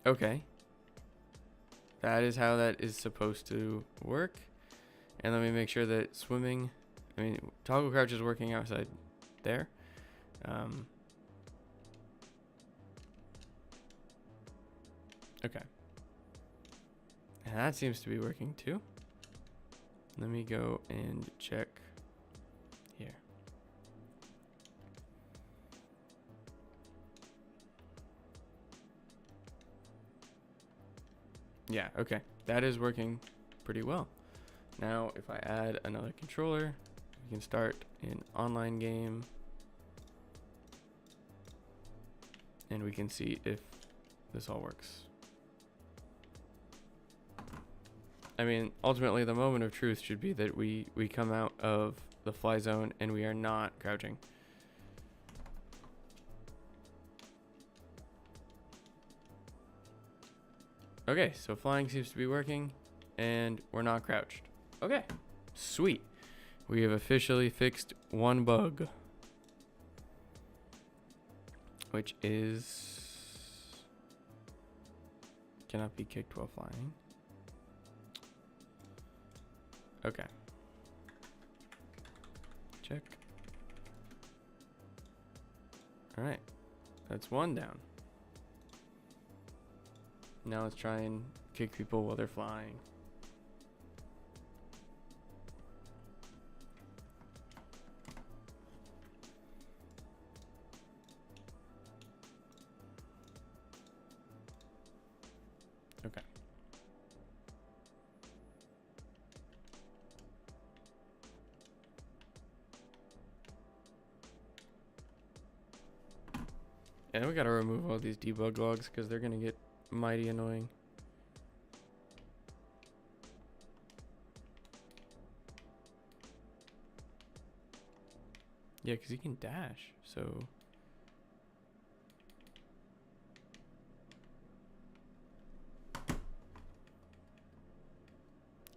A: Okay. That is how that is supposed to work. And let me make sure that swimming, toggle crouch is working outside there. Okay. And that seems to be working too. Let me go and check Yeah, okay. That is working pretty well. Now, if I add another controller, we can start an online game. And we can see if this all works. I mean, ultimately, the moment of truth should be that we come out of the fly zone and we are not crouching. Okay, so flying seems to be working, and we're not crouched. Okay, sweet. We have officially fixed one bug, which is cannot be kicked while flying. Okay. Check. All right, that's one down. Now let's try and kick people while they're flying. Okay. And we gotta remove all these debug logs because they're gonna get mighty annoying. Yeah, because he can dash, so.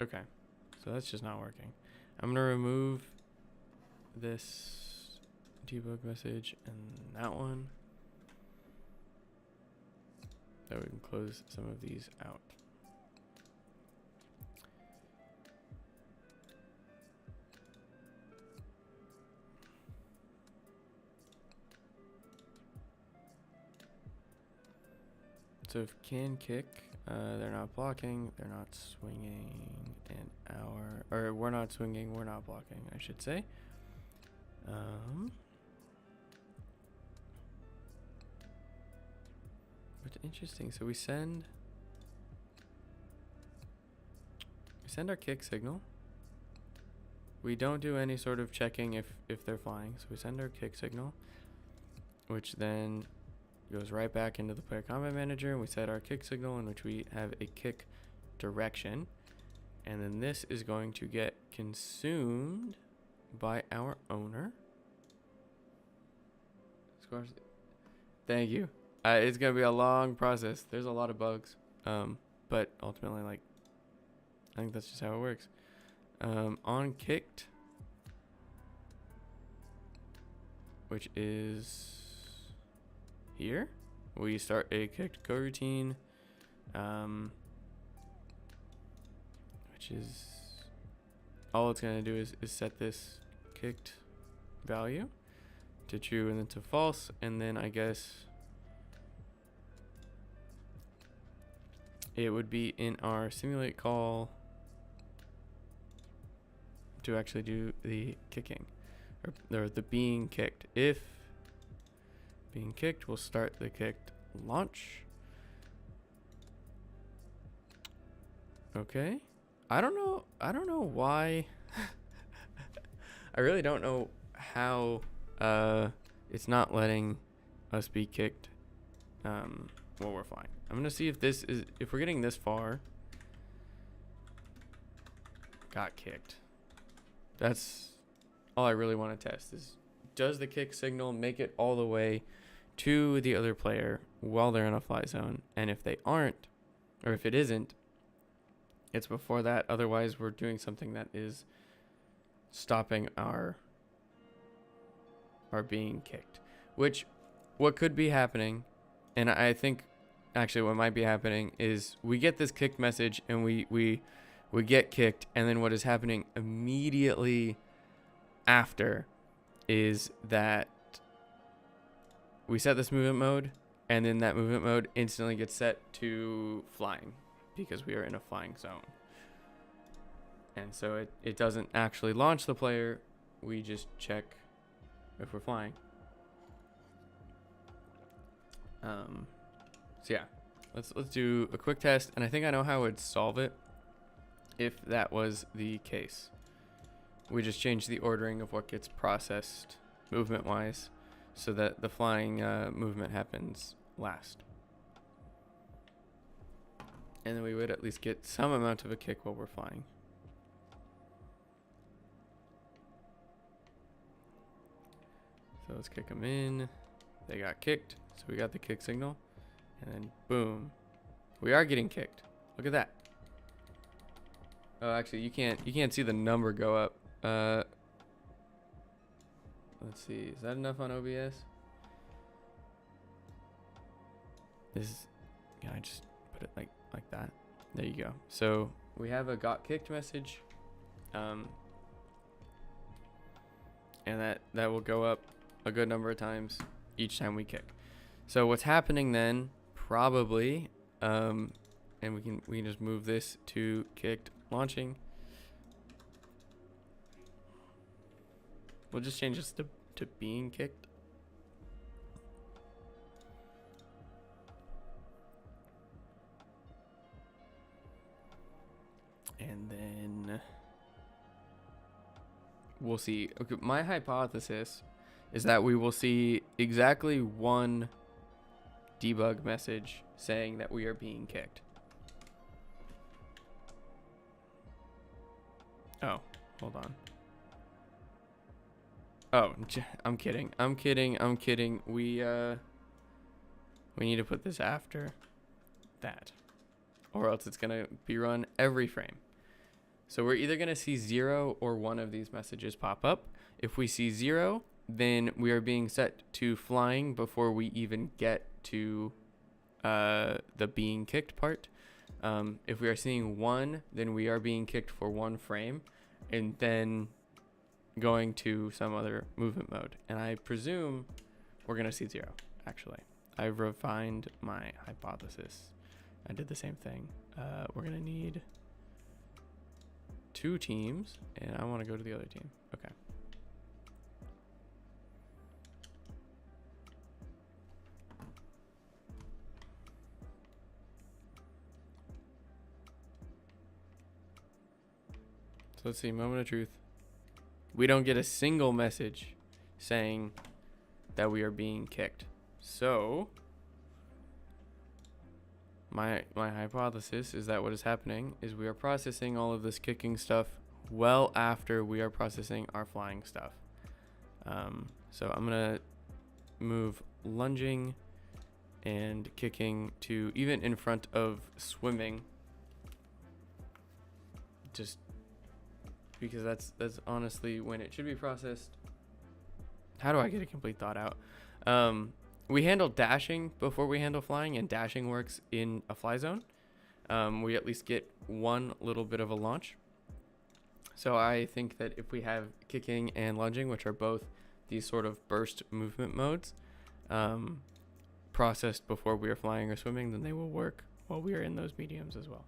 A: Okay, so that's just not working. I'm gonna remove this debug message and that one. So we can close some of these out. So if can kick, they're not blocking, they're not swinging an hour, or we're not swinging, we're not blocking, I should say. But interesting, so we send our kick signal. We don't do any sort of checking if they're flying, so we send our kick signal, which then goes right back into the player combat manager, and we set our kick signal in which we have a kick direction, and then this is going to get consumed by our owner. Thank you. It's gonna be a long process. There's a lot of bugs, but ultimately, like, I think that's just how it works. On kicked, which is here, we start a kicked coroutine, which is all it's gonna do is set this kicked value to true and then to false, and then I guess it would be in our simulate call to actually do the kicking or the being kicked. If being kicked, we'll start the kicked launch. Okay. I don't know why. I really don't know how it's not letting us be kicked while we're flying. I'm gonna see if we're getting this far. Got kicked. That's all I really want to test is, does the kick signal make it all the way to the other player while they're in a fly zone? And if they aren't, or if it isn't, it's before that. Otherwise, we're doing something that is stopping our being kicked. Which, what could be happening, and I think actually what might be happening is we get this kicked message and we get kicked, and then what is happening immediately after is that we set this movement mode, and then that movement mode instantly gets set to flying because we are in a flying zone. And so it doesn't actually launch the player, we just check if we're flying. So yeah, let's do a quick test, and I think I know how I'd solve it if that was the case. We just change the ordering of what gets processed movement-wise so that the flying movement happens last. And then we would at least get some amount of a kick while we're flying. So let's kick them in. They got kicked, so we got the kick signal. And then boom. We are getting kicked. Look at that. Oh, actually you can't see the number go up. Let's see. Is that enough on OBS? Yeah, I just put it like that. There you go. So we have a got kicked message. And that will go up a good number of times each time we kick. So what's happening then, probably, and we can just move this to kicked launching. We'll just change this to being kicked. And then we'll see. Okay, my hypothesis is that we will see exactly one debug message saying that we are being kicked. Oh, hold on. Oh, I'm kidding. We need to put this after that, or else it's gonna be run every frame. So we're either gonna see 0 or 1 of these messages pop up. If we see 0, then we are being set to flying before we even get to the being kicked part. If we are seeing 1, then we are being kicked for 1 frame, and then going to some other movement mode. And I presume we're gonna see 0. Actually, I've refined my hypothesis. I did the same thing. We're gonna need 2 teams, and I want to go to the other team. Okay. So let's see, moment of truth. We don't get a single message saying that we are being kicked. So my hypothesis is that what is happening is we are processing all of this kicking stuff well after we are processing our flying stuff. So I'm gonna move lunging and kicking to even in front of swimming, just because that's honestly when it should be processed. How do I get a complete thought out? We handle dashing before we handle flying, and dashing works in a fly zone. We at least get one little bit of a launch. So I think that if we have kicking and lunging, which are both these sort of burst movement modes, processed before we are flying or swimming, then they will work while we are in those mediums as well.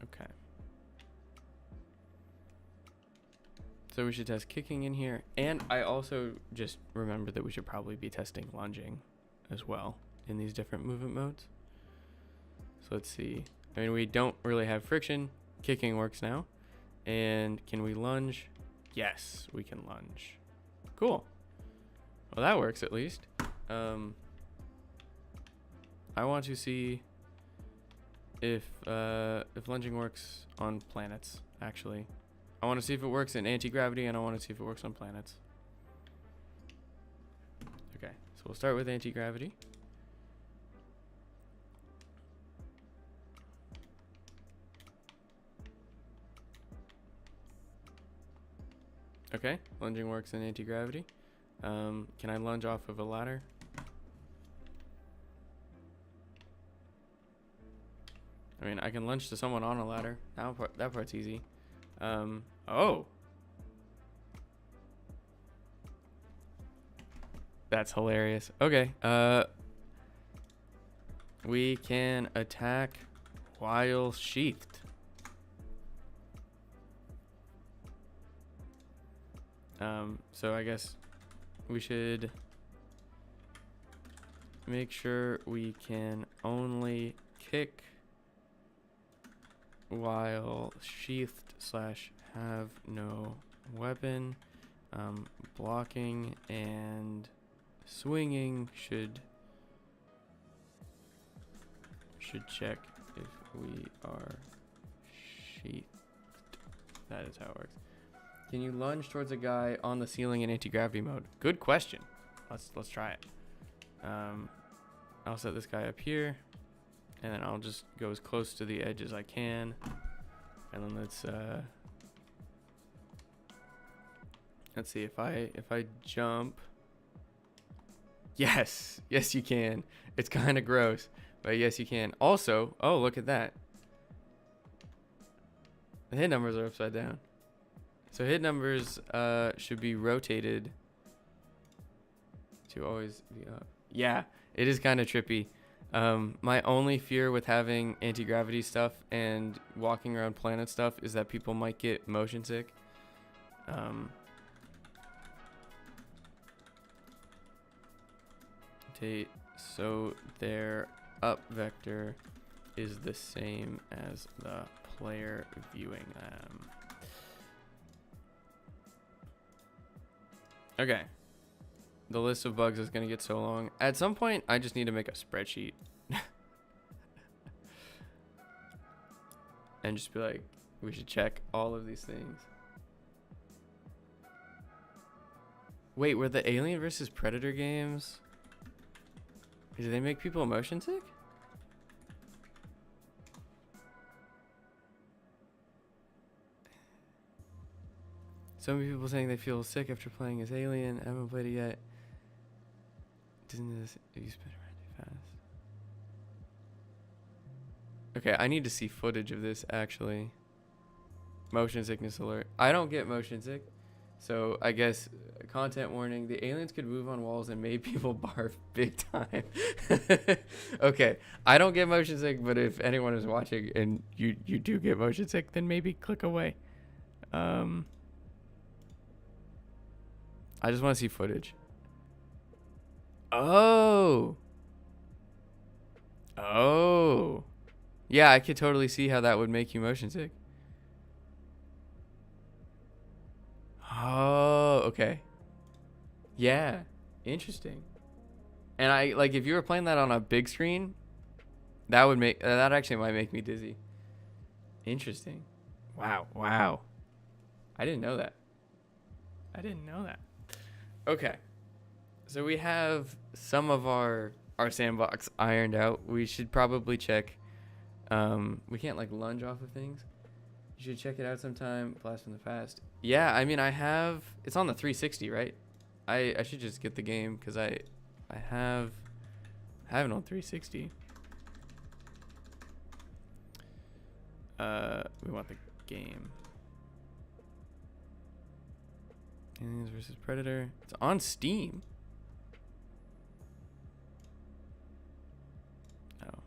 A: Okay. So we should test kicking in here. And I also just remember that we should probably be testing lunging as well in these different movement modes. So let's see. I mean, we don't really have friction. Kicking works now. And can we lunge? Yes, we can lunge. Cool. Well, that works at least. I want to see if lunging works on planets, actually. I want to see if it works in anti-gravity, and I want to see if it works on planets. Okay, so we'll start with anti-gravity. Okay, lunging works in anti-gravity. Can I lunge off of a ladder? I mean, I can lunge to someone on a ladder. That part's easy. Oh. That's hilarious. Okay. We can attack while sheathed. So I guess we should make sure we can only kick while sheathed / have no weapon. Blocking and swinging should check if we are sheathed. That is how it works. Can you lunge towards a guy on the ceiling in anti-gravity mode? Good question. Let's try it. I'll set this guy up here, and then I'll just go as close to the edge as I can, and then let's see if I jump. Yes, you can. It's kind of gross, but yes, you can. Also, oh, look at that. The hit numbers are upside down. So hit numbers should be rotated to always be up. Yeah, it is kind of trippy. My only fear with having anti-gravity stuff and walking around planet stuff is that people might get motion sick. So their up vector is the same as the player viewing them. Okay. The list of bugs is going to get so long. At some point, I just need to make a spreadsheet. And just be like, we should check all of these things. Wait, were the Alien vs. Predator games... Do they make people motion sick? Some people saying they feel sick after playing as Alien. I haven't played it yet. Doesn't this if you spin around too fast? Okay, I need to see footage of this actually. Motion sickness alert. I don't get motion sick. So I guess content warning, the aliens could move on walls and made people barf big time. Okay, I don't get motion sick, but if anyone is watching and you do get motion sick, then maybe click away. I just want to see footage. Oh. Yeah, I could totally see how that would make you motion sick. Oh, okay. Yeah, interesting. And I like if you were playing that on a big screen, that would make that actually might make me dizzy. Interesting. Wow. I didn't know that. Okay. So we have some of our sandbox ironed out. We should probably check. We can't like lunge off of things. You should check it out sometime. Blast from the past. Yeah, I mean I have. It's on the 360, right? I should just get the game because I have it on 360. We want the game. Aliens vs. Predator. It's on Steam. Oh.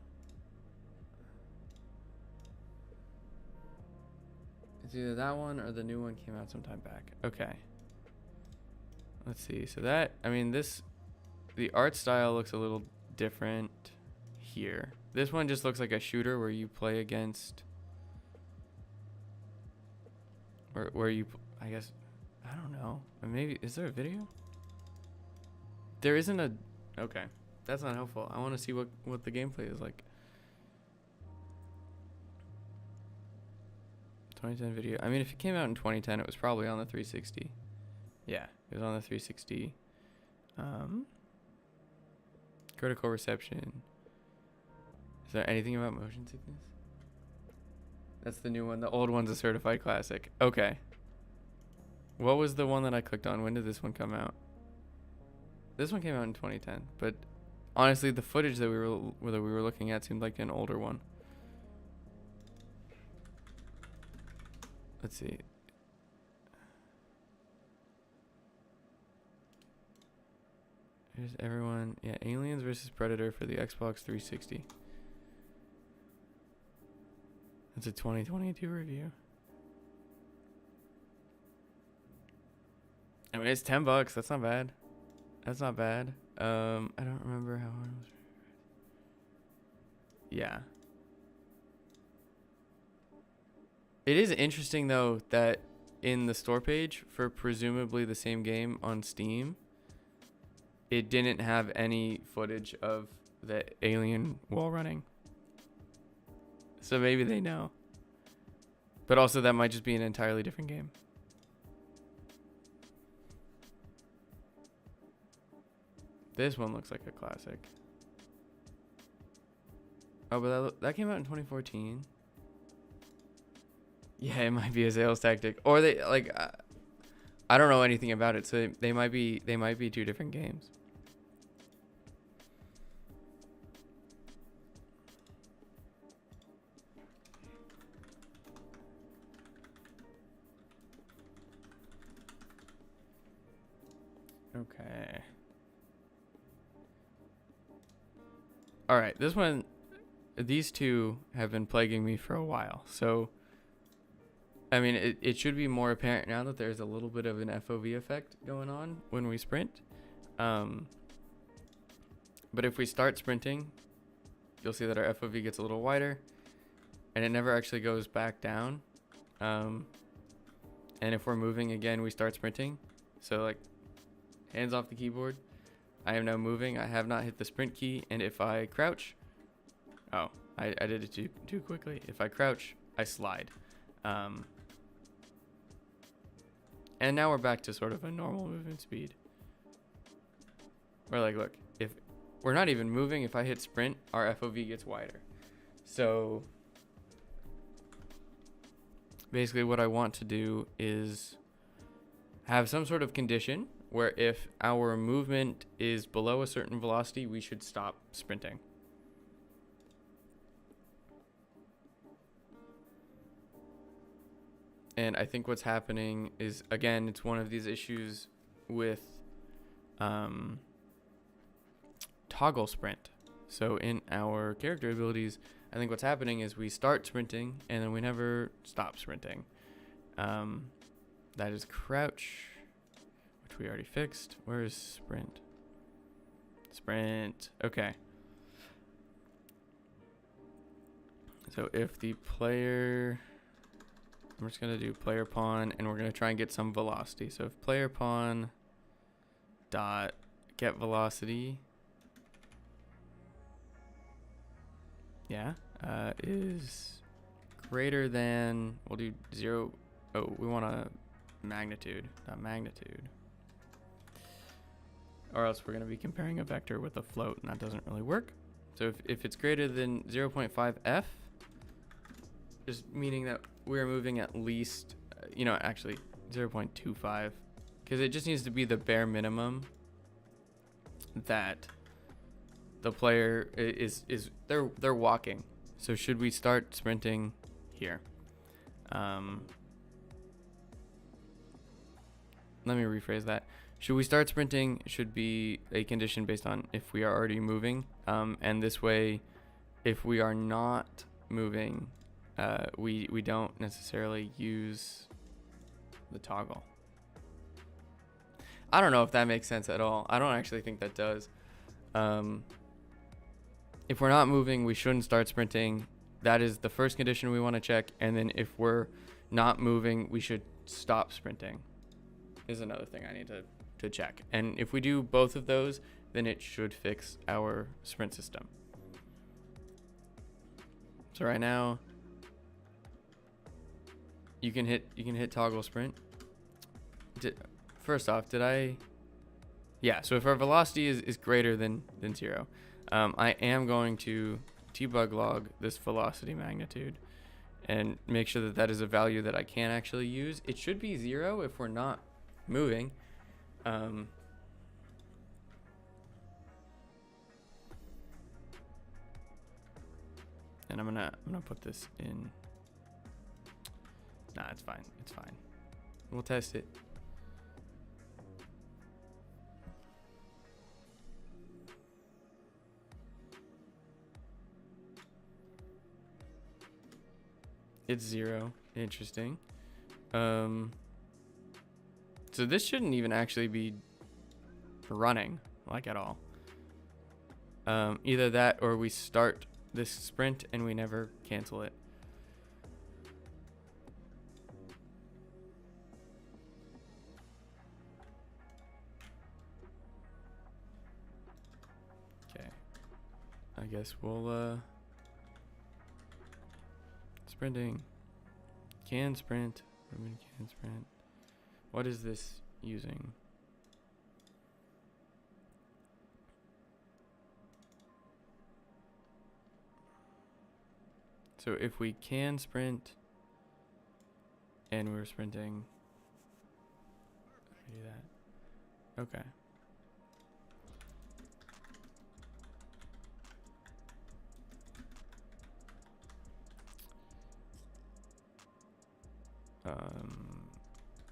A: It's either that one or the new one came out sometime back. Okay. Let's see. So that, I mean, the art style looks a little different here. This one just looks like a shooter where you play against, or where you, I guess, I don't know. Maybe, is there a video? There isn't a, okay. That's not helpful. I want to see what the gameplay is like. 2010 video. I mean, if it came out in 2010, it was probably on the 360. Yeah, it was on the 360. Critical reception. Is there anything about motion sickness? That's the new one. The old one's a certified classic. Okay. What was the one that I clicked on? When did this one come out? This one came out in 2010. But honestly, the footage that we were looking at seemed like an older one. Let's see. Here's everyone. Yeah, Aliens vs. Predator for the Xbox 360. It's a 2022 review. I mean, it's $10. That's not bad. That's not bad. I don't remember how hard it was. Yeah. It is interesting though that in the store page for presumably the same game on Steam, it didn't have any footage of the alien wall running. So maybe they know. But also that might just be an entirely different game. This one looks like a classic. Oh, but that came out in 2014. Yeah, it might be a sales tactic, or they like. I don't know anything about it, so they might be two different games. Okay. All right, this one, these two have been plaguing me for a while. So, I mean, it should be more apparent now that there's a little bit of an FOV effect going on when we sprint. But if we start sprinting, you'll see that our FOV gets a little wider, and it never actually goes back down. And if we're moving again, we start sprinting. So, like, hands off the keyboard. I am now moving. I have not hit the sprint key, and if I crouch, oh, I did it too quickly. If I crouch, I slide. And now we're back to sort of a normal movement speed. Or like, look, if we're not even moving, if I hit sprint, our FOV gets wider. So basically what I want to do is have some sort of condition where if our movement is below a certain velocity, we should stop sprinting. And I think what's happening is, again, it's one of these issues with toggle sprint. So in our character abilities, I think what's happening is we start sprinting and then we never stop sprinting. That is crouch, which we already fixed. Where is sprint? Sprint. Okay. So if the player, I'm just going to do player pawn, and we're going to try and get some velocity. So if player pawn dot get velocity, yeah, is greater than, we'll do 0. Oh, we want a magnitude, not magnitude. Or else we're going to be comparing a vector with a float, and that doesn't really work. So if it's greater than 0.5 f, just meaning that we're moving at least, actually 0.25, because it just needs to be the bare minimum that the player is they're walking. So should we start sprinting here? Let me rephrase that. Should we start sprinting should be a condition based on if we are already moving. And this way, if we are not moving, we don't necessarily use the toggle. I don't know if that makes sense at all. I don't actually think that does. If we're not moving, we shouldn't start sprinting. That is the first condition we want to check. And then if we're not moving, we should stop sprinting. Is another thing I need to check. And if we do both of those, then it should fix our sprint system. So right now, you can hit toggle sprint. First off, did I? Yeah, so if our velocity is greater than 0, I am going to debug log this velocity magnitude and make sure that that is a value that I can actually use. It should be 0 if we're not moving. And I'm gonna put this in. Nah, it's fine. It's fine. We'll test it. It's 0. Interesting. So this shouldn't even actually be running, like, at all. Either that or we start this sprint and we never cancel it. Okay. I guess we'll, sprinting. Can sprint. Ruben can sprint. What is this using? So if we can sprint and we're sprinting, we do that. Okay.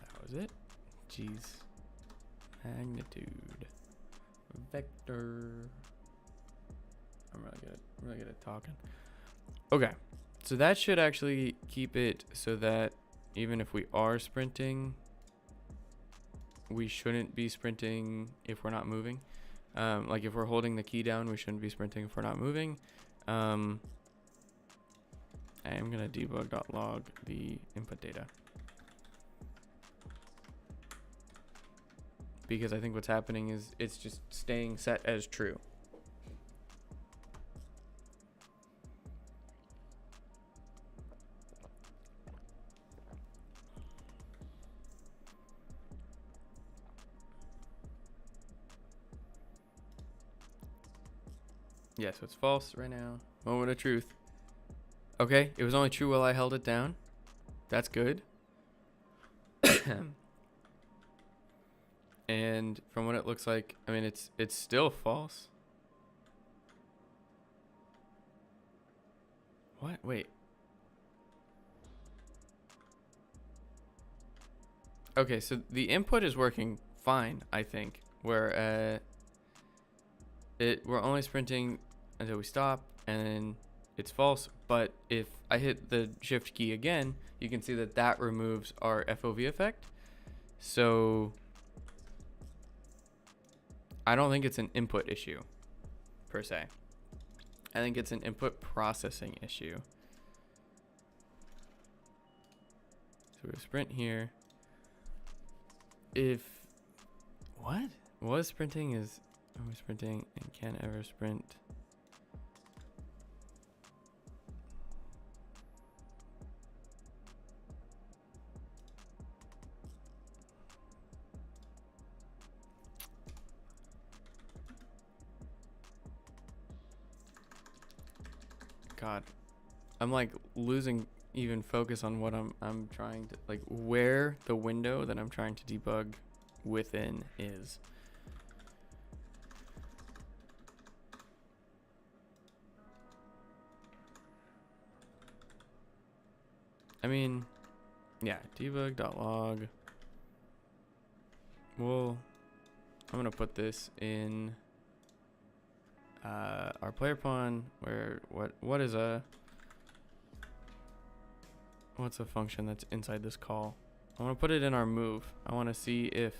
A: That was it. Jeez. Magnitude. Vector. I'm really good at talking. Okay. So that should actually keep it so that even if we are sprinting, we shouldn't be sprinting if we're not moving. Like if we're holding the key down, we shouldn't be sprinting if we're not moving. I am going to debug.log the input data. Because I think what's happening is it's just staying set as true. Yeah, so it's false right now. Moment of truth. Okay, it was only true while I held it down. That's good. And from what it looks like, I mean, it's still false. What? Wait. Okay, so the input is working fine, I think. Where we're only sprinting until we stop, and then it's false. But if I hit the shift key again, you can see that that removes our FOV effect. So I don't think it's an input issue per se. I think it's an input processing issue. So we sprint here. If what was sprinting is I'm sprinting and can't ever sprint. God, I'm like losing even focus on what I'm trying to, like, where the window that I'm trying to debug within is. I mean, yeah, debug.log. Well, I'm gonna put this in our player pawn, where what's a function that's inside this call? I want to put it in our move. I want to see if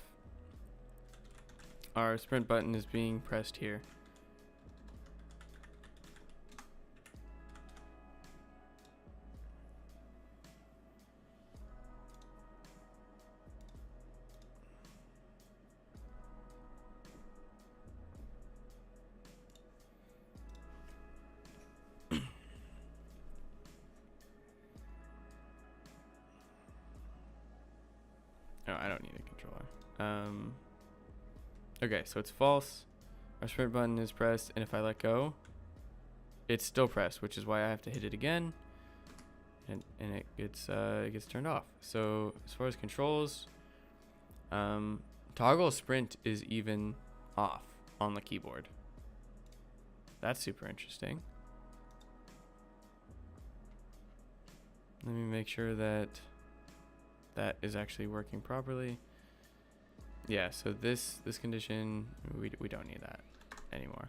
A: our sprint button is being pressed here. No, I don't need a controller. Okay, so it's false. Our sprint button is pressed, and if I let go, it's still pressed, which is why I have to hit it again, and it gets turned off. So as far as controls, toggle sprint is even off on the keyboard. That's super interesting. Let me make sure that that is actually working properly. Yeah, so this condition, we don't need that anymore.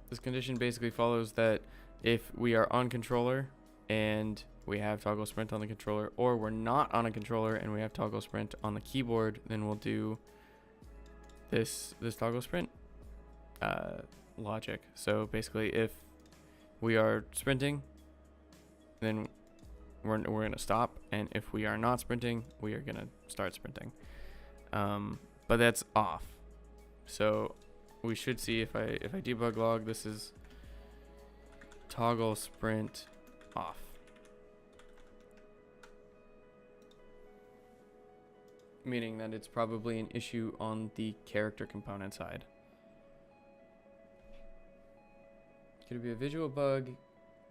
A: This condition basically follows that If we are on controller and we have toggle sprint on the controller, or we're not on a controller and we have toggle sprint on the keyboard, then we'll do this toggle sprint logic. So basically, if we are sprinting, then we're gonna stop, and if we are not sprinting, we are gonna start sprinting. But that's off. So we should see, if I debug log, this is toggle sprint off. Meaning that it's probably an issue on the character component side. Could it be a visual bug?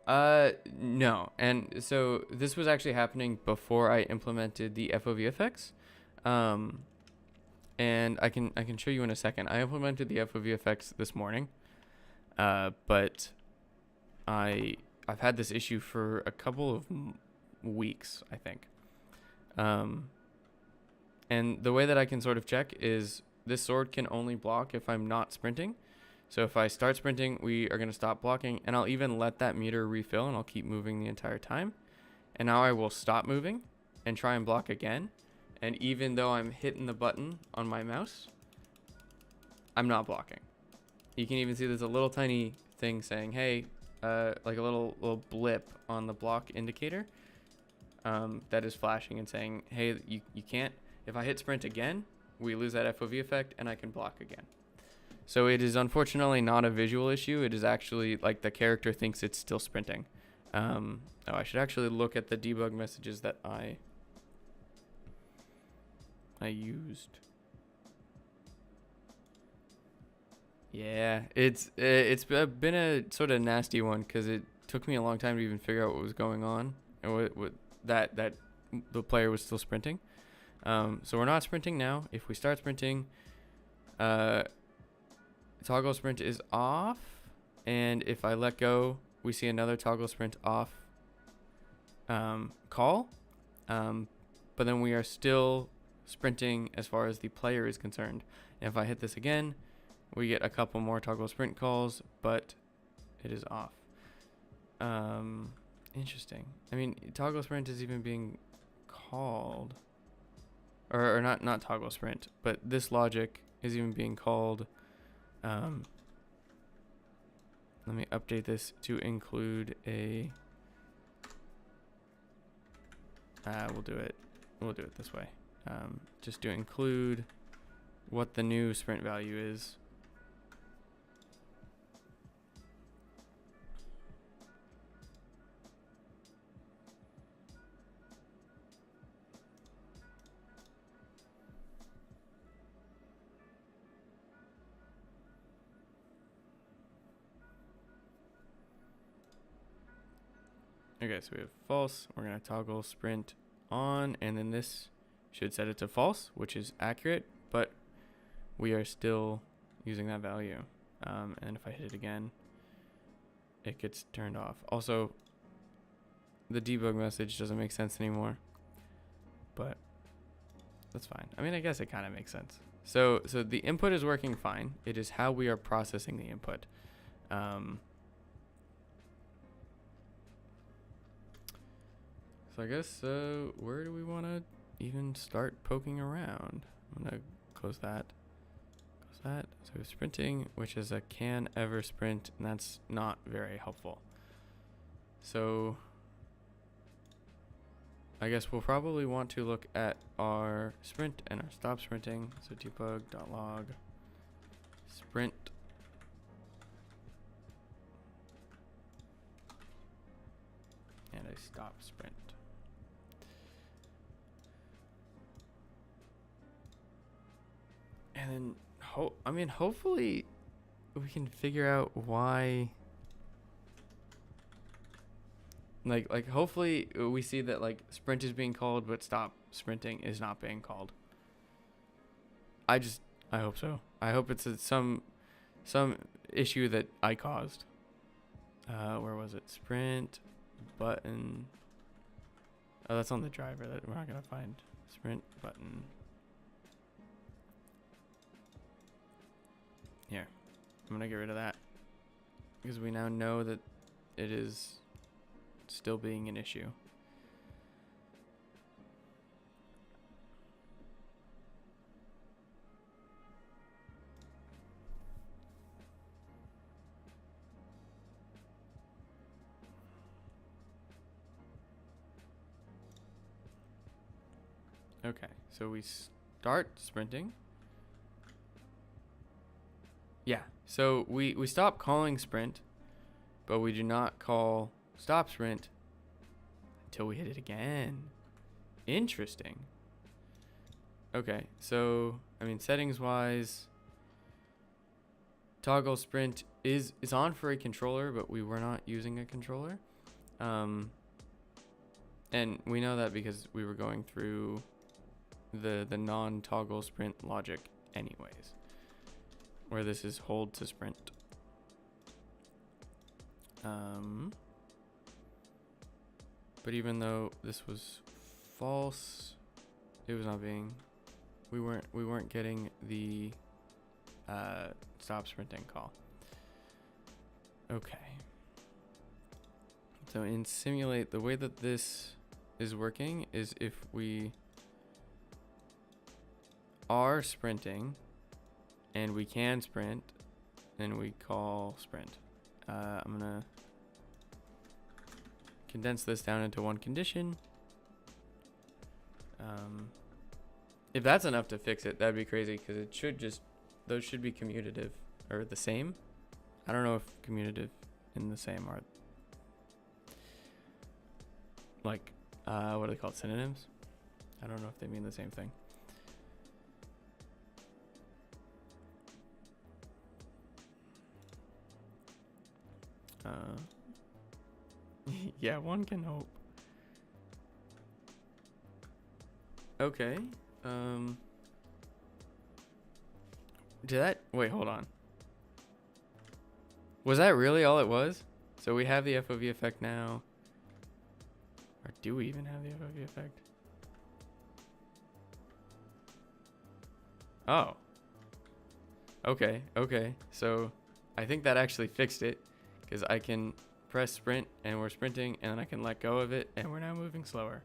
A: No. And so this was actually happening before I implemented the FOVFX. And I can show you in a second. I implemented the FOVFX this morning. But I've had this issue for a couple of weeks, I think. And the way that I can sort of check is this sword can only block if I'm not sprinting. So if I start sprinting, we are going to stop blocking, and I'll even let that meter refill, and I'll keep moving the entire time. And now I will stop moving and try and block again. And even though I'm hitting the button on my mouse, I'm not blocking. You can even see there's a little tiny thing saying, hey, like a little blip on the block indicator that is flashing and saying, hey, you can't. If I hit sprint again, we lose that FOV effect and I can block again. So it is unfortunately not a visual issue. It is actually like the character thinks it's still sprinting. Oh, I should actually look at the debug messages that I used. Yeah, it's been a sort of nasty one because it took me a long time to even figure out what was going on and what that the player was still sprinting. So we're not sprinting now. If we start sprinting, toggle sprint is off, and if I let go, we see another toggle sprint off call, but then we are still sprinting as far as the player is concerned. And if I hit this again, we get a couple more toggle sprint calls, but it is off. Interesting. I mean, toggle sprint is even being called, or not toggle sprint, but this logic is even being called. Let me update this to include a. We'll do it this way. Just to include what the new sprint value is. Okay, so we have false. We're going to toggle sprint on, and then this should set it to false, which is accurate, but we are still using that value. And if I hit it again, it gets turned off. Also, the debug message doesn't make sense anymore, but that's fine. I mean, I guess it kind of makes sense. So the input is working fine. It is how we are processing the input. So I guess, where do we want to even start poking around? I'm going to close that. Close that. So we have sprinting, which is a can ever sprint, and that's not very helpful. So I guess we'll probably want to look at our sprint and our stop sprinting. So debug.log sprint. And a stop sprint. And then, hopefully we can figure out why. Like hopefully we see that like sprint is being called, but stop sprinting is not being called. I hope so. I hope it's some issue that I caused. Where was it? Sprint button. Oh, that's on the driver that we're not gonna find. Sprint button. Here, I'm gonna get rid of that because we now know that it is still being an issue. Okay, so we start sprinting. Yeah, so we stop calling sprint, but we do not call stop sprint until we hit it again. Interesting. Okay, so I mean, settings wise, toggle sprint is on for a controller, but we were not using a controller. And we know that because we were going through the non-toggle sprint logic anyways, where this is hold to sprint. But even though this was false, it was not being, we weren't getting the stop sprinting call. Okay. So in simulate, the way that this is working is if we are sprinting and we can sprint, then we call sprint. I'm gonna condense this down into one condition. If that's enough to fix it, that'd be crazy, because it should just, those should be commutative or the same. I don't know if commutative and the same are like what are they called, synonyms? I don't know if they mean the same thing. Yeah, one can hope. Okay. Did that, wait, hold on. Was that really all it was? So we have the FOV effect now. Or do we even have the FOV effect? Oh. Okay, okay. So I think that actually fixed it, because I can press sprint and we're sprinting, and then I can let go of it and we're now moving slower.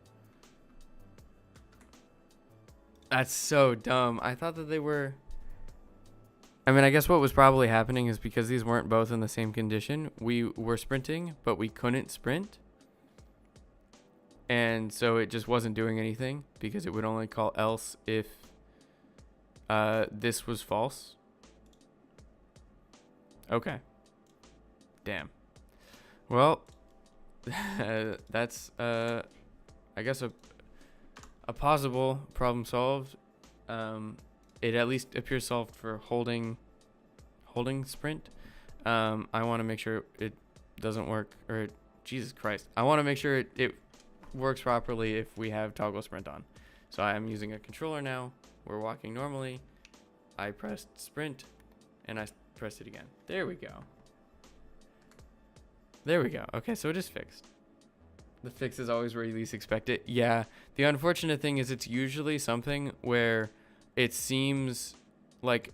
A: That's so dumb. I thought that they were, I mean, I guess what was probably happening is because these weren't both in the same condition, we were sprinting, but we couldn't sprint. And so it just wasn't doing anything, because it would only call else if this was false. Okay. Damn. Well, that's I guess a possible problem solved. It at least appears solved for holding sprint. I want to make sure it doesn't work, or Jesus Christ, I want to make sure it works properly if we have toggle sprint on. So I am using a controller now. We're walking normally. I pressed sprint and I pressed it again. There we go. There we go. Okay, so it is fixed. The fix is always where you least expect it. Yeah, the unfortunate thing is it's usually something where it seems like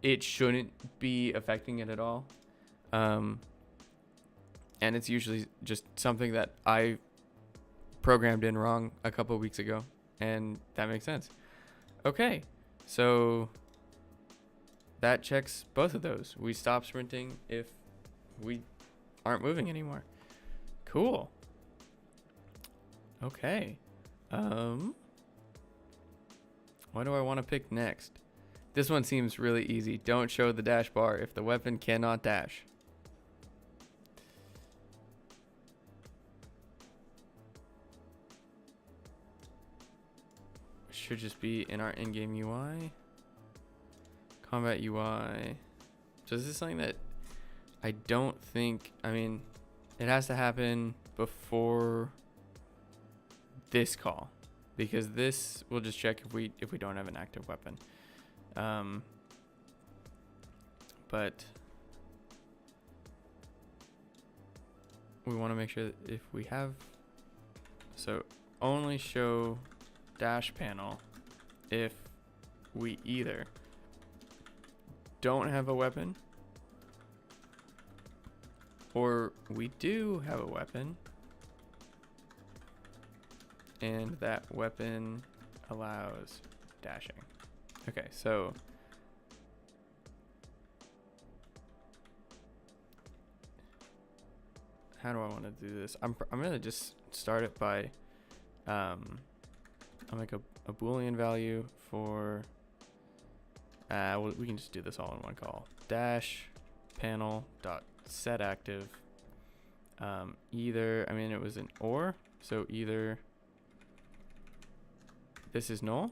A: it shouldn't be affecting it at all. And it's usually just something that I programmed in wrong a couple of weeks ago, and that makes sense. Okay, so that checks both of those. We stop sprinting if we aren't moving anymore. Cool. Okay. What do I want to pick next? This one seems really easy. Don't show the dash bar if the weapon cannot dash. Should just be in our in-game UI. Combat UI. So is this something that I don't think, I mean, it has to happen before this call, because this will just check if we don't have an active weapon. But we want to make sure that if we have, so only show dash panel if we either don't have a weapon Or we do have a weapon. And that weapon allows dashing. Okay, so how do I want to do this? I'm gonna just start it by I'll make a Boolean value for we can just do this all in one call. Dash panel dot set active. Either, I mean, it was an or, so either this is null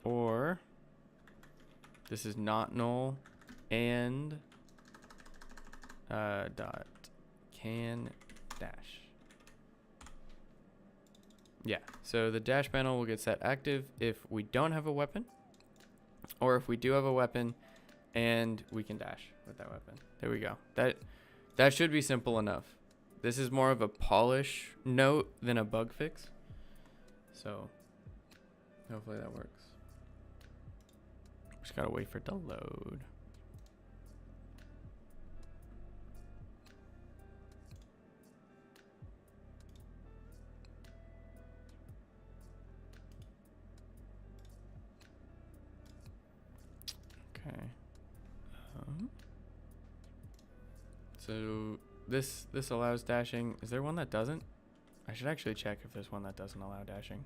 A: or this is not null and dot can dash. Yeah, so the dash panel will get set active if we don't have a weapon, or if we do have a weapon and we can dash with that weapon. There we go. That should be simple enough. This is more of a polish note than a bug fix. So hopefully that works. Just gotta wait for it to load. Okay. So this allows dashing. Is there one that doesn't? I should actually check if there's one that doesn't allow dashing.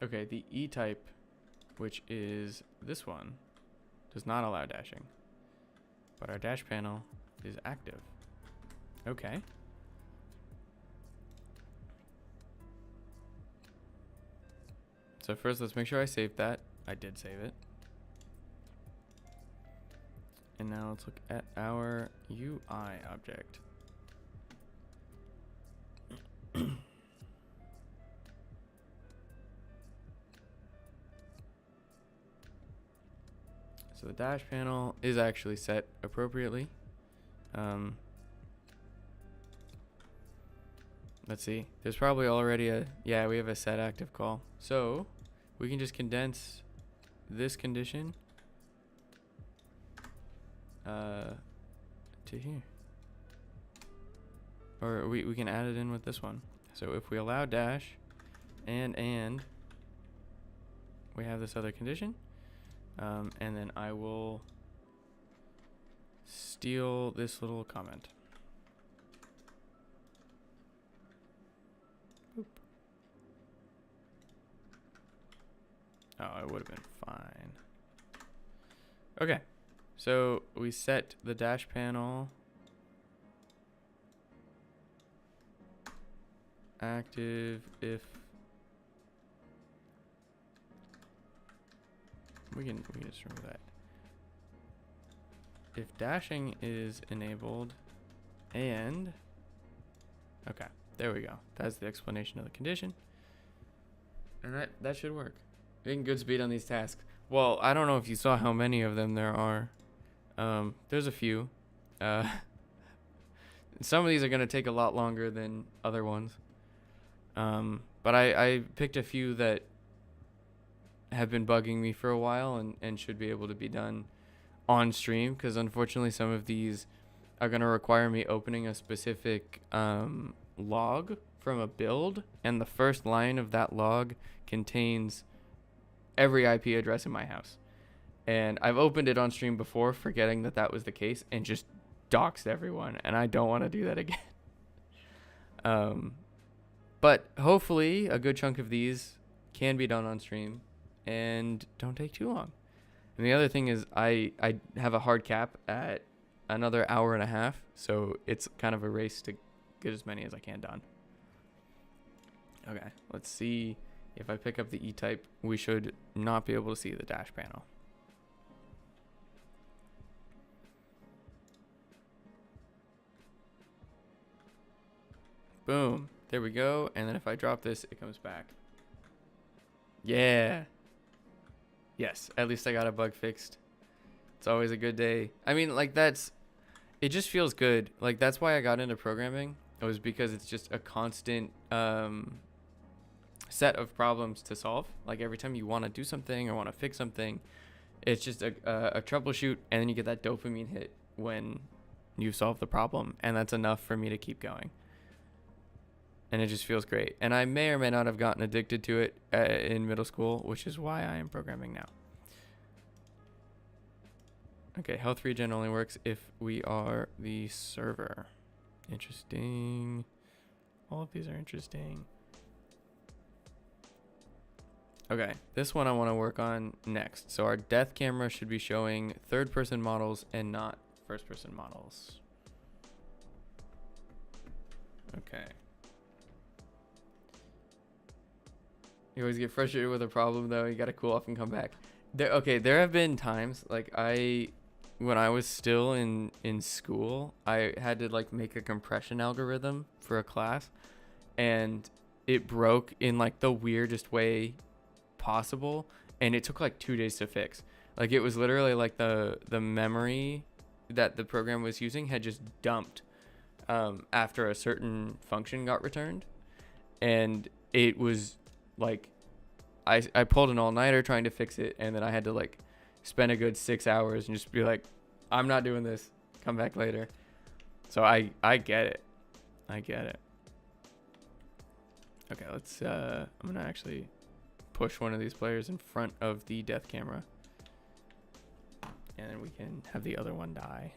A: Okay, the E type, which is this one, does not allow dashing, but our dash panel is active. Okay. So first, let's make sure I saved that. I did save it. And now let's look at our UI object. So the dash panel is actually set appropriately. Let's see. There's probably already yeah, we have a set active call. So we can just condense this condition to here. Or we can add it in with this one. So if we allow dash and we have this other condition. And then I will steal this little comment. Boop. Oh, it would have been fine. Okay, so we set the dash panel active if we can just remove that. If dashing is enabled and okay, there we go. That's the explanation of the condition. And that should work. Getting good speed on these tasks. Well, I don't know if you saw how many of them there are. There's a few. Some of these are going to take a lot longer than other ones. But I picked a few that have been bugging me for a while and should be able to be done on stream, because unfortunately some of these are going to require me opening a specific log from a build, and the first line of that log contains every IP address in my house. And I've opened it on stream before, forgetting that was the case, and just doxed everyone, and I don't want to do that again. But hopefully a good chunk of these can be done on stream and don't take too long. And the other thing is I have a hard cap at another hour and a half, so it's kind of a race to get as many as I can done. Okay, let's see. If I pick up the E-type, we should not be able to see the dash panel. Boom. There we go. And then if I drop this, it comes back. Yeah. Yes, at least I got a bug fixed. It's always a good day. I mean, like, it's it just feels good. Like, that's why I got into programming. It was because it's just a constant set of problems to solve. Like, every time you want to do something or want to fix something, it's just a troubleshoot, and then you get that dopamine hit when you solve the problem, and that's enough for me to keep going. And it just feels great. And I may or may not have gotten addicted to it in middle school, which is why I am programming now. Okay, health regen only works if we are the server. Interesting. All of these are interesting. Okay, this one I want to work on next. So our death camera should be showing third-person models and not first-person models. Okay. You always get frustrated with a problem, though. You got to cool off and come back. There have been times, like, when I was still in school, I had to, like, make a compression algorithm for a class, and it broke in, like, the weirdest way possible, and it took, like, 2 days to fix. Like, it was literally, like, the memory that the program was using had just dumped after a certain function got returned, and it was, like, I pulled an all-nighter trying to fix it, and then I had to, like, spend a good 6 hours and just be like, I'm not doing this. Come back later. So I get it. I get it. Okay, let's I'm gonna actually push one of these players in front of the death camera, and then we can have the other one die.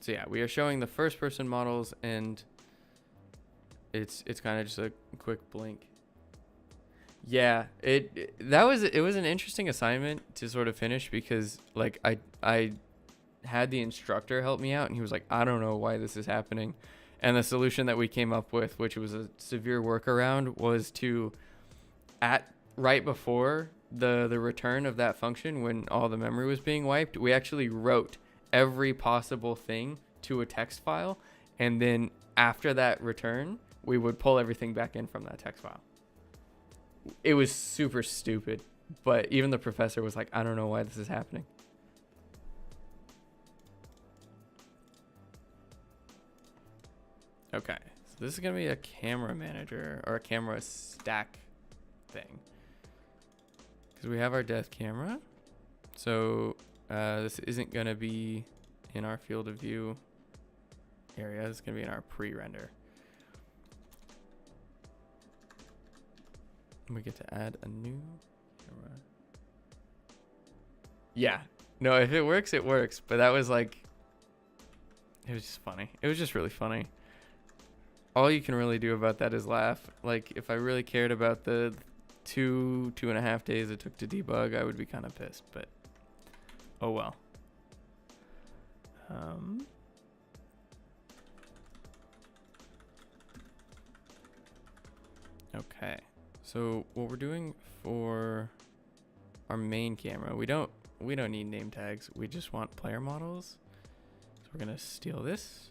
A: So yeah, we are showing the first person models, and it's kind of just a quick blink. Yeah, it was an interesting assignment to sort of finish, because, like, I had the instructor help me out, and he was like, I don't know why this is happening. And the solution that we came up with, which was a severe workaround, was to, right before the return of that function, when all the memory was being wiped, we actually wrote every possible thing to a text file, and then after that return, we would pull everything back in from that text file. It was super stupid, but even the professor was like, I don't know why this is happening. Okay, so this is going to be a camera manager, or a camera stack thing, because we have our death camera. So this isn't going to be in our field of view area. It's going to be in our pre-render. We get to add a new camera. Yeah. No, if it works, it works. But that was, like, it was just funny. It was just really funny. All you can really do about that is laugh. Like, if I really cared about the 2.5 days it took to debug, I would be kind of pissed. But, oh well. Okay. So what we're doing for our main camera, we don't need name tags. We just want player models. So we're gonna steal this.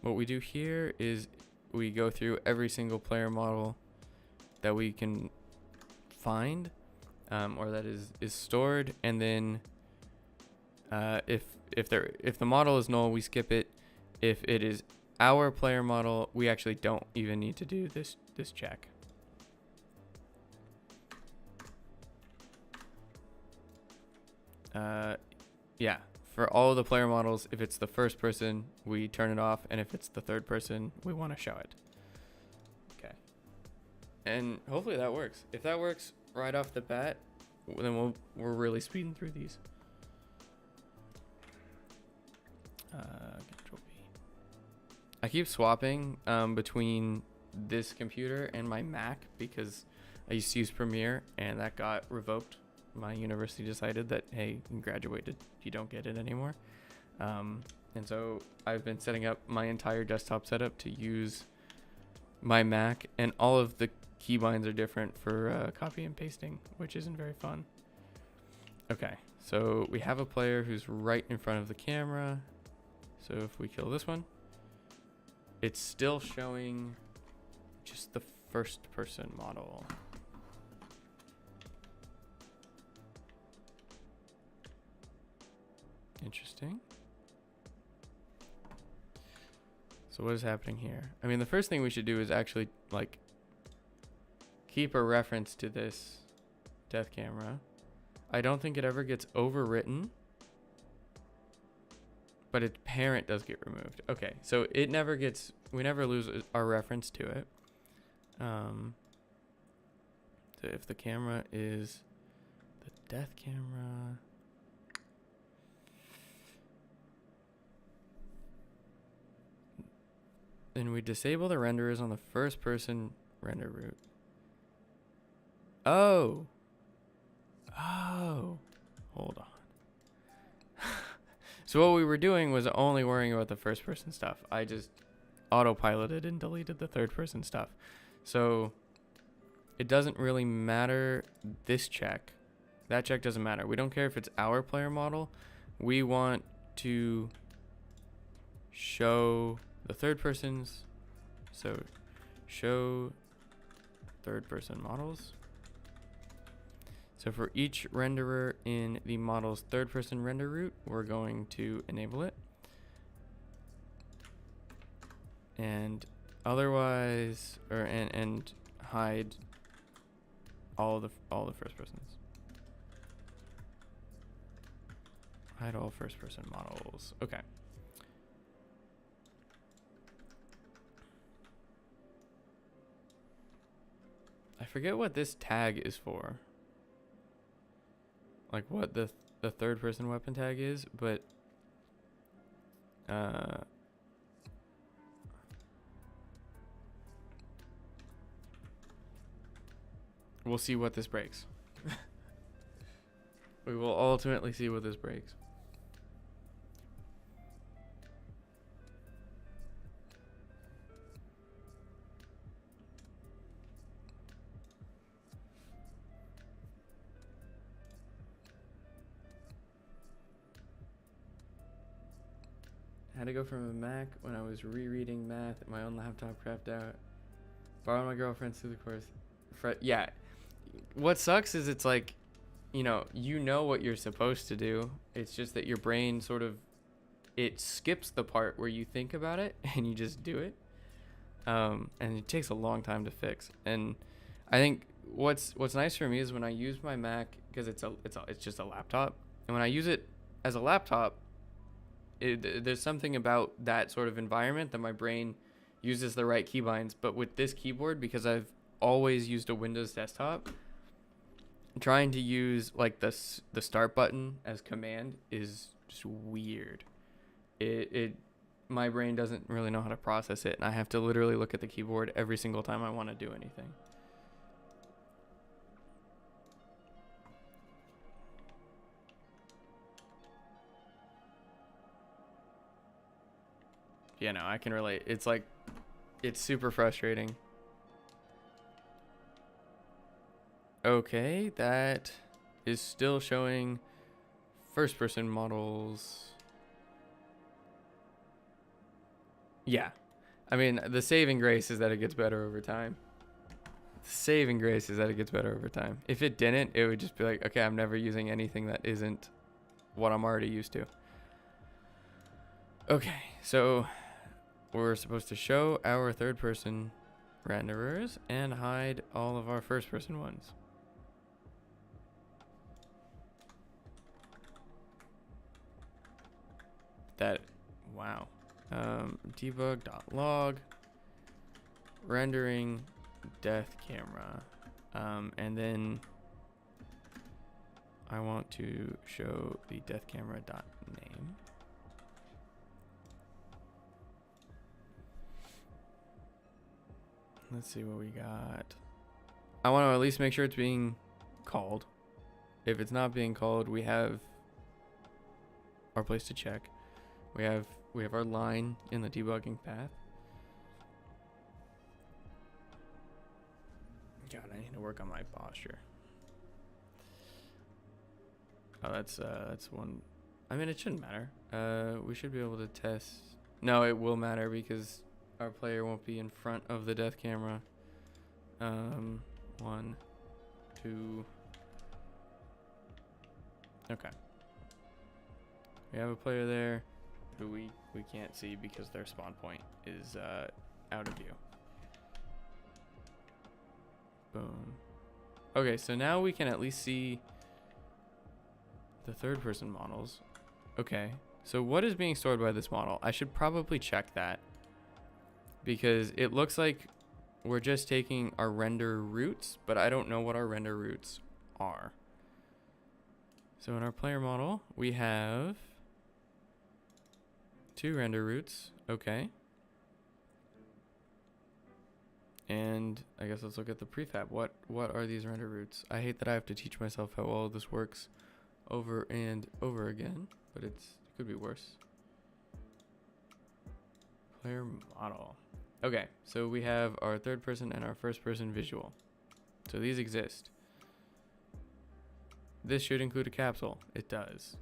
A: What we do here is we go through every single player model that we can find, or that is stored, and then if the model is null, we skip it. If it is our player model, we actually don't even need to do this check. Yeah, for all of the player models, if it's the first person, we turn it off, and if it's the third person, we want to show it. Okay, and hopefully that works. If that works right off the bat, then we're really speeding through these. Control B. I keep swapping between this computer and my Mac, because I used to use Premiere, and that got revoked. My university decided that, hey, you graduated, you don't get it anymore. And so I've been setting up my entire desktop setup to use my Mac, and all of the keybinds are different for copy and pasting, which isn't very fun. Okay, so we have a player who's right in front of the camera. So if we kill this one, it's still showing just the first person model. Interesting. So what is happening here? I mean, the first thing we should do is actually like keep a reference to this death camera. I don't think it ever gets overwritten, but its parent does get removed. Okay, so it never gets, we never lose our reference to it. So if the camera is the death camera, then we disable the renderers on the first person render root. Oh, hold on. So what we were doing was only worrying about the first person stuff. I just autopiloted and deleted the third person stuff. So it doesn't really matter this check. That check doesn't matter. We don't care if it's our player model. We want to show the third persons. So show third person models. So for each renderer in the model's third person render root, we're going to enable it. And otherwise, and hide all the first persons. Hide all first person models. Okay. I forget what this tag is for. Like what the third person weapon tag is, but we'll see what this breaks. We will ultimately see what this breaks. Had to go from a Mac when I was rereading math at my own laptop crapped out. Borrowed my girlfriend's through the course. Yeah. What sucks is it's like, you know what you're supposed to do. It's just that your brain sort of, it skips the part where you think about it and you just do it. And it takes a long time to fix. And I think what's nice for me is when I use my Mac, because it's just a laptop. And when I use it as a laptop, there's something about that sort of environment that my brain uses the right keybinds. But with this keyboard, because I've always used a Windows desktop, trying to use like the start button as command is just weird. My brain doesn't really know how to process it, and I have to literally look at the keyboard every single time I want to do anything. Yeah, no, I can relate. It's like, it's super frustrating. Okay, that is still showing first person models. Yeah. I mean, the saving grace is that it gets better over time. The saving grace is that it gets better over time. If it didn't, it would just be like, okay, I'm never using anything that isn't what I'm already used to. Okay, so we're supposed to show our third person renderers and hide all of our first person ones. Wow. Debug.log rendering death camera. And then I want to show the death camera.name. Let's see what we got. I want to at least make sure it's being called. If it's not being called, we have our place to check. We have our line in the debugging path. God, I need to work on my posture. Oh, that's one. I mean, it shouldn't matter. We should be able to test. No, it will matter because our player won't be in front of the death camera. 1, 2. Okay. We have a player there who we can't see because their spawn point is out of view. Boom. Okay, so now we can at least see the third person models. Okay, so what is being stored by this model? I should probably check that because it looks like we're just taking our render routes, but I don't know what our render routes are. So in our player model, we have 2 render routes. Okay. And I guess let's look at the prefab. What are these render routes? I hate that I have to teach myself how all of this works over and over again, but it could be worse. Player model. Okay, so we have our third person and our first person visual. So these exist. This should include a capsule. It does.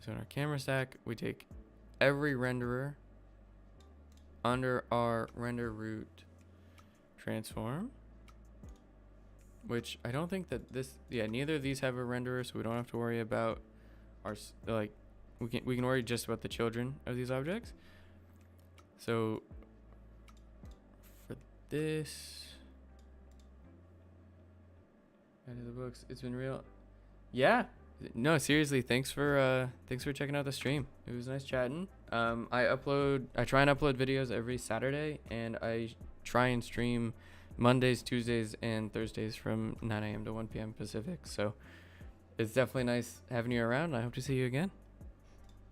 A: So in our camera stack, we take every renderer under our render route transform, which I don't think that this, yeah, neither of these have a renderer, so we don't have to worry about our, like, we can worry just about the children of these objects. So for this, out of the books, it's been real. Yeah, no, seriously, thanks for checking out the stream. It was nice chatting. I try and upload videos every Saturday, and I try and stream Mondays, Tuesdays, and Thursdays from 9 a.m. to 1 p.m. Pacific. So it's definitely nice having you around. I hope to see you again.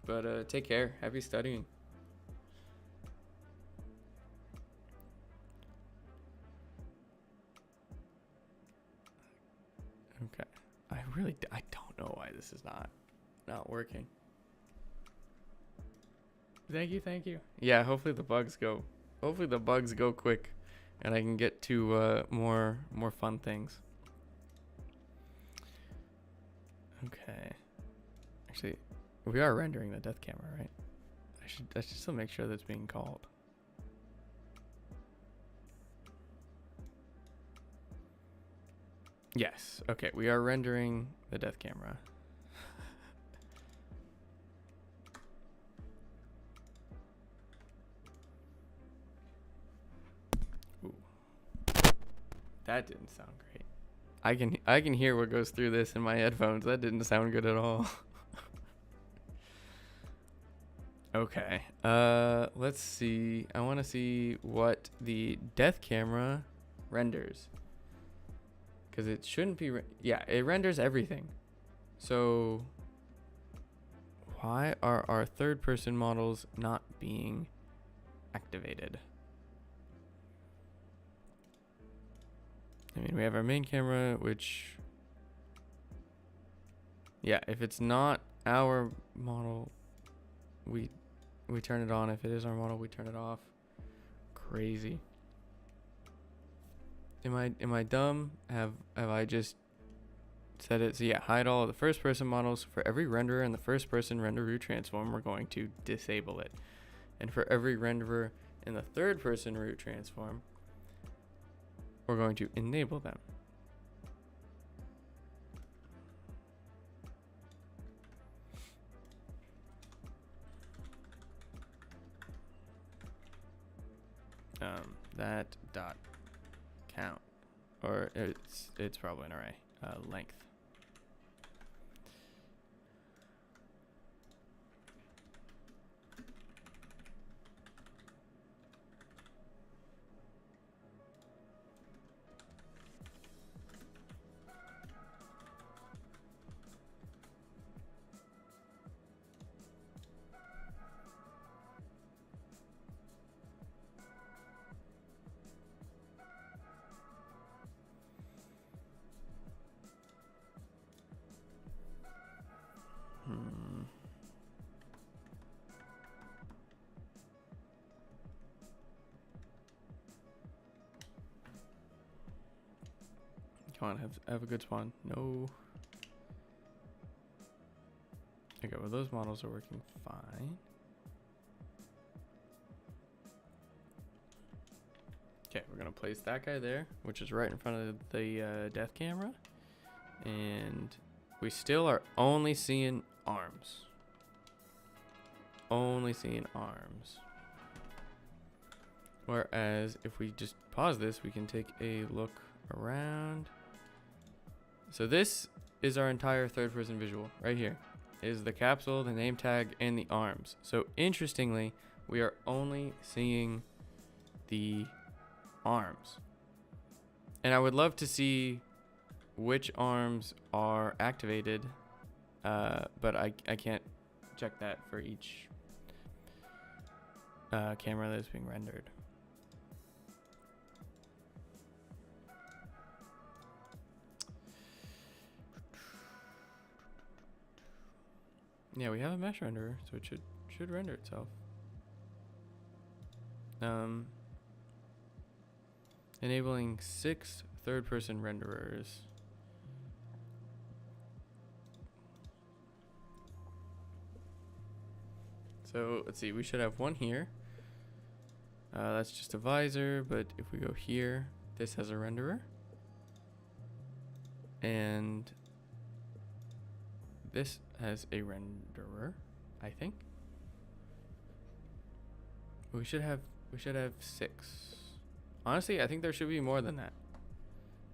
A: But take care. Happy studying. Okay. I don't know why this is not working. Thank you. Yeah, hopefully the bugs go quick and I can get to more fun things. Okay. Actually, we are rendering the death camera, right? I should still make sure that's being called. Yes. Okay, we are rendering the death camera. Ooh. That didn't sound great. I can hear what goes through this in my headphones. That didn't sound good at all. Okay. Let's see. I want to see what the death camera renders. Because it shouldn't be... yeah, it renders everything. So why are our third person models not being activated? I mean, we have our main camera, which... yeah, if it's not our model, we turn it on. If it is our model, we turn it off. Crazy. Am I dumb? Have I just said it? So yeah, hide all of the first person models. For every renderer in the first person render route transform, we're going to disable it. And for every renderer in the third person route transform, we're going to enable them. That dot count, or it's probably an array length. Come on, have a good spawn. No. Okay, well those models are working fine. Okay, we're gonna place that guy there, which is right in front of the death camera. And we still are only seeing arms. Only seeing arms. Whereas if we just pause this, we can take a look around. So this is our entire third person visual right here. It is the capsule, the name tag, and the arms. So interestingly, we are only seeing the arms. And I would love to see which arms are activated, but I can't check that for each camera that is being rendered. Yeah, we have a mesh renderer, so it should render itself. Enabling 6 third-person renderers. So let's see, we should have one here. That's just a visor, but if we go here, this has a renderer. And this has a renderer, I think. We should have 6. Honestly, I think there should be more than that.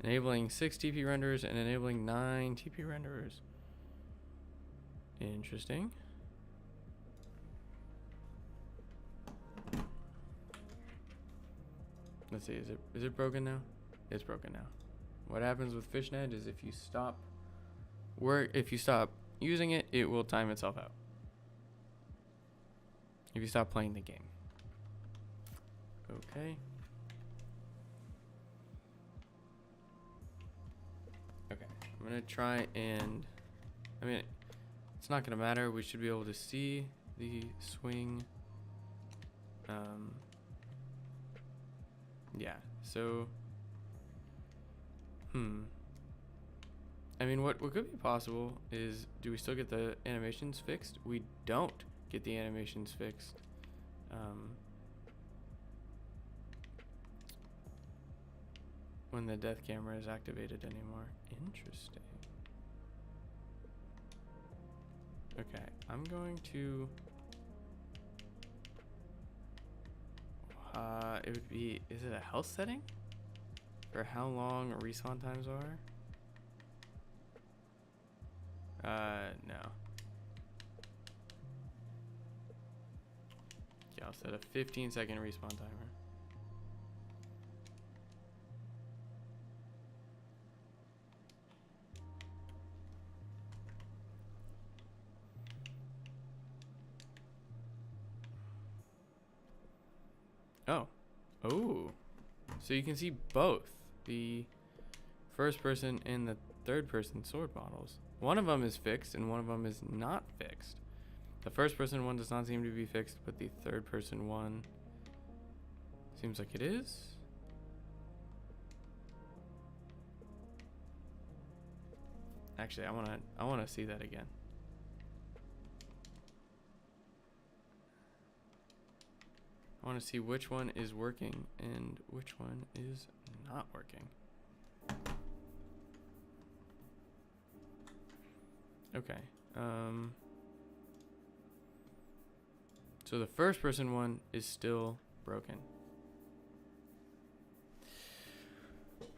A: Enabling 6 TP renderers and enabling 9 TP renderers. Interesting. Let's see, is it broken now? It's broken now. What happens with FishNet is if you stop using it, it will time itself out. If you stop playing the game. Okay. Okay, I'm gonna try and, I mean, it's not gonna matter. We should be able to see the swing. Yeah, so, I mean, what could be possible is, do we still get the animations fixed? We don't get the animations fixed. When the death camera is activated anymore. Interesting. Okay, I'm going to, it would be, is it a health setting? For how long respawn times are? No. Okay, I'll set a 15-second respawn timer. Oh, so you can see both the first person and the third person sword models. One of them is fixed and one of them is not fixed. The first person one does not seem to be fixed, but the third person one seems like it is. Actually, I wanna see that again. I want to see which one is working and which one is not working. Okay. So the first person one is still broken.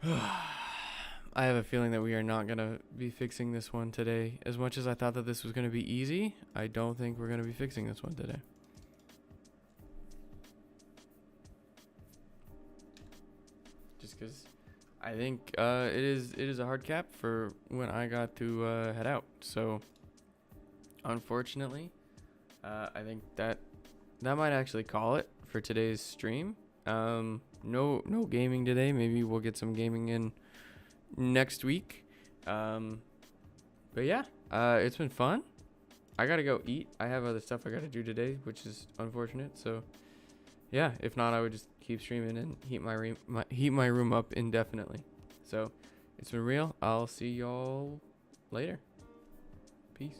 A: I have a feeling that we are not going to be fixing this one today. As much as I thought that this was going to be easy, I don't think we're going to be fixing this one today. Just because I think it is a hard cap for when I got to head out. So unfortunately, I think that might actually call it for today's stream. No gaming today. Maybe we'll get some gaming in next week. But yeah, it's been fun. I gotta go eat. I have other stuff I gotta do today, which is unfortunate. So yeah, if not, I would just keep streaming and heat my room up indefinitely. So it's been real. I'll see y'all later. Peace.